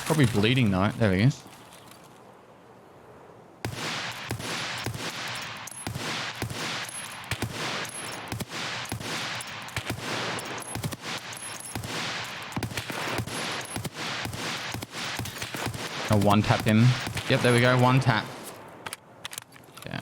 Probably bleeding though. There he is. I'll one tap him. Yep, there we go. One tap. Yeah.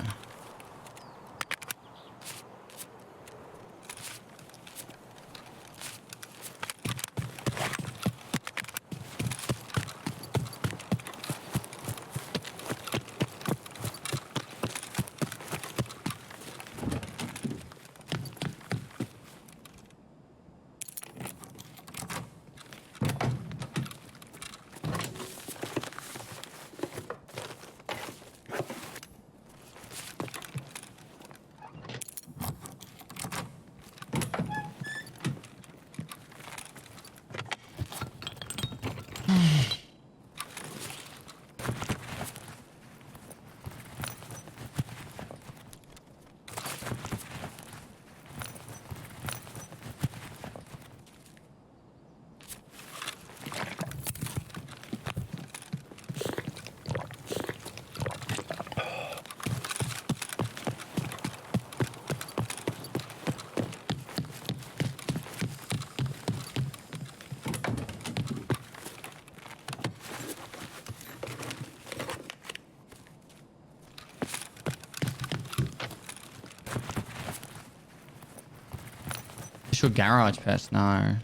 Official garage pass. No.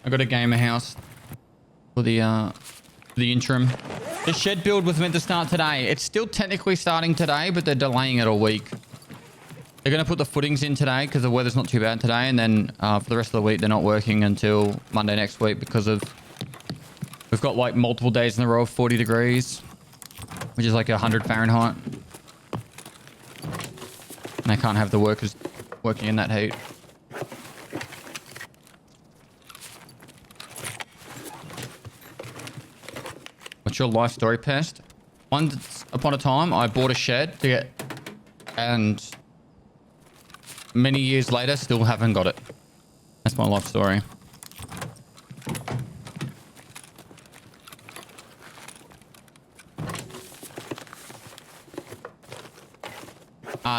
I got a gamer house for the interim. The shed build was meant to start today. It's still technically starting today, but they're delaying it a week. They're going to put the footings in today because the weather's not too bad today. And then for the rest of the week, they're not working until Monday next week because of... We've got like multiple days in a row of 40 degrees, which is like 100 Fahrenheit. And they can't have the workers working in that heat. What's your life story, Pest? Once upon a time, I bought a shed to get, and many years later, still haven't got it. That's my life story.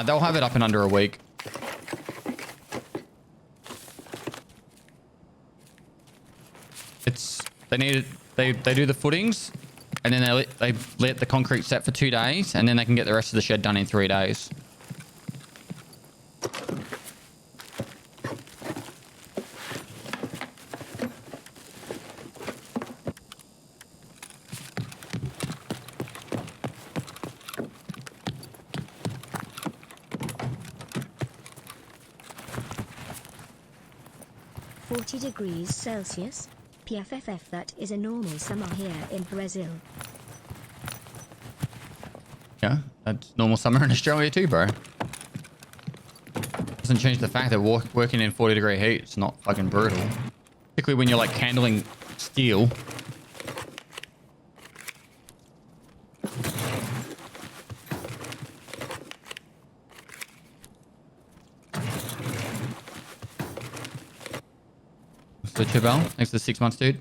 They'll have it up in under a week. They do the footings, and then they let the concrete set for 2 days, and then they can get the rest of the shed done in 3 days. Degrees Celsius, PFFF. That is a normal summer here in Brazil. Yeah, that's normal summer in Australia too, bro. Doesn't change the fact that working in 40-degree heat, it's not fucking brutal. Particularly when you're like handling steel. So Chibel, thanks for the 6 months, dude.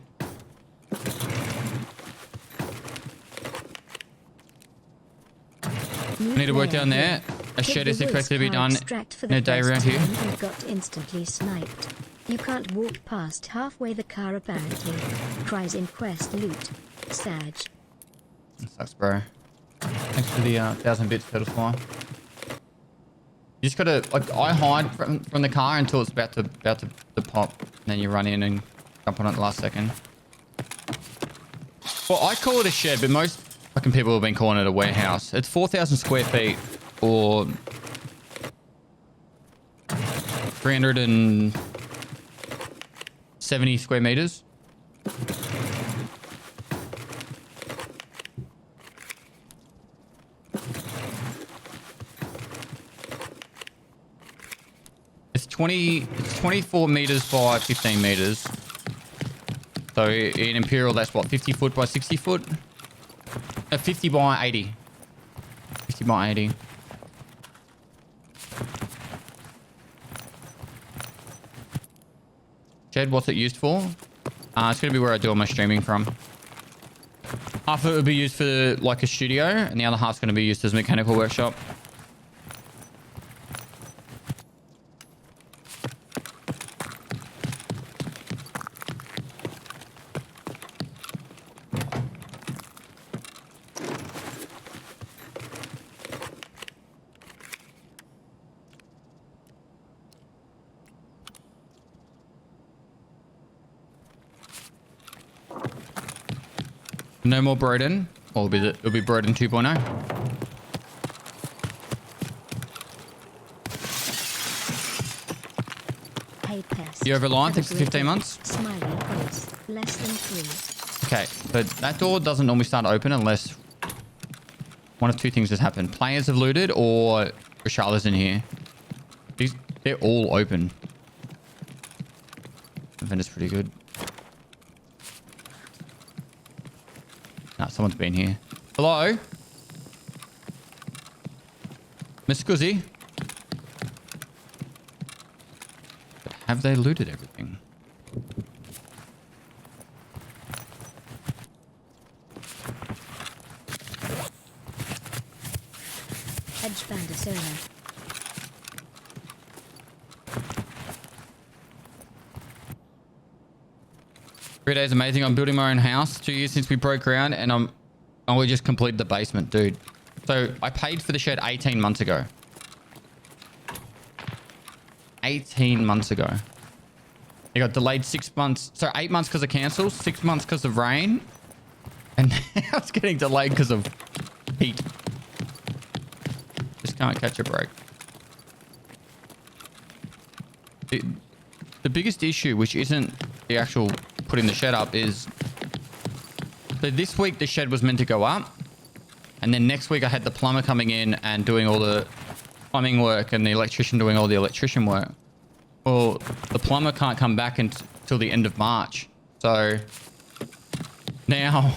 Need to work down there. A shed is expected to be done in a day around here. And got instantly sniped. You can't walk past halfway the car apparently. Cries in quest loot. Sag. That sucks, bro. Thanks for the 1,000 bits, Pedal Fly. You just gotta, like, I hide from the car until it's about to pop, and then you run in and jump on it at the last second. Well, I call it a shed, but most fucking people have been calling it a warehouse. It's 4,000 square feet, or 370 square meters. It's 24 meters by 15 meters. So in Imperial, that's what, 50 foot by 60 foot? 50 by 80. 50 by 80. Shed, what's it used for? It's going to be where I do all my streaming from. Half of it will be used for like a studio, and the other half's going to be used as a mechanical workshop. No more Broden. Or it'll be Broden 2.0. Hey, Pest. You over line? Thanks for 15 months. Smiley face. Less than 3. Okay, but that door doesn't normally start open unless one of two things has happened. Players have looted or Rashala's in here. They're all open. The vendor's pretty good. Nah, someone's been here. Hello? Miss Scuzzy? Have they looted everything? Edge Bandasona. 3 days amazing. I'm building my own house. 2 years since we broke ground, and we just completed the basement, dude. So I paid for the shed 18 months ago. 18 months ago. It got delayed 6 months. So 8 months because of cancel, 6 months because of rain. And now it's getting delayed because of heat. Just can't catch a break. The biggest issue, which isn't the actual putting the shed up, is... So this week the shed was meant to go up. And then next week I had the plumber coming in and doing all the plumbing work and the electrician doing all the electrician work. Well, the plumber can't come back until the end of March. So now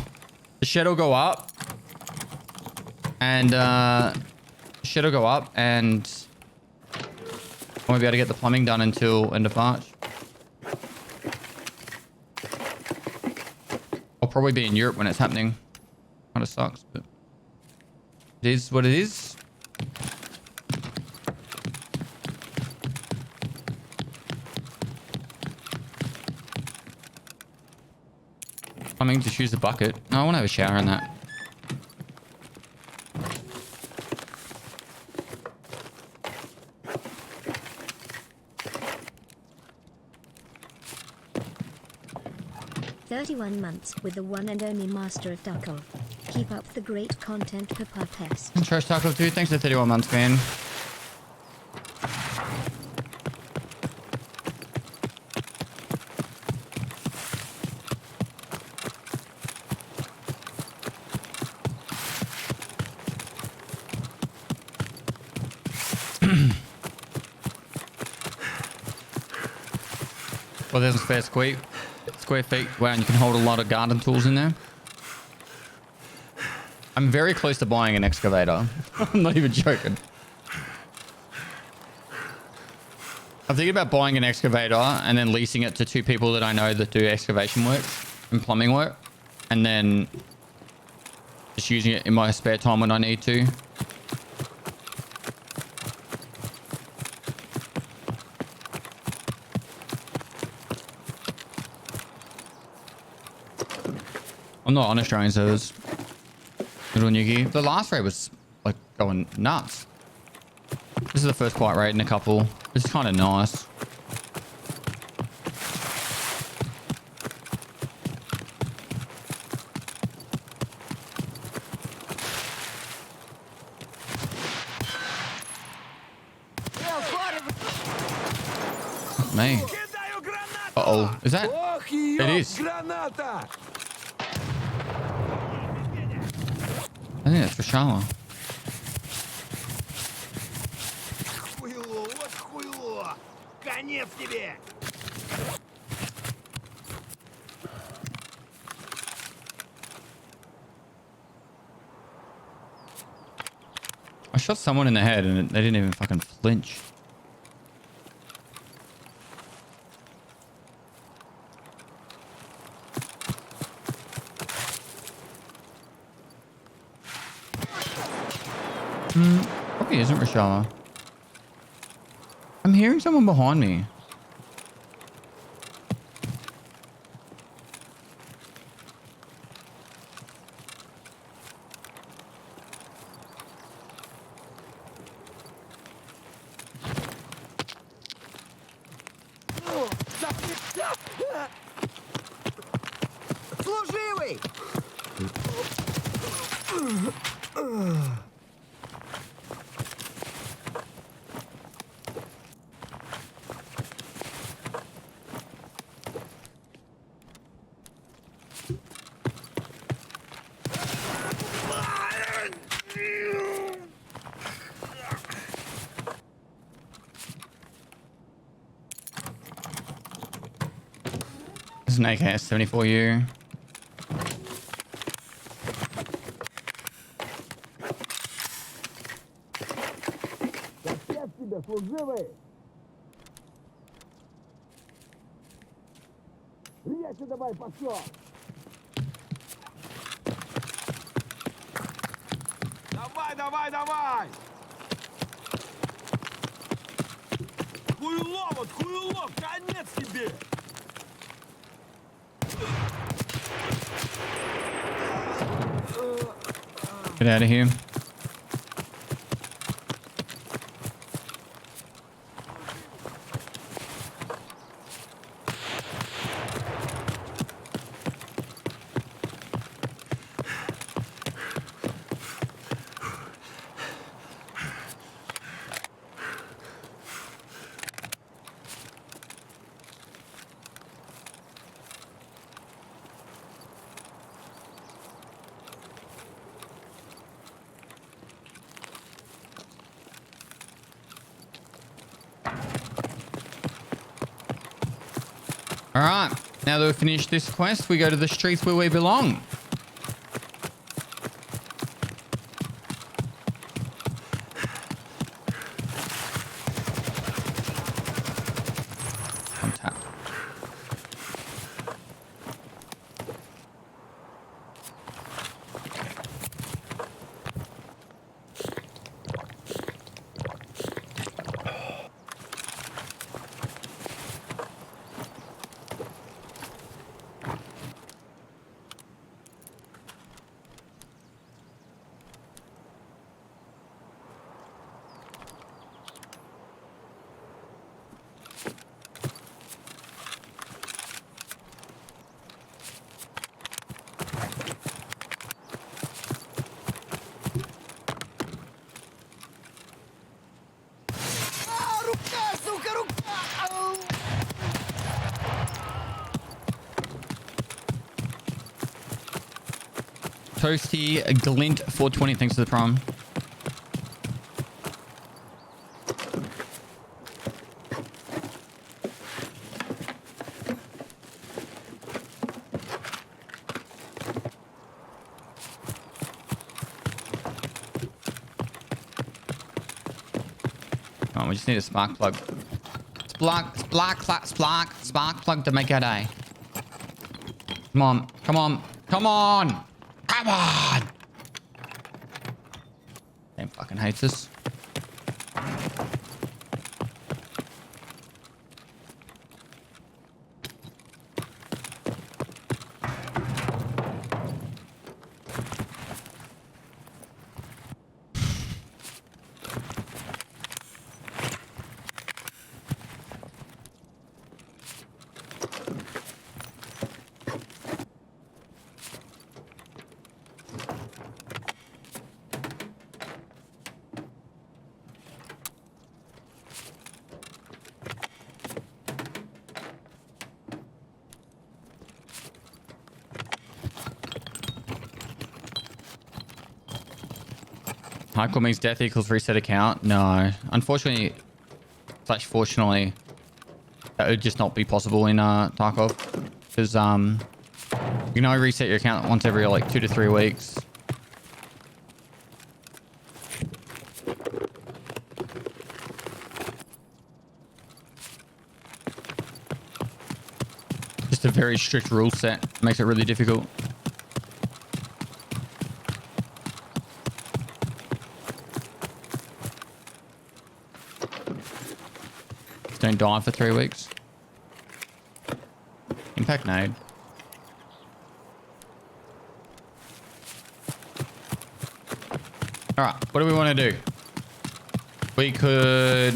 the shed will go up and I won't be able to get the plumbing done until end of March. I'll probably be in Europe when it's happening. Kind of sucks, but it is what it is. Coming to choose the bucket. No, I want to have a shower in that. "31 months with the one and only master of Tarkov. Keep up the great content, Papa Pest." Trash Tarkov 2, thanks for 31 months, man. Well, there's a square feet. Wow, and you can hold a lot of garden tools in there. I'm very close to buying an excavator. I'm not even joking. I'm thinking about buying an excavator and then leasing it to 2 people that I know that do excavation work and plumbing work. And then just using it in my spare time when I need to. I'm not on Australian servers. Little Nuki. The last raid was like going nuts. This is the first quiet raid in a couple. It's kind of nice. Me. Uh-oh. Is that? It is. I think that's for Shala. Хуйло, вот хуйло. Конец тебе. I shot someone in the head and they didn't even fucking flinch. Probably isn't Rashala. I'm hearing someone behind me. Служивый! This is an AK-74U. Капец тебе, служивый! Речи давай, пошел! Давай, давай, давай! Хуйло, вот хуйло, конец тебе! Get out of here. All right. Now that we've finished this quest, we go to the streets where we belong. On tap. Toasty Glint 420, thanks for the prom. Oh, we just need a spark plug. Spark plug to make our day. Come on, come on, come on! Come on! Damn fucking hates this. Hardcore means death equals reset account. No, unfortunately, / fortunately, that would just not be possible in Tarkov, because you can only reset your account once every like 2 to 3 weeks. Just a very strict rule set makes it really difficult. Don't die for 3 weeks. Impact nade. All right, what do we want to do? We could...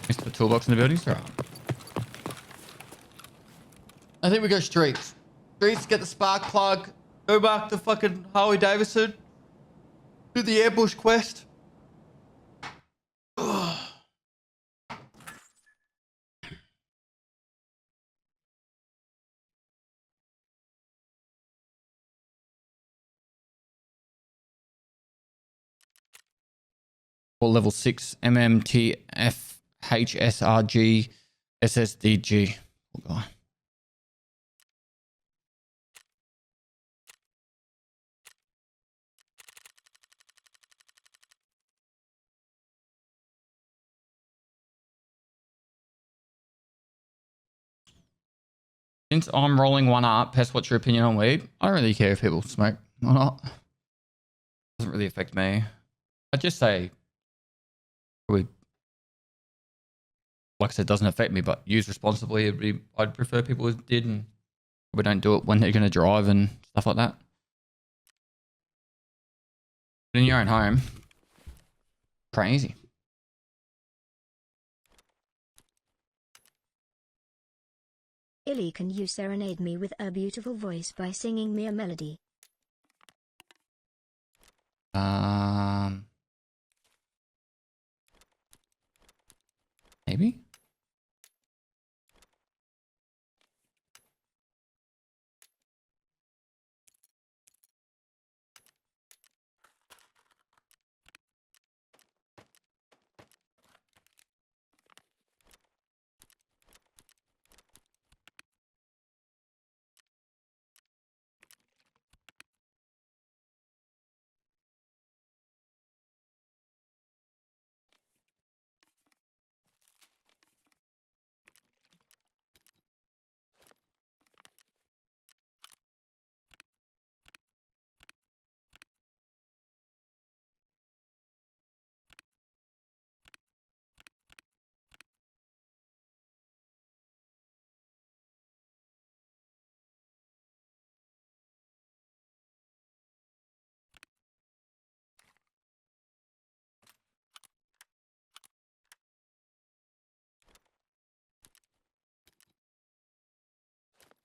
Is the toolbox in the buildings? All right. I think we go streets. Streets, get the spark plug. Go back to fucking Harley Davidson. Do the airbush quest. Or level 6 MMTF HSRG SSDG. Oh god. Since I'm rolling one up, Pest, what's your opinion on weed? I don't really care if people smoke or not. Doesn't really affect me. I'd just say, like I said, doesn't affect me, but used responsibly. I'd prefer people who did, and we don't do it when they're going to drive and stuff like that. But in your own home, crazy. Illy, can you serenade me with a beautiful voice by singing me a melody? Maybe?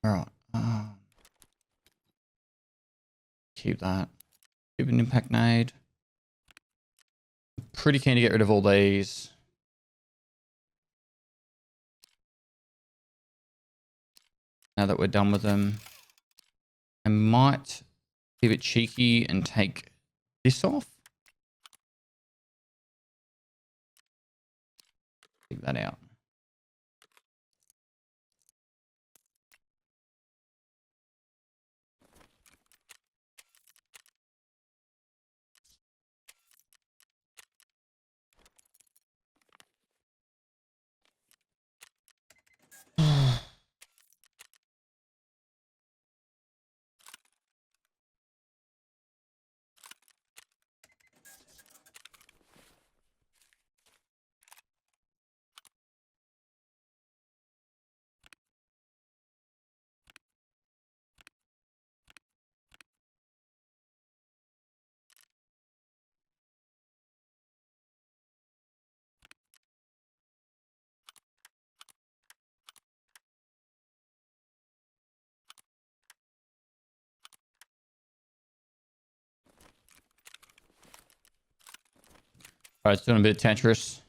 All right. Keep that. Keep an impact nade. Pretty keen to get rid of all these. Now that we're done with them. I might give it cheeky and take this off. Take that out. All right, it's doing a bit of Tetris.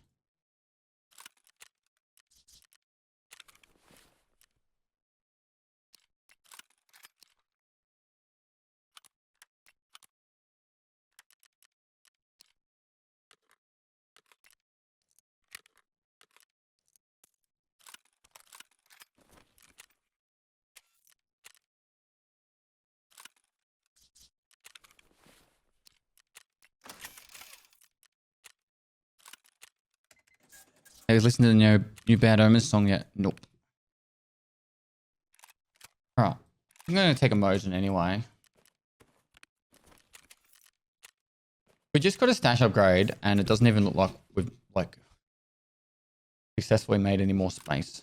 Have you listened to the new Bad Omens song yet? Nope. Alright. I'm going to take a Mosin anyway. We just got a stash upgrade and it doesn't even look like we've successfully made any more space.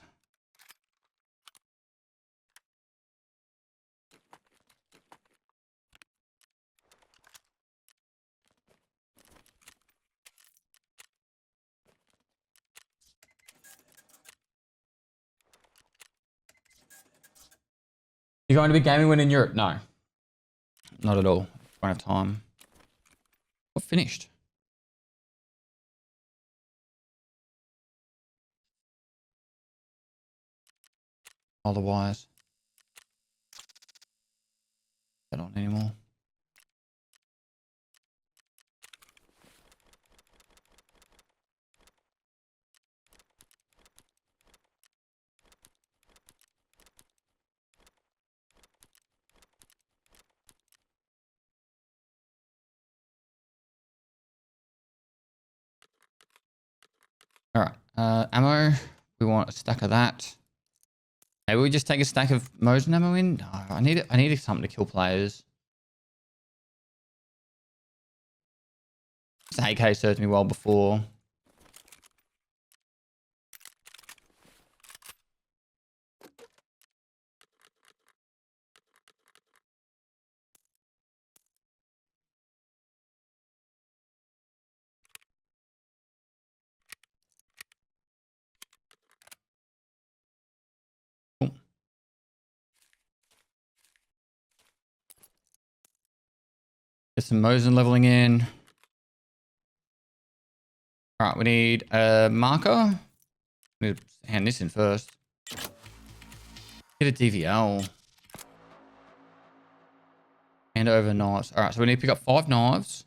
You going to be gaming when in Europe? No. Not at all. Don't have time. We're finished. Otherwise. Not on anymore. All right, ammo. We want a stack of that. Maybe we just take a stack of Mosin ammo in. No, I need something to kill players. This AK served me well before. Cool. Get some Mosin leveling in. All right, we need a marker. We need to hand this in first. Get a DVL. Hand over knives. All right, so we need to pick up 5 knives.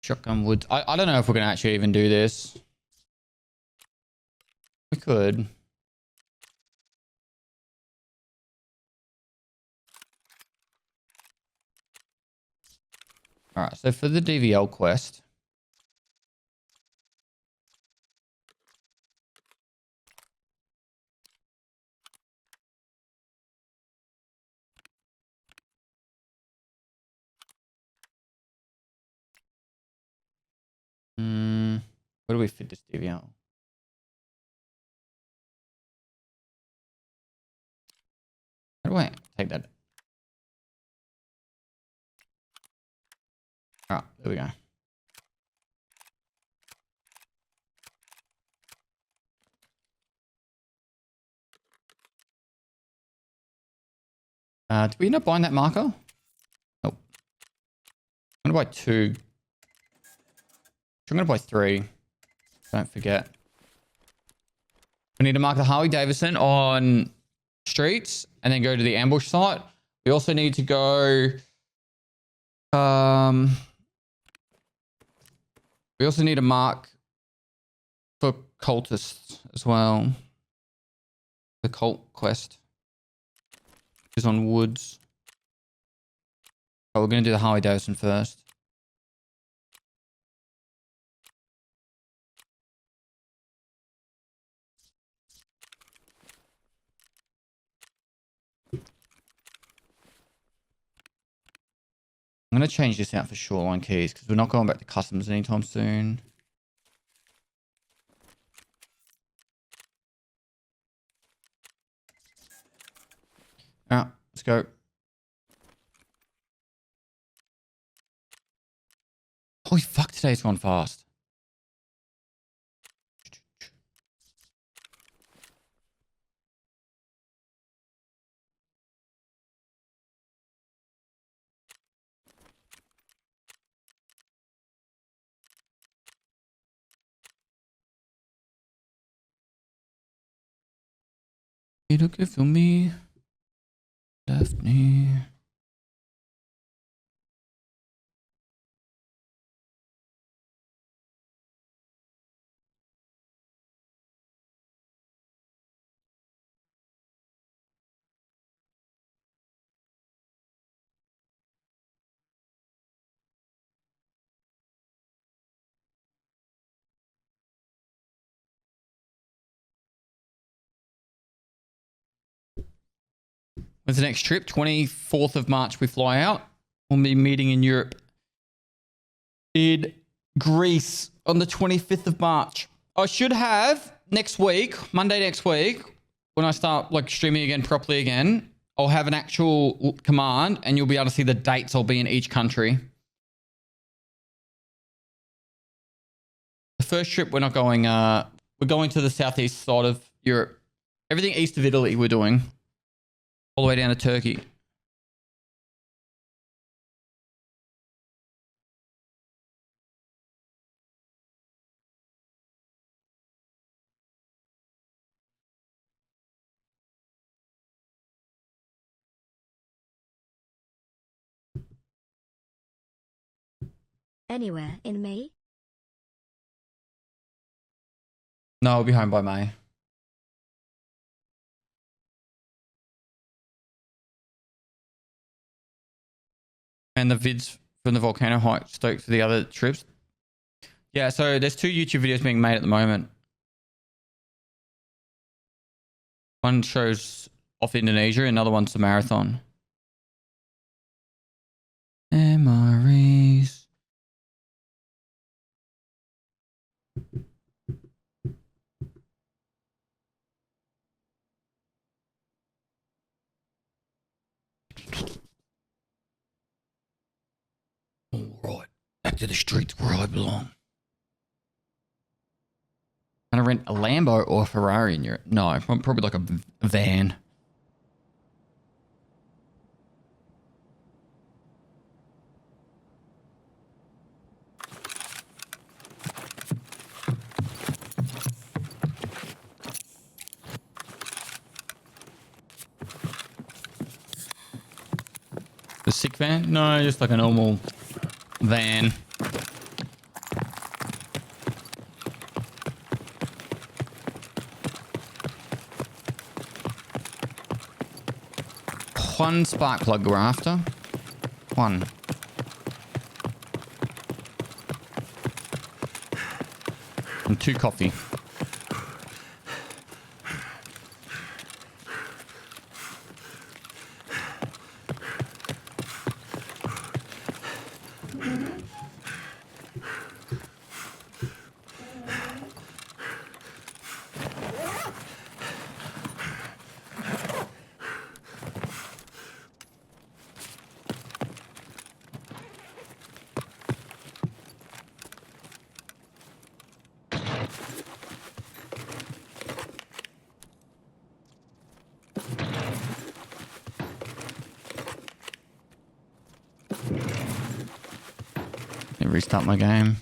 Shotgun wood. I don't know if we're going to actually even do this. We could. All right, so for the DVL quest. Where do we fit this DVL? do I take that? All right, there we go. Did we end up buying that marker? Nope. I'm gonna buy 2. I'm gonna buy 3. Don't forget. We need to mark the Harley Davidson on streets and then go to the ambush site. We also need to go. We also need to mark for cultists as well. The cult quest is on woods. Oh, we're gonna do the Harley Davidson first. I'm going to change this out for Shoreline keys because we're not going back to customs anytime soon. Alright, let's go. Holy fuck, today's gone fast. You looking for me? Left knee. When's the next trip? 24th of March we fly out. We'll be meeting in Europe. In Greece on the 25th of March. I should have next week, Monday next week, when I start like streaming again properly again, I'll have an actual command and you'll be able to see the dates I'll be in each country. The first trip we're not going, we're going to the southeast side of Europe. Everything east of Italy we're doing. All the way down to Turkey. Anywhere in May? No, I'll be home by May. And the vids from the volcano hike stoked for the other trips. Yeah, so there's 2 YouTube videos being made at the moment. One shows off Indonesia, another one's the marathon. MREs. All right, back to the streets where I belong. Gonna rent a Lambo or a Ferrari in Europe? No, probably like a van. A sick van? No, just like a normal van. One spark plug we're after. One. And 2 coffee. restart my game.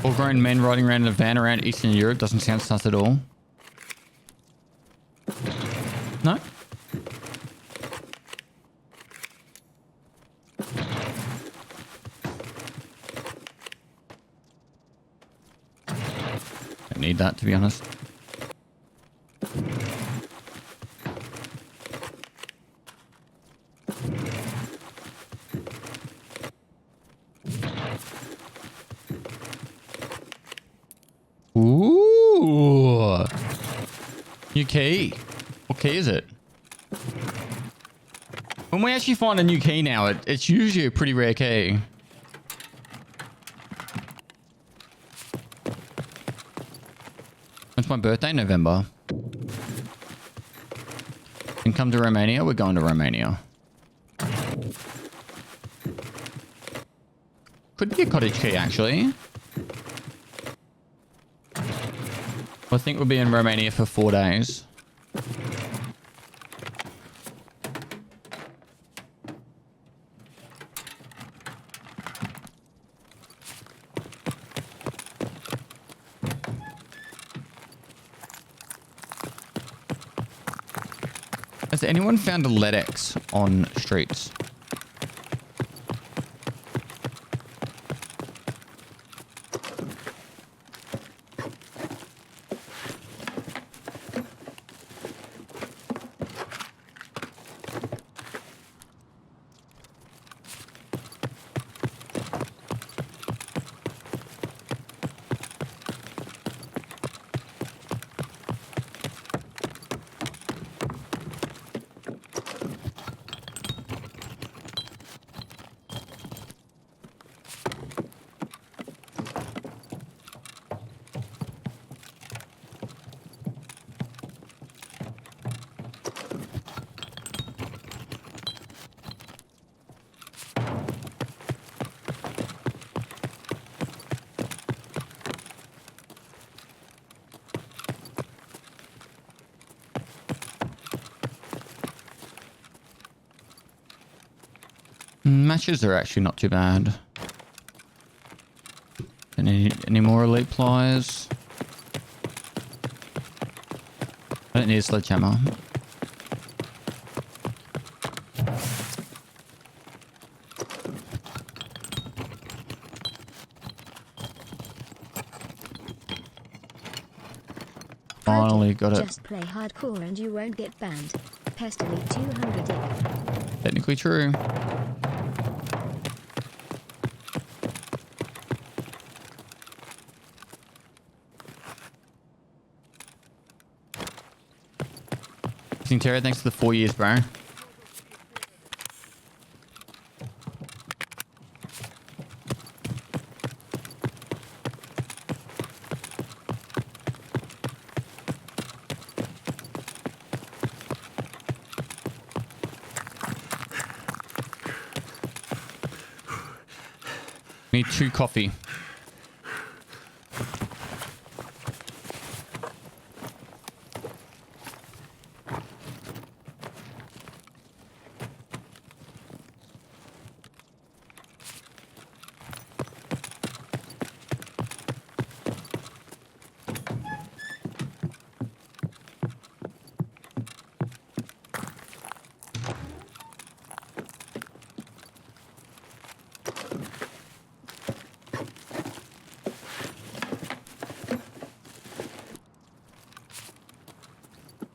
All grown men riding around in a van around Eastern Europe doesn't sound sus at all. No? Don't need that, to be honest. Ooh. New key. What key is it? When we actually find a new key now, it's usually a pretty rare key. It's my birthday, November. And come to Romania, we're going to Romania. Could be a cottage key, actually. I think we'll be in Romania for 4 days. Has anyone found a LEDX on streets? Matches are actually not too bad. Any more elite pliers? I don't need a sledgehammer. Finally got it. Just play hardcore and you won't get banned. Pestily 200. Technically true. Terra, thanks for the 4 years, bro. Need 2 coffee.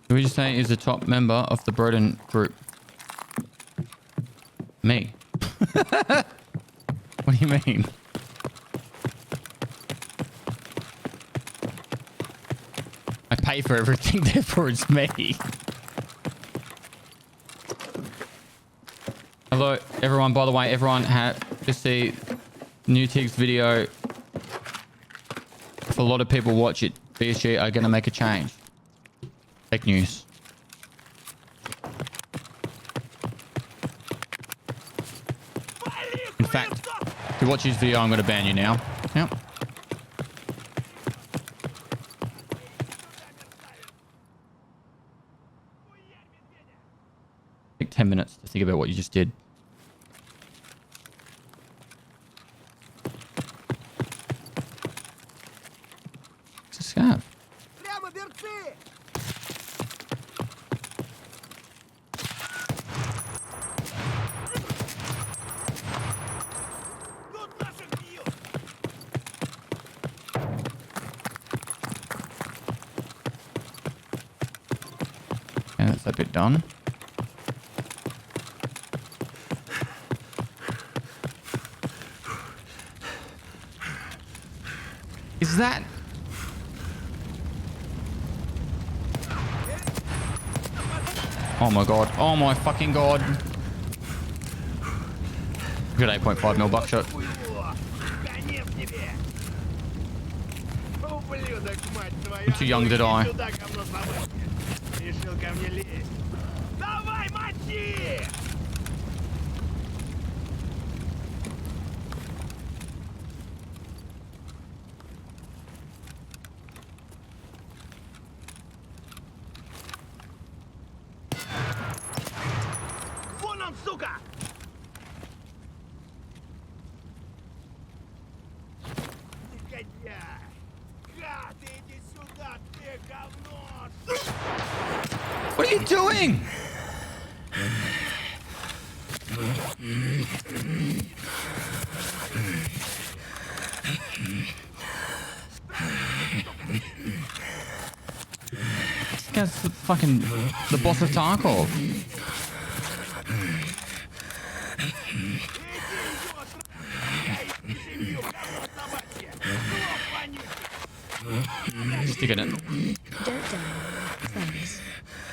Who would you say is the top member of the Broden group? Me. What do you mean? I pay for everything, therefore it's me. Hello, everyone. By the way, everyone had to see New Tig's video. If a lot of people watch it, BSG are going to make a change. Fake news. In fact, if you watch this video, I'm going to ban you now. Yep. Take 10 minutes to think about what you just did. It's a scav. Yeah, that's that bit done. Is that... Oh my god. Oh my fucking god. Good 8.5 mil buckshot. I'm too young to die. Вон он, сука! Негодяй! Гад, иди сюда, ты говно! What are you doing? This guy's fucking the boss of Tarkov. Sticking it. Don't die, thanks.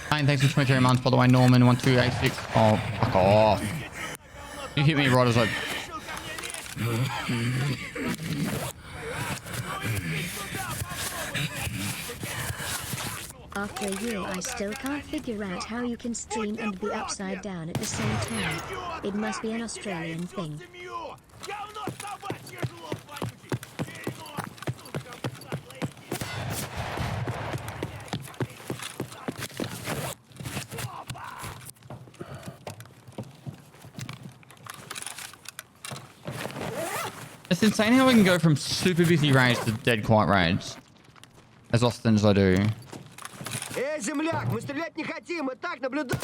Fine, thanks for 23 months, by the way, Norman 1286. Oh, fuck off. You hit me right as I... After a year I still can't figure out how you can stream and be upside down at the same time. It must be an Australian thing. Говно собачье, жлоб вонючий! Дерьмо, сука, затлейки! It's insane how I can go from super busy raids to dead quiet raids. As often as I do. Эй, земляк, мы стрелять не хотим, мы так наблюдаем.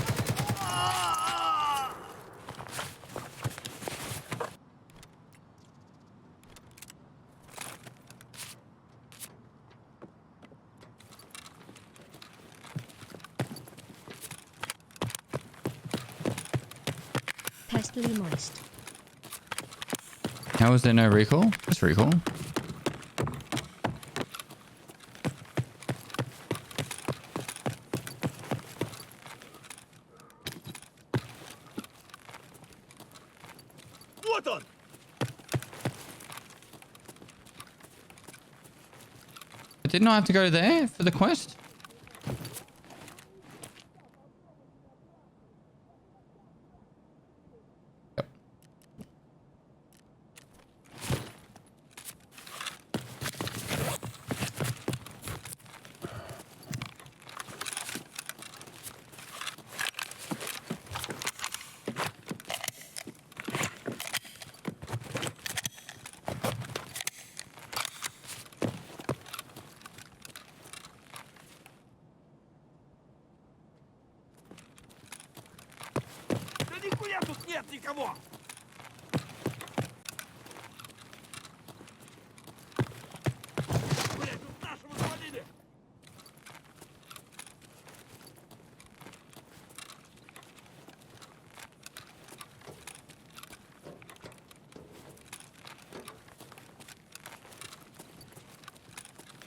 Pestily moist. How is there no recall? That's recall. Вот он! But didn't I have to go there for the quest? Yep. Да нихуя тут нет никого! Блять, тут нашего свалили!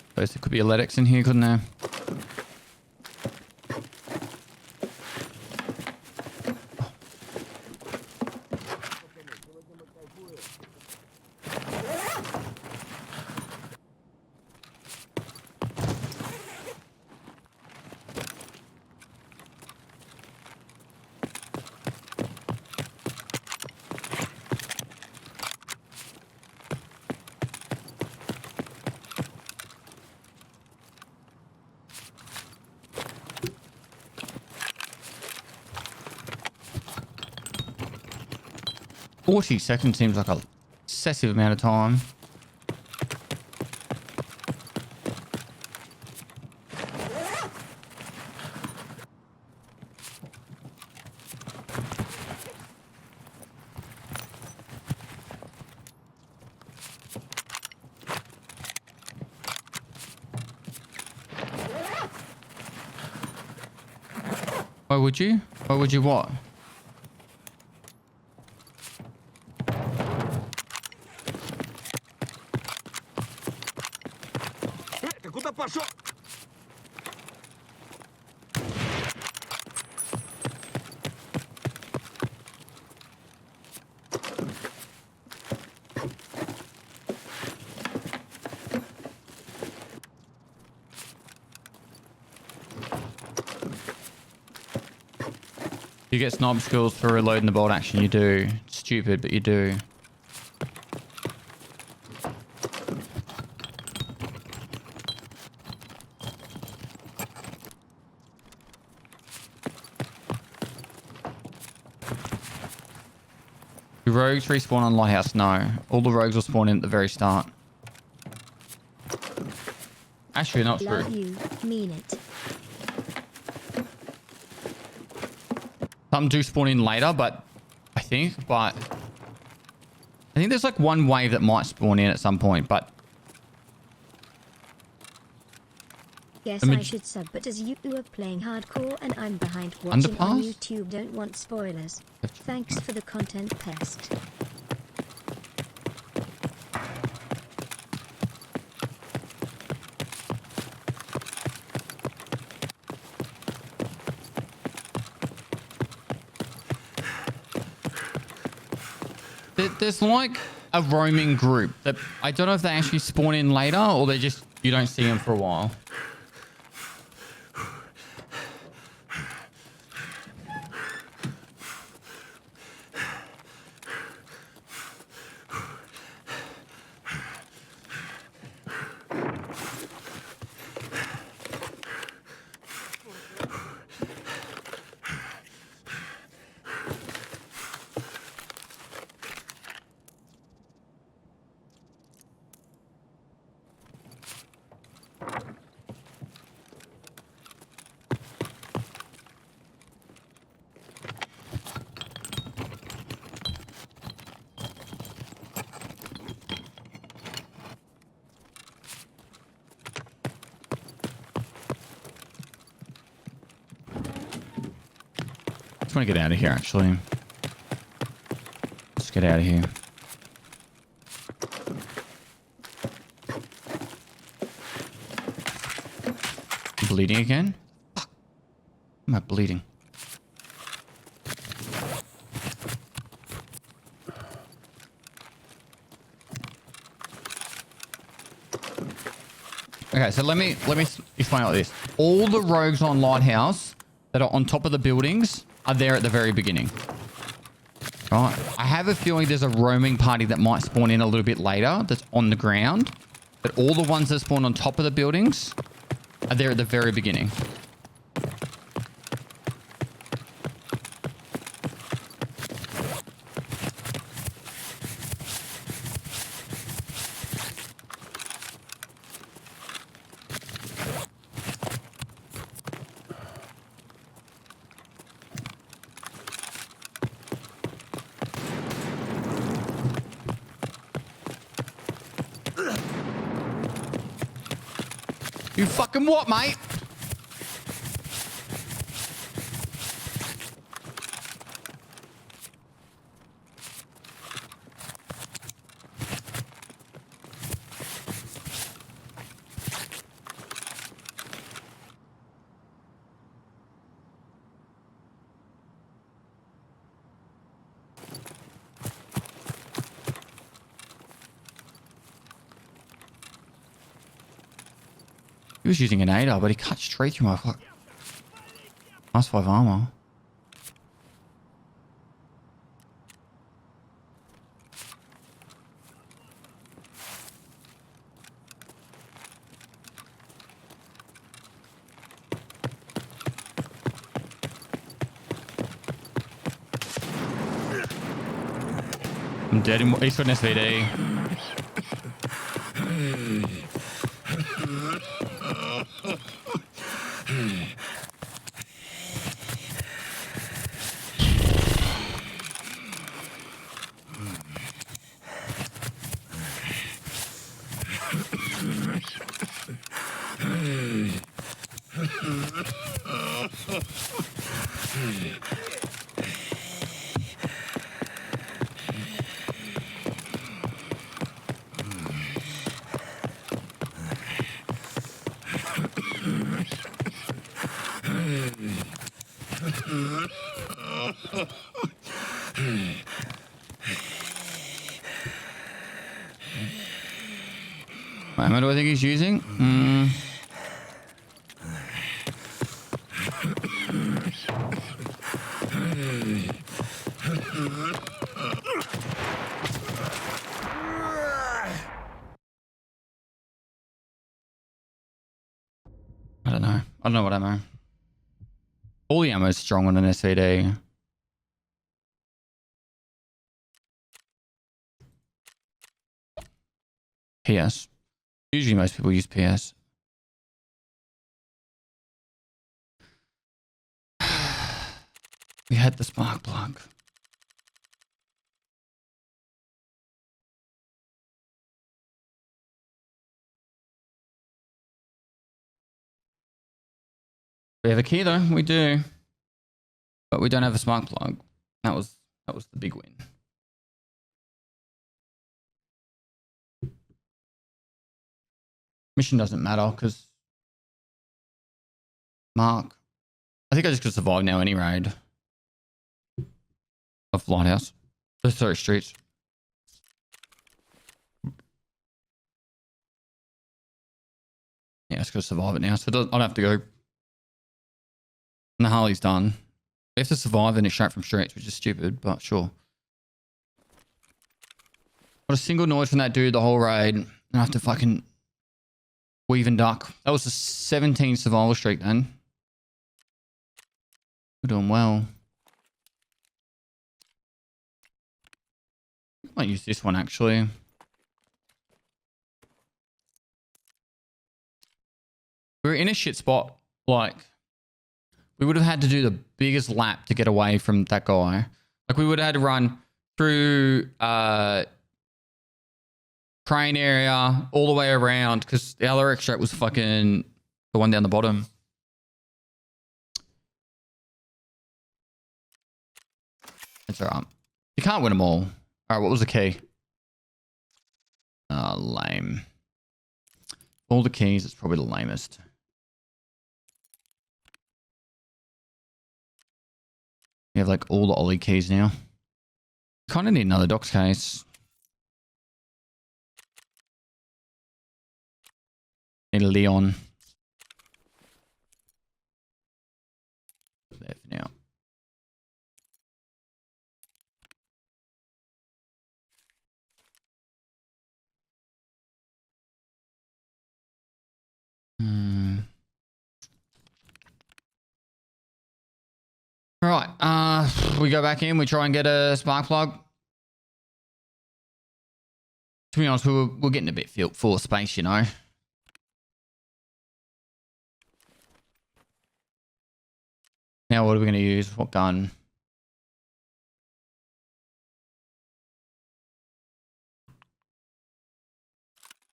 Suppose there could be a Ledex in here, couldn't there? 40 seconds seems like a excessive amount of time. Why would you? Why would you what? Ты куда пошел? You get sniper skills for reloading the bolt action. You do. It's stupid, but you do. Do rogues respawn on Lighthouse? No. All the rogues will spawn in at the very start. Actually, not true. Love you, mean it. Some do spawn in later, but I think there's like one wave that might spawn in at some point, but Guess I should sub, but as you are playing hardcore and I'm behind watching on Underpass? YouTube, don't want spoilers. Thanks for the content, Pest. there's like a roaming group that I don't know if they actually spawn in later or they just, you don't see them for a while. I just want to get out of here, actually. Let's get out of here. Bleeding again? Fuck. Am I bleeding? Okay, so let me explain like this. All the rogues on Lighthouse that are on top of the buildings are there at the very beginning. Right. I have a feeling there's a roaming party that might spawn in a little bit later that's on the ground. But all the ones that spawn on top of the buildings are there at the very beginning. You fucking what, mate? He was using an 8-er, but he cut straight through my fuck. Nice 5 armor. I'm dead. He's got an SVD. What do I think he's using? I don't know. I don't know what ammo. All the ammo is strong on an SVD. PS. Usually most people use PS. We had the spark plug. We have a key though, we do. But we don't have a spark plug. That was the big win. Mission doesn't matter because Mark. I think I just could survive now any raid of Lighthouse. Sorry, streets. Yeah, I just gotta survive it now. So I don't have to go. And the Harley's done. We have to survive and it's straight from streets, which is stupid, but sure. Got a single noise from that dude the whole raid. And I have to fucking weave and duck. That was a 17 survival streak then. We're doing well. I might use this one actually. We're in a shit spot. Like, we would have had to do the biggest lap to get away from that guy. Like, we would have had to run through crane area all the way around because the other extract was fucking the one down the bottom. It's alright. You can't win them all. Alright, what was the key? Lame. All the keys, it's probably the lamest. We have like all the Ollie keys now. Kind of need another docs case. Need a Leon. There for now. Right, we go back in, we try and get a spark plug. To be honest, we're getting a bit full of space, you know. Now what are we going to use? What gun?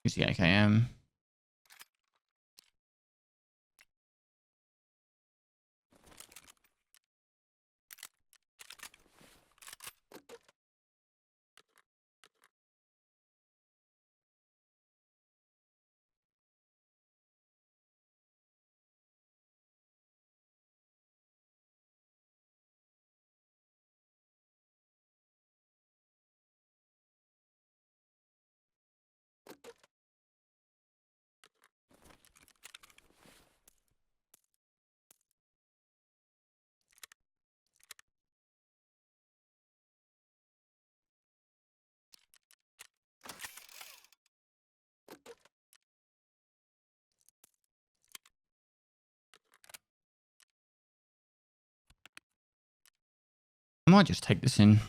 Use the AKM. I might just take this in.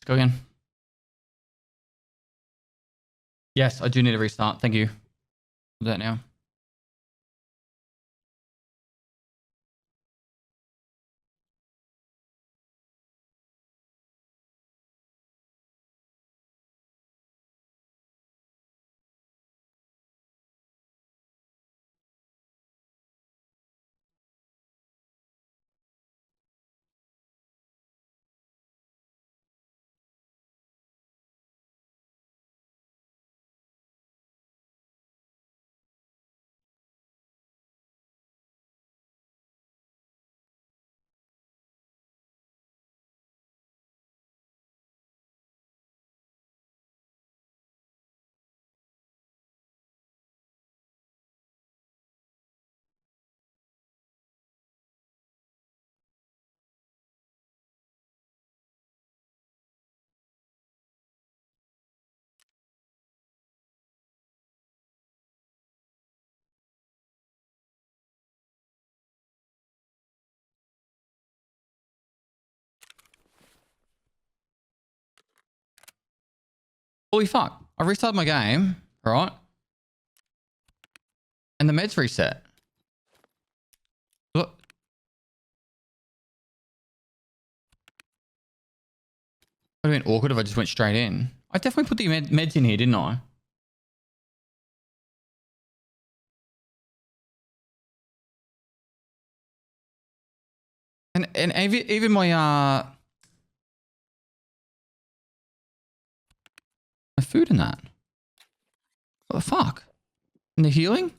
Go again. Yes, I do need a restart. Thank you. Do that now. Holy fuck. I restarted my game, right? And the meds reset. Look. Would have been awkward if I just went straight in. I definitely put the meds in here, didn't I? And even my food in that. What the fuck? And the healing?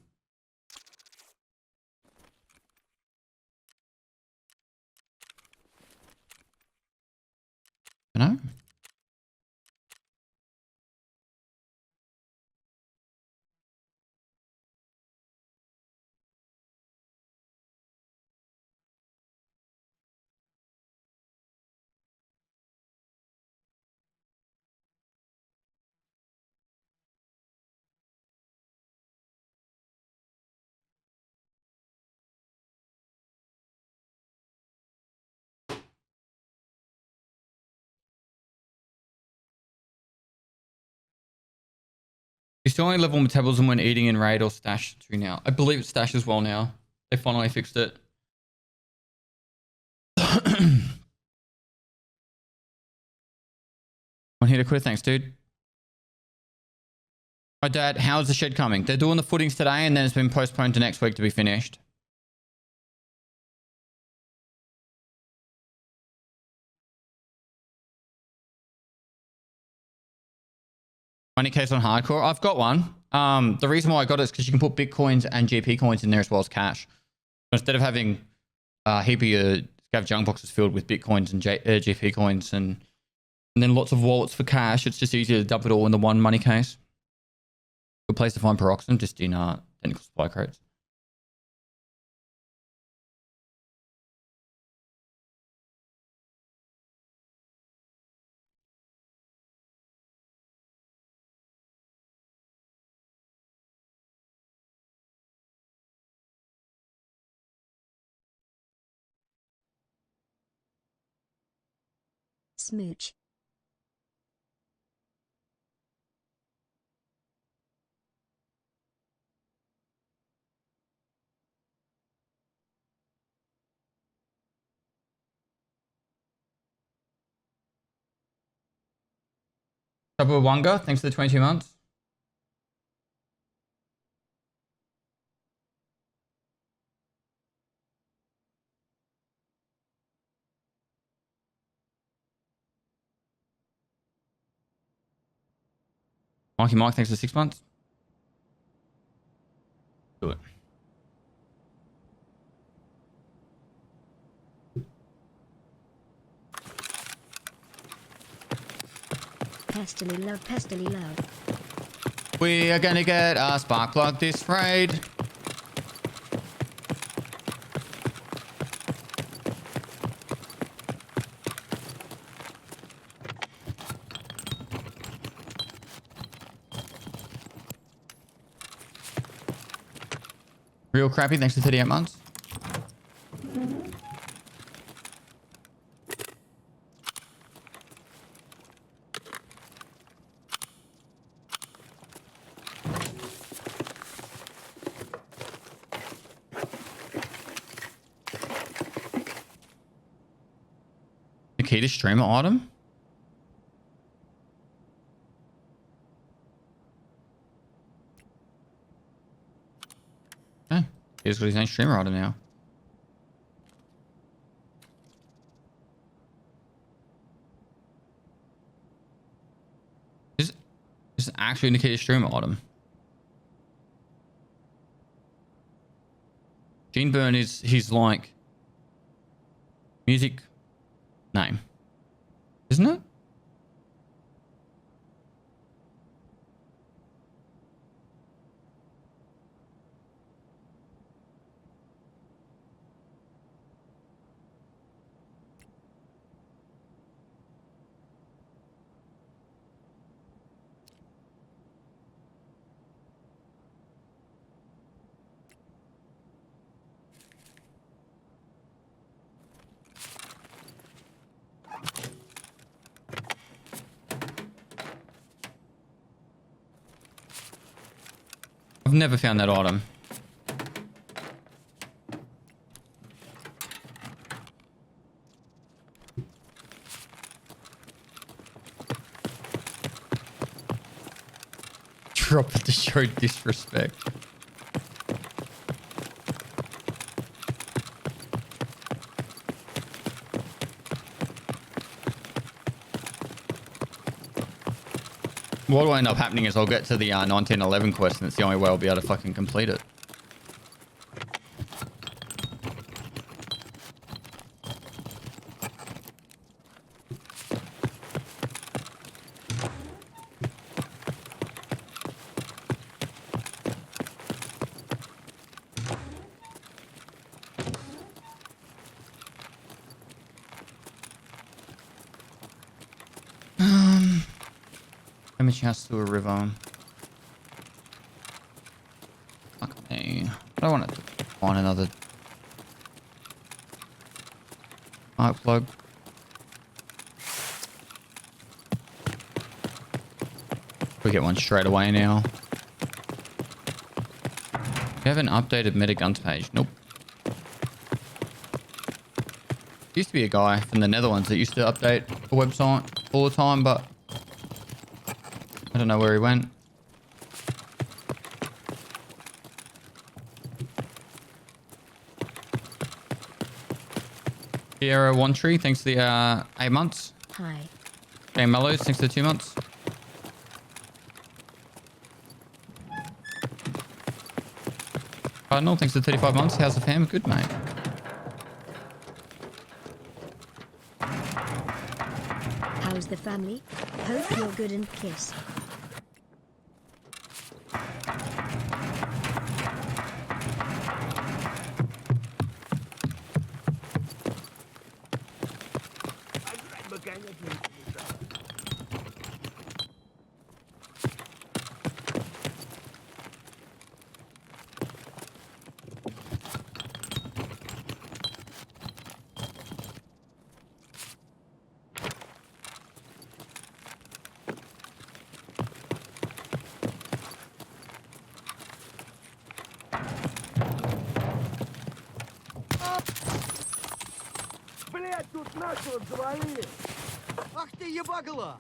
I don't know. You still only level metabolism when eating in raid or stash 3 now. I believe it's stash as well now. They finally fixed it. One here to quit. Thanks, dude. Hi, Dad. How's the shed coming? They're doing the footings today and then it's been postponed to next week to be finished. Money case on hardcore. I've got one. The reason why I got it is because you can put Bitcoins and GP coins in there as well as cash. So instead of having a heap of your scav junk boxes filled with Bitcoins and GP coins and then lots of wallets for cash, it's just easier to dump it all in the one money case. Good place to find peroxisome, just in technical supply crates. Smooch. Wanga, thanks for the 22 months. Mikey Mike, thanks for 6 months. Do it. Pestily love, Pestily love. We are gonna get a spark plug this raid. Real crappy, thanks for 38 months. Nikita streamer item? Oh, he's got his own streamer item now. This is actually Nikita streamer item. Gene Burn is his like music name, isn't it? I've never found that item. Drop it to show disrespect. What will end up happening is I'll get to the 1911 quest and it's the only way I'll be able to fucking complete it. Damage house to a river. Fuck me. I don't want to find another pipe plug. We get one straight away now. We have an updated meta guns page. Nope. Used to be a guy from the Netherlands that used to update the website all the time, but I don't know where he went. Sierra One Tree, thanks to the 8 months. Hi. Game Mellows, thanks to the 2 months. Cardinal, thanks to the 35 months. How's the fam? Good, mate. How's the family? Hope you're good and kiss. Тут нашего завалили. Ах ты ебагла!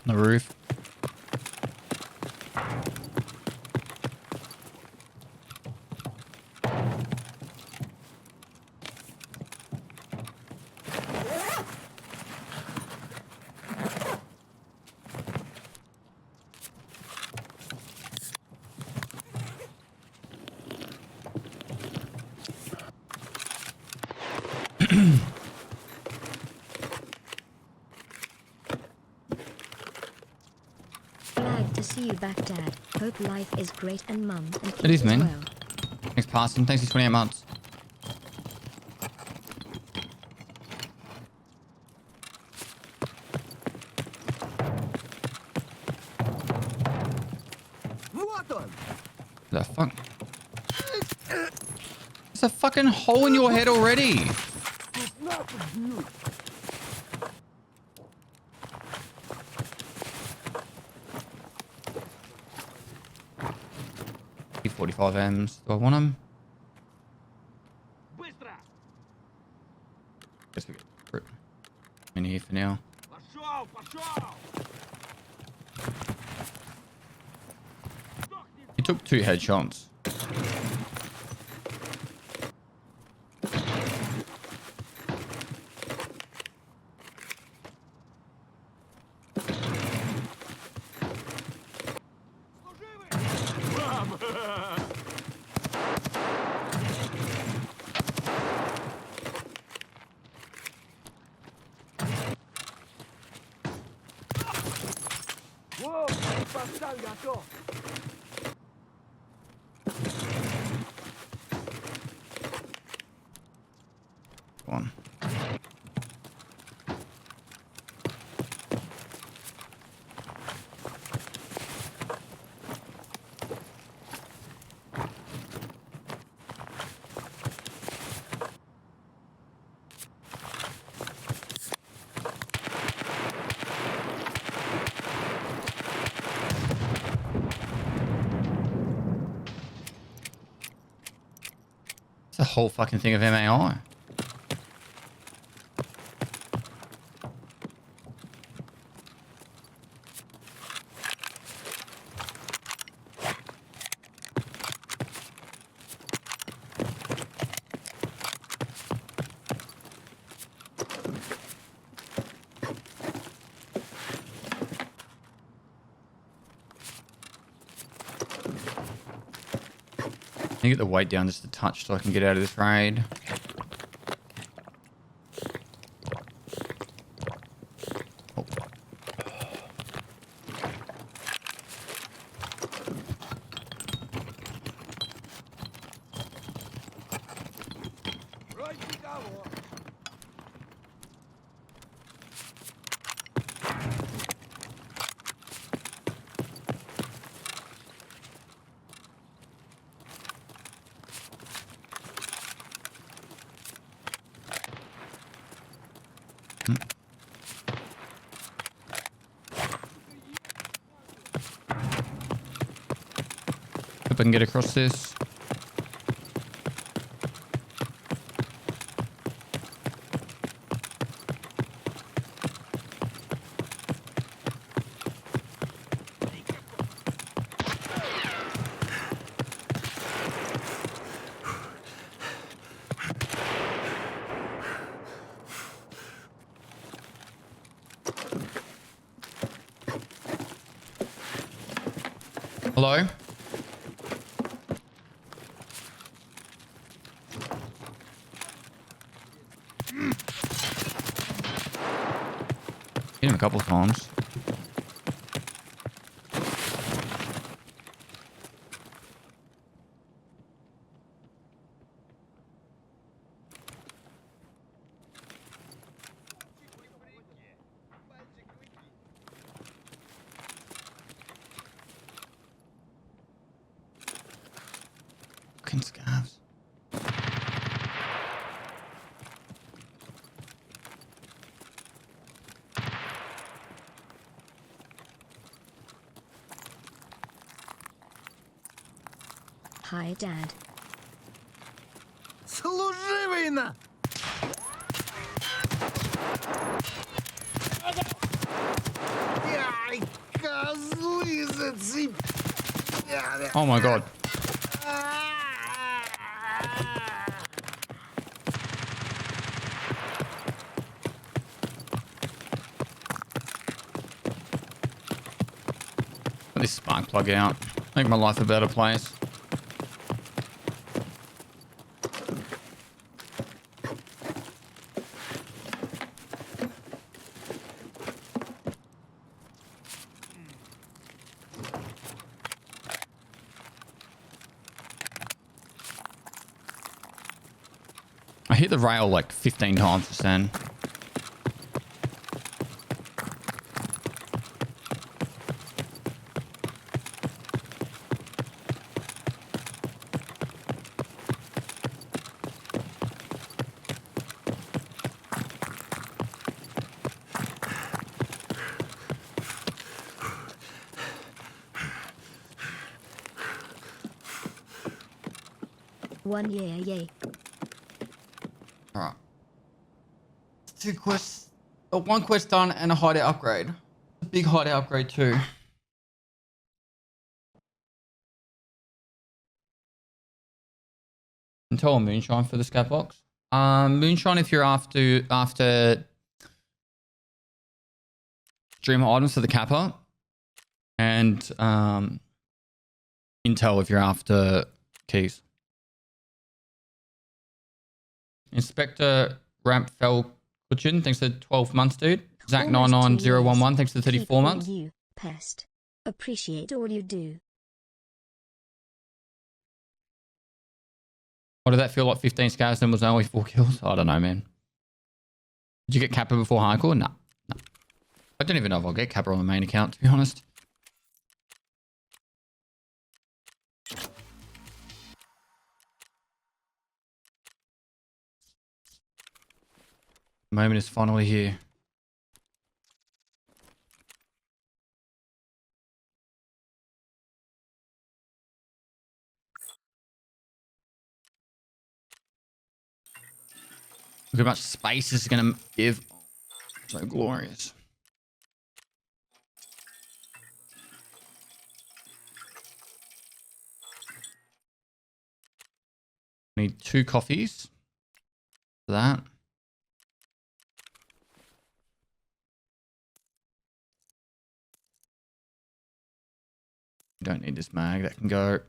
On the roof. Glad to see you back, Dad. Hope life is great and Mum and It is, kids man. well. Thanks, Parson. Thanks for 28 months. Вот он! The fuck? There's a fucking hole in your head already. 45 M's. Do I want them? Быстро! Guess we get put in here for now. Пошел, пошел! He took 2 headshots. Воу, пацан готов! Go on. It's a whole fucking thing of MAI. I need to get the weight down just a touch so I can get out of this raid. Oh. Вроде никого. Hope I can get across this. Hello? Hit him a couple of times. Fucking scavs. Hi, Dad. Служивый на! Ай, козлы зацепили! Oh my god. Put this spark plug out. Make my life a better place. I hit the rail like 15 times just then. 1 year, yay. All right. 2 quests. One quest done and a hideout upgrade. A big hideout upgrade too. Until moonshine for the scav box. Moonshine if you're after stream items for the kappa, and intel if you're after keys. Inspector Ramp Fell Kuchin, thanks for 12 months, dude. Zach99011, thanks for 34 months. You, Pest. Appreciate all you do. What did that feel like? 15 scars and was only 4 kills? I don't know, man. Did you get Kappa before hardcore? No. I don't even know if I'll get Kappa on the main account, to be honest. The moment is finally here. Look how much space this is going to give. So glorious. Need 2 coffees for that. Don't need this mag. That can go.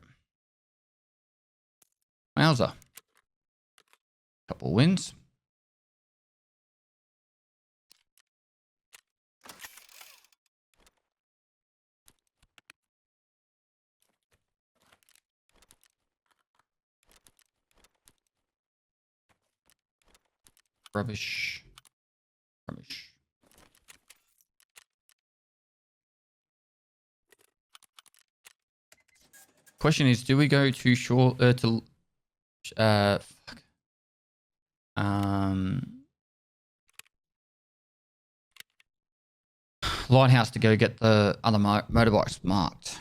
Wowza. Couple wins. Rubbish. Rubbish. Question is, do we go to shore Lighthouse to go get the other motorbikes marked?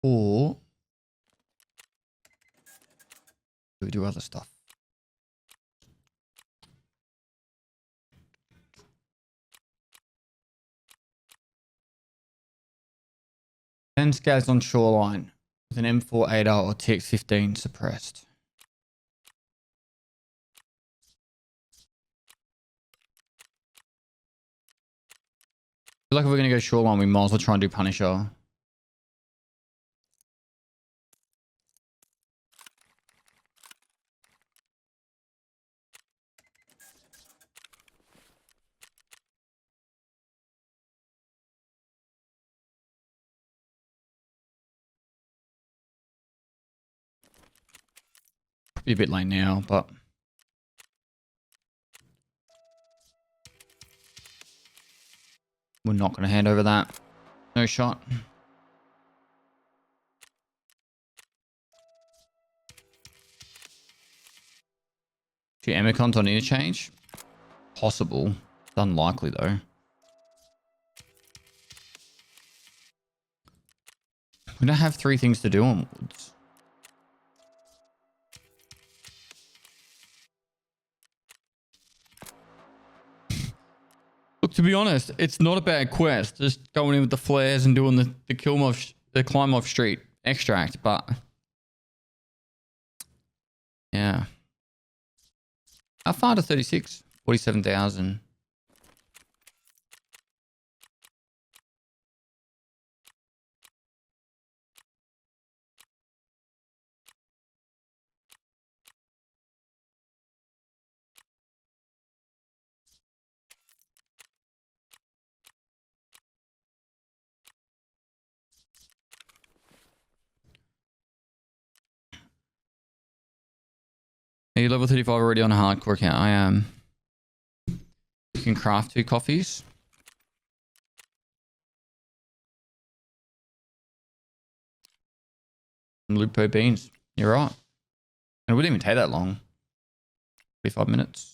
Or do we do other stuff? And scouts on Shoreline with an M4 ADAR or TX15 suppressed. I feel like if we're going to go Shoreline, we might as well try and do Punisher. Be a bit late now, but we're not going to hand over that. No shot. To Emicont on interchange? Possible. It's unlikely though. We don't have 3 things to do on Woods. Look, to be honest, it's not a bad quest. Just going in with the flares and doing the climb off street extract, but yeah. How far to 36? 47,000. Are you level 35 already on a hardcore account? I am. You can craft 2 coffees. And Lupo beans. You're right. And it wouldn't even take that long. 45 minutes.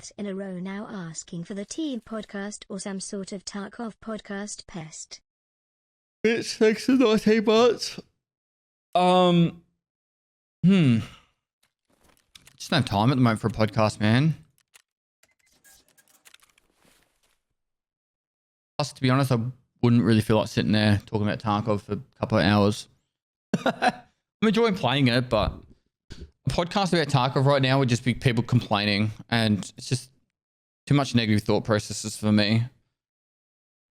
months in a row now asking for the team podcast or some sort of Tarkov podcast pest. It's 6 to 19 months. Just don't have time at the moment for a podcast, man. Plus, to be honest, I wouldn't really feel like sitting there talking about Tarkov for a couple of hours. I'm enjoying playing it, but a podcast about Tarkov right now would just be people complaining, and it's just too much negative thought processes for me.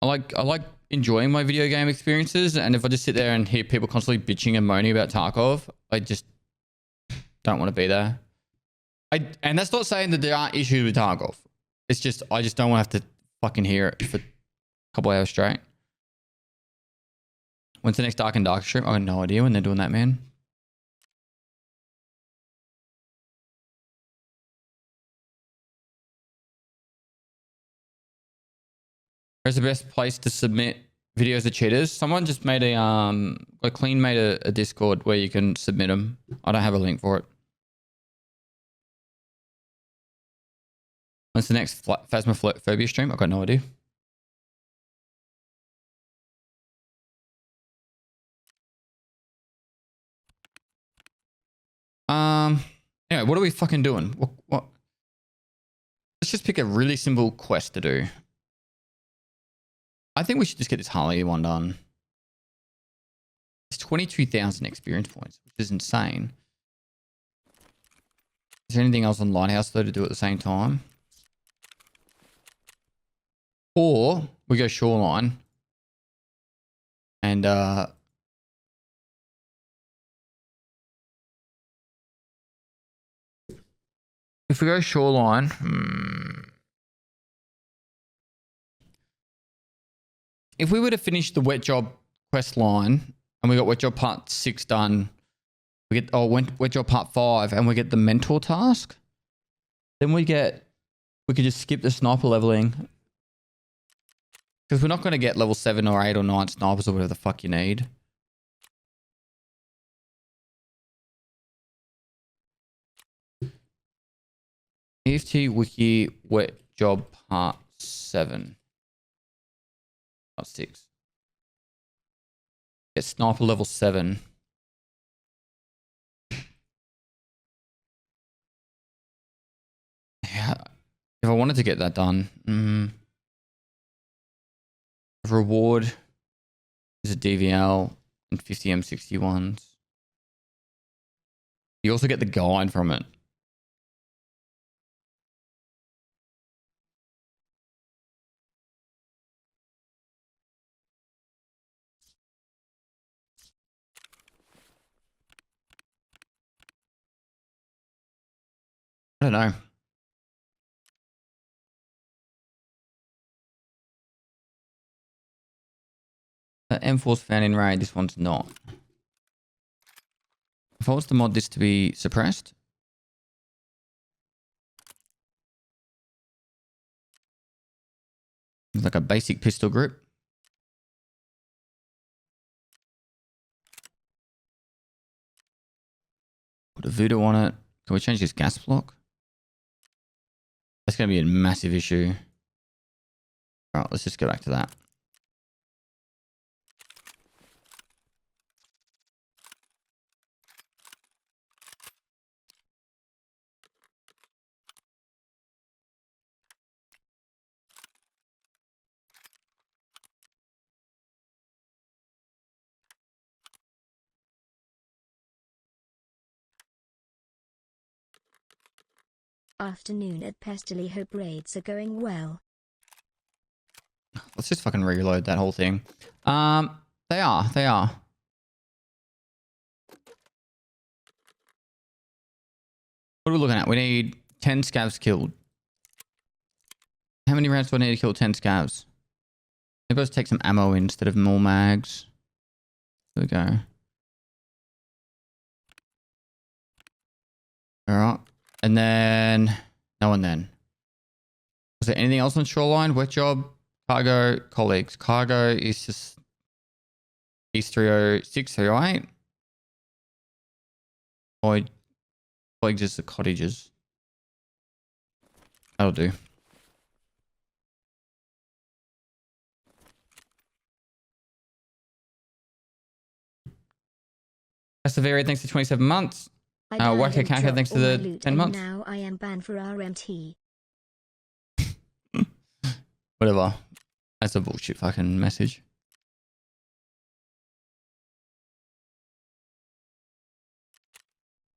I like enjoying my video game experiences, and if I just sit there and hear people constantly bitching and moaning about Tarkov, I just don't want to be there. And that's not saying that there aren't issues with Tarkov. It's just I just don't want to have to fucking hear it for a couple hours straight. When's the next Dark and Dark stream? I got no idea when they're doing that, man. Where's the best place to submit videos to cheaters? Someone just made Clean made a Discord where you can submit them. I don't have a link for it. When's the next Phasmophobia stream? I've got no idea. Anyway, what are we fucking doing? What? Let's just pick a really simple quest to do. I think we should just get this Harley one done. It's 22,000 experience points, which is insane. Is there anything else on Lighthouse though to do at the same time? Or we go Shoreline and if we go Shoreline, if we were to finish the wet job quest line and we got wet job part 6 done, we get wet job part 5 and we get the mentor task, then we could just skip the sniper leveling. Because we're not going to get level 7 or 8 or 9 snipers or whatever the fuck you need. EFT Wiki Wet Job Part 7. Part 6. Get sniper level 7. Yeah. If I wanted to get that done. Reward is a DVL and 50 M61s. You also get the guide from it. I don't know. M4's found in raid, this one's not. If I was to mod this to be suppressed. It's like a basic pistol grip. Put a voodoo on it. Can we change this gas block? That's going to be a massive issue. Alright, let's just go back to that. Afternoon at Pestily. Hope raids are going well. Let's just fucking reload that whole thing. They are. What are we looking at? We need 10 scavs killed. How many rounds do I need to kill 10 scavs? Maybe let's take some ammo instead of more mags. There we go. Alright. And then... No one then. Was there anything else on Shoreline? Wet job, cargo, colleagues. Cargo is just... East 306, 308. Colleagues is the cottages. That'll do. Persevere, thanks to 27 months. I died Waka and Kaka, dropped thanks to all my the loot 10 and months. now I am banned for RMT. Whatever. That's a bullshit fucking message.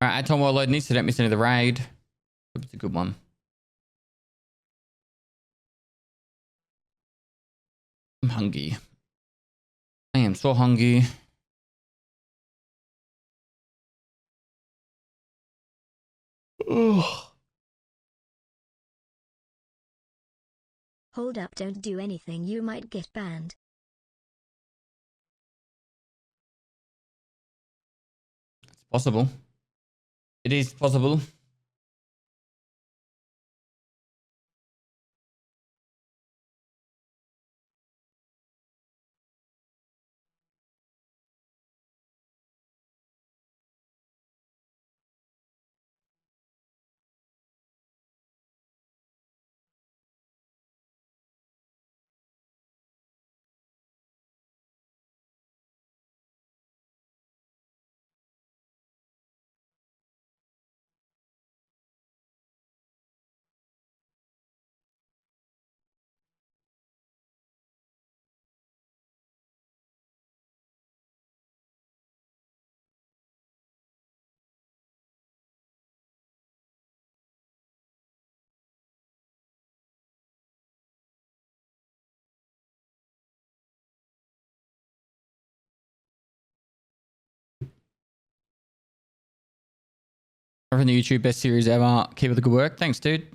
Alright, Atom Warlord needs to don't miss any of the raid. It's a good one. I'm hungry. I am so hungry. Ugh. Hold up, don't do anything, you might get banned. It's possible. It is possible. From the YouTube best series ever. Keep up the good work. Thanks, dude.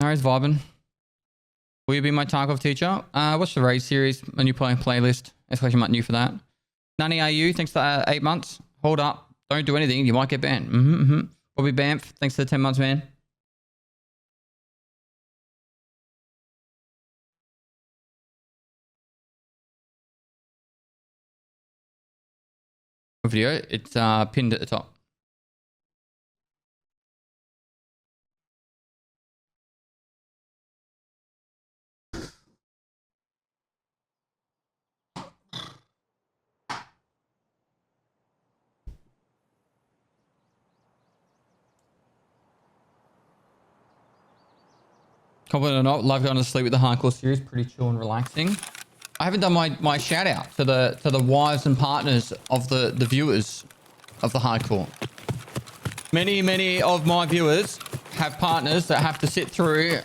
No worries, vibing. Will you be my Tarkov teacher? What's the raid series? A new playing playlist. Exclamation mark new for that. Nani AU, thanks for 8 months. Hold up. Don't do anything. You might get banned. Bobby Bamf, thanks for the 10 months, man. Video, it's pinned at the top. Confident or not, love going to sleep with the hardcore series. Pretty chill and relaxing. I haven't done my shout out to the wives and partners of the viewers of the hardcore. Many of my viewers have partners that have to sit through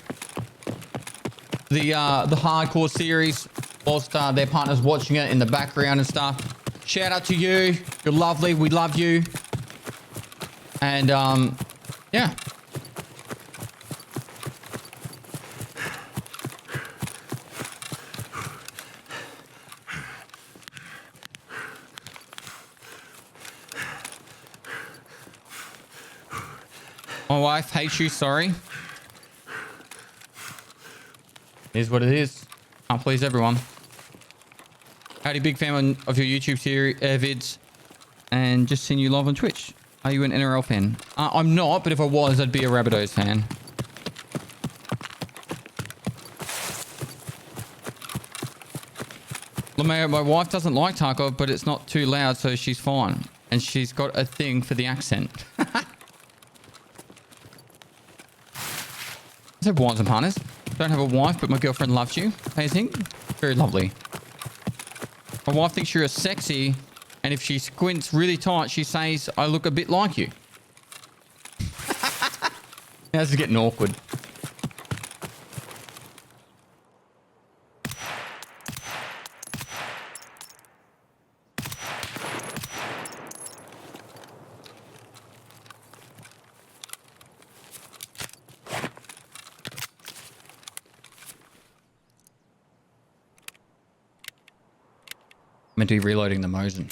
the hardcore series whilst their partner's watching it in the background and stuff. Shout out to you. You're lovely. We love you. And yeah. My wife hates you, sorry. It is what it is. Can't please everyone. Howdy, big fan of your YouTube series, vids. And just seen you live on Twitch. Are you an NRL fan? I'm not, but if I was, I'd be a Rabbitohs fan. My wife doesn't like Tarkov, but it's not too loud, so she's fine. And she's got a thing for the accent. I have wives and partners. Don't have a wife, but my girlfriend loves you. Amazing. Very lovely. My wife thinks you're sexy, and if she squints really tight, she says, I look a bit like you. Now this is getting awkward. Meant to be reloading the Mosin.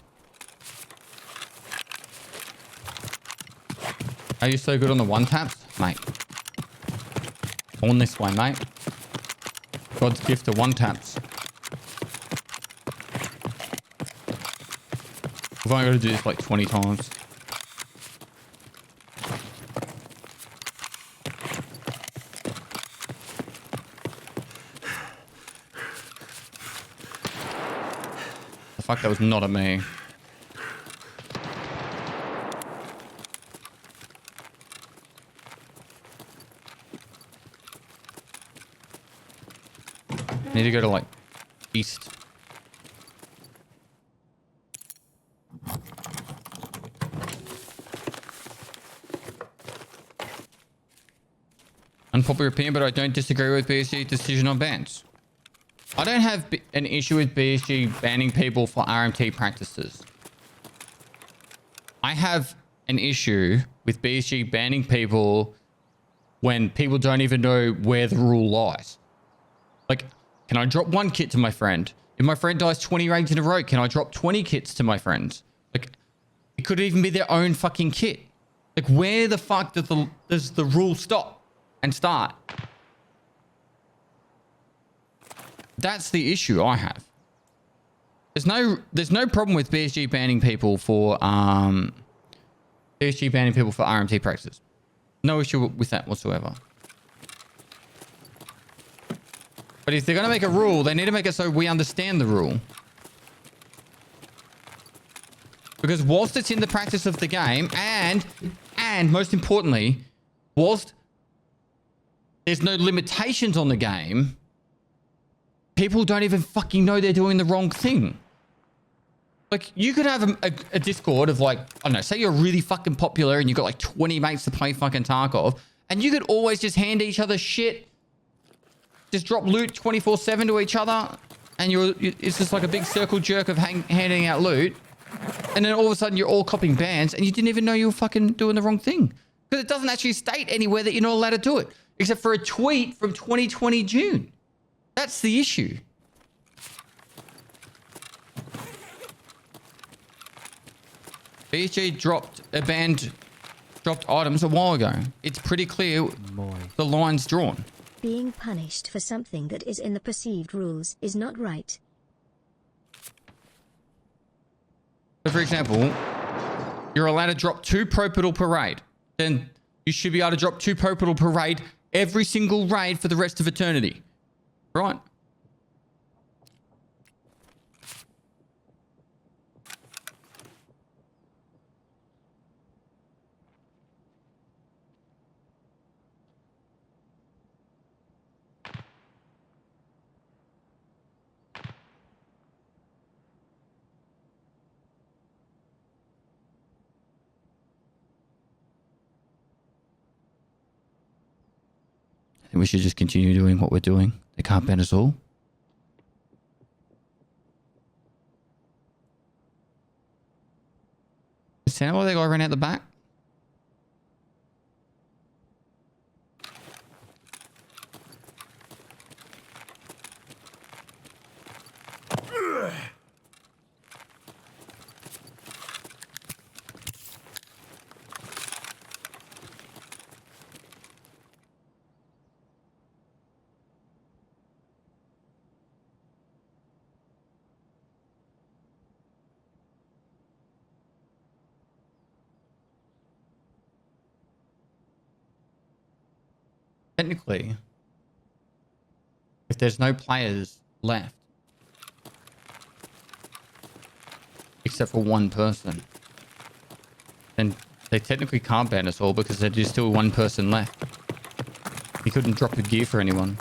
Are you so good on the one taps? Mate. On this way, mate. God's gift to one taps. We've only got to do this like 20 times. fuck, that was not at me. Need to go to, like, east. Unpopular opinion, but I don't disagree with BSG's decision on bans. I don't have an issue with BSG banning people for RMT practices. I have an issue with BSG banning people when people don't even know where the rule lies. Like, can I drop 1 kit to my friend? If my friend dies 20 raids in a row, can I drop 20 kits to my friends? Like, it could even be their own fucking kit. Like, where the fuck does the rule stop and start? That's the issue I have. There's no problem with BSG banning people for RMT practices. No issue with that whatsoever. But if they're going to make a rule, they need to make it so we understand the rule. Because whilst it's in the practice of the game, and most importantly, whilst there's no limitations on the game, people don't even fucking know they're doing the wrong thing. Like, you could have a Discord of, like, I don't know, say you're really fucking popular and you've got like 20 mates to play fucking Tarkov, and you could always just hand each other shit. Just drop loot 24/7 to each other, and it's just like a big circle jerk of handing out loot. And then all of a sudden you're all copying bans and you didn't even know you were fucking doing the wrong thing. Because it doesn't actually state anywhere that you're not allowed to do it. Except for a tweet from 2020 June. That's the issue. BSG dropped items a while ago. It's pretty clear the line's drawn. Being punished for something that is in the perceived rules is not right. So for example, you're allowed to drop 2 Propidal per raid. Then you should be able to drop 2 Propidal per raid every single raid for the rest of eternity. Right? I think we should just continue doing what we're doing. They can't ban us all. Is that why they got ran out the back? Technically, if there's no players left, except for 1 person, then they technically can't ban us all because there's still 1 person left. You couldn't drop a gear for anyone.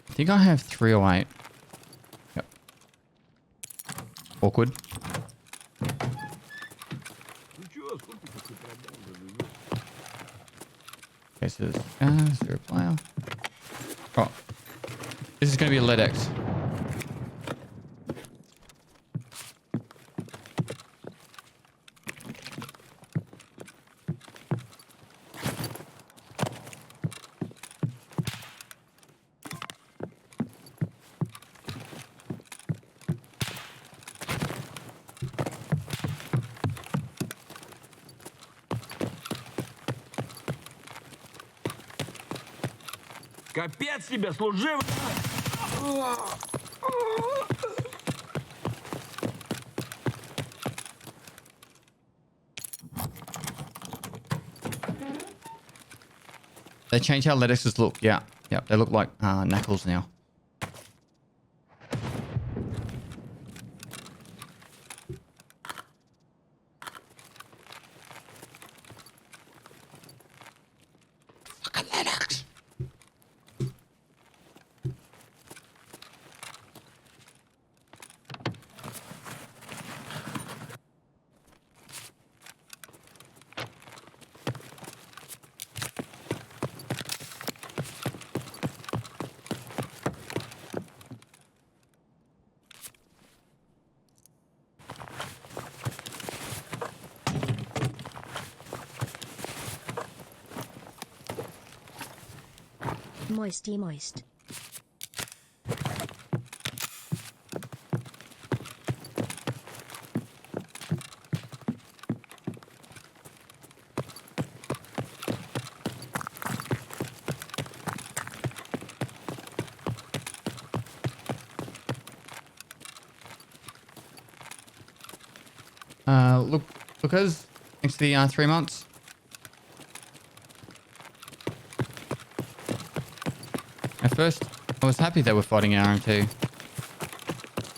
I think I have 308. Yep. Awkward. Okay, so there's 0 player. Oh. This is going to be a lead X. Капец тебе, служивый! They changed how lettuces look. Yeah. Yeah. They look like knuckles now. Fucking Linux. Moisty moist. Look, because thanks to the 3 months. At first, I was happy they were fighting RM2.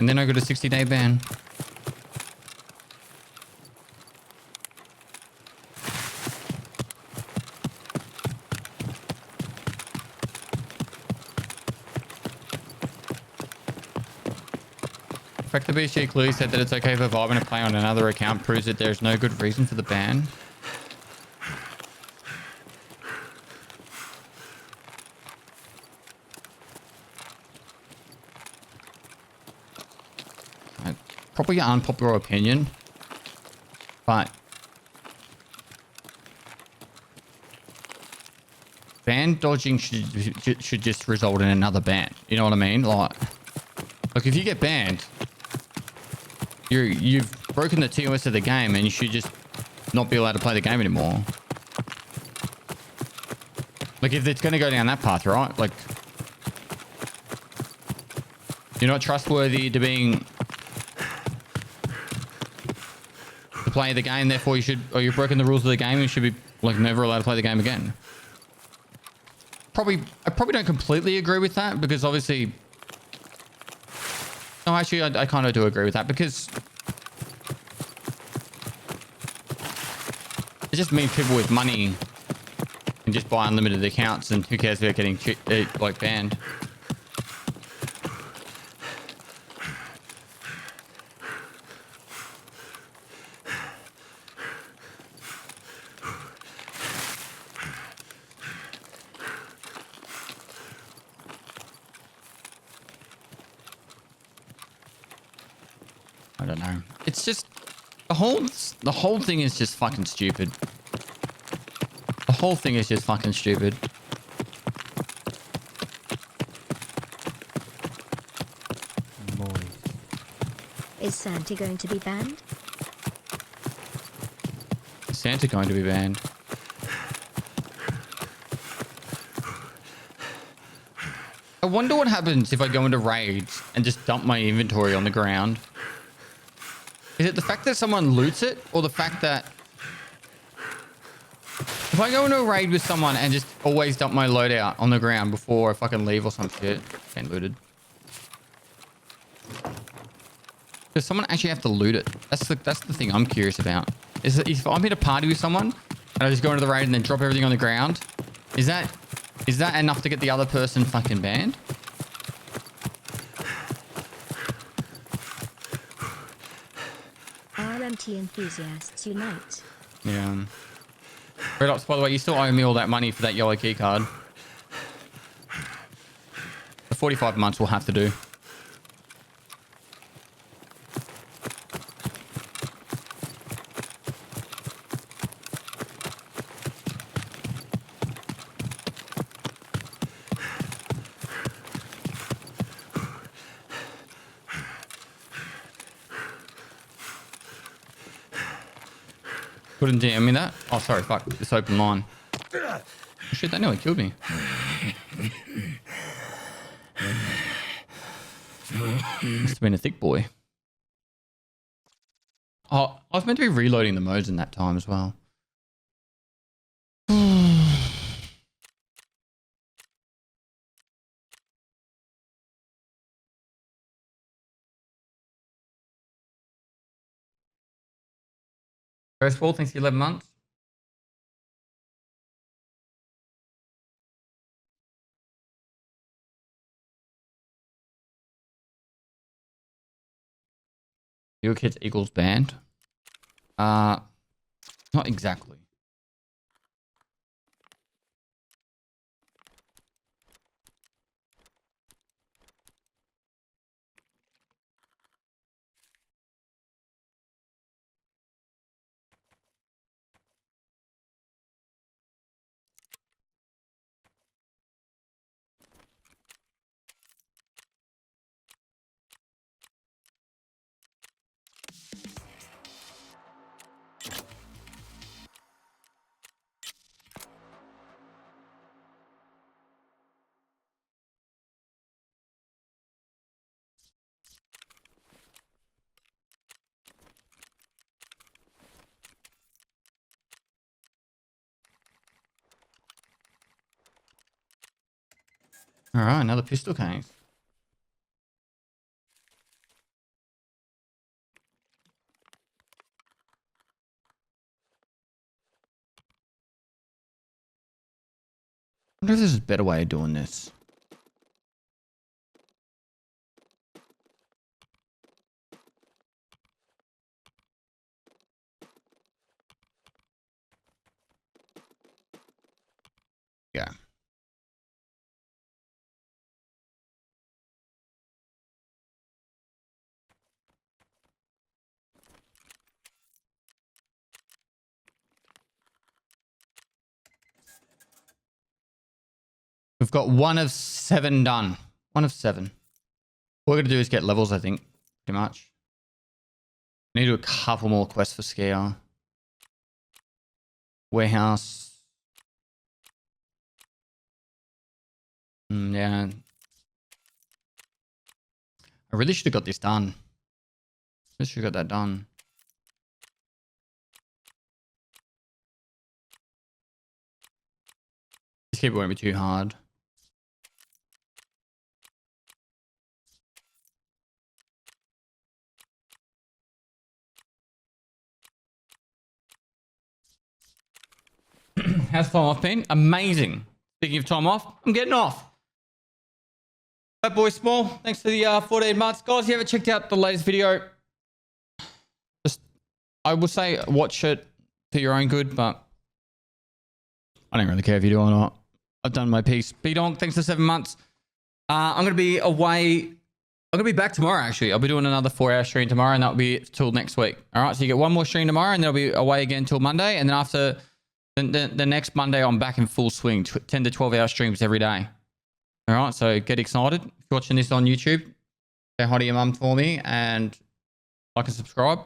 And then I got a 60-day ban. The fact that BSG clearly said that it's okay for Vibin to play on another account proves that there's no good reason for the ban. Probably an unpopular opinion, but ban dodging should just result in another ban. You know what I mean? Like if you get banned, you've broken the TOS of the game, and you should just not be allowed to play the game anymore. Like if it's going to go down that path, right? Like you're not trustworthy to play the game, therefore you've broken the rules of the game and you should be like never allowed to play the game again. I probably don't completely agree with that, because obviously, no, actually I kind of do agree with that, because it just means people with money can just buy unlimited accounts, and who cares about getting like banned. I don't know. It's just the whole thing is just fucking stupid. The whole thing is just fucking stupid. Is Santa going to be banned? Is Santa going to be banned? I wonder what happens if I go into raids and just dump my inventory on the ground. Is it the fact that someone loots it, or the fact that if I go into a raid with someone and just always dump my loadout on the ground before I fucking leave or some shit? Getting looted. Does someone actually have to loot it? That's the thing I'm curious about. Is that if I'm at a party with someone and I just go into the raid and then drop everything on the ground, is that enough to get the other person fucking banned? RMT enthusiasts unite. Yeah. Red Ops, by the way, you still owe me all that money for that yellow key card. The 45 months will have to do. Couldn't DM me that? Oh, sorry, fuck. This open line. Oh, shit, that nearly killed me. Must have been a thick boy. Oh, I was meant to be reloading the modes in that time as well. First of all, thanks for 11 months. Your kids equals band. Not exactly. All right, another pistol case. I wonder if there's a better way of doing this. Yeah. We've got 1 of 7 done. 1 of 7. All we're going to do is get levels, I think, pretty much. Need to do a couple more quests for Scare. Warehouse. Yeah. I really should have got this done. I should have got that done. This keyboard won't be too hard. How's time off been? Amazing. Speaking of time off, I'm getting off. That boy Small, thanks for the 14 months. Guys, if you haven't checked out the latest video, just, I will say watch it for your own good, but I don't really care if you do or not. I've done my piece. B-Donk, thanks for 7 months. I'm going to be away. I'm going to be back tomorrow, actually. I'll be doing another 4-hour stream tomorrow, and that'll be till next week. All right, so you get 1 more stream tomorrow, and then I'll be away again till Monday, and then after the next Monday, I'm back in full swing, 10 to 12-hour streams every day. All right, so get excited. If you're watching this on YouTube, say hi to your mum for me and like and subscribe.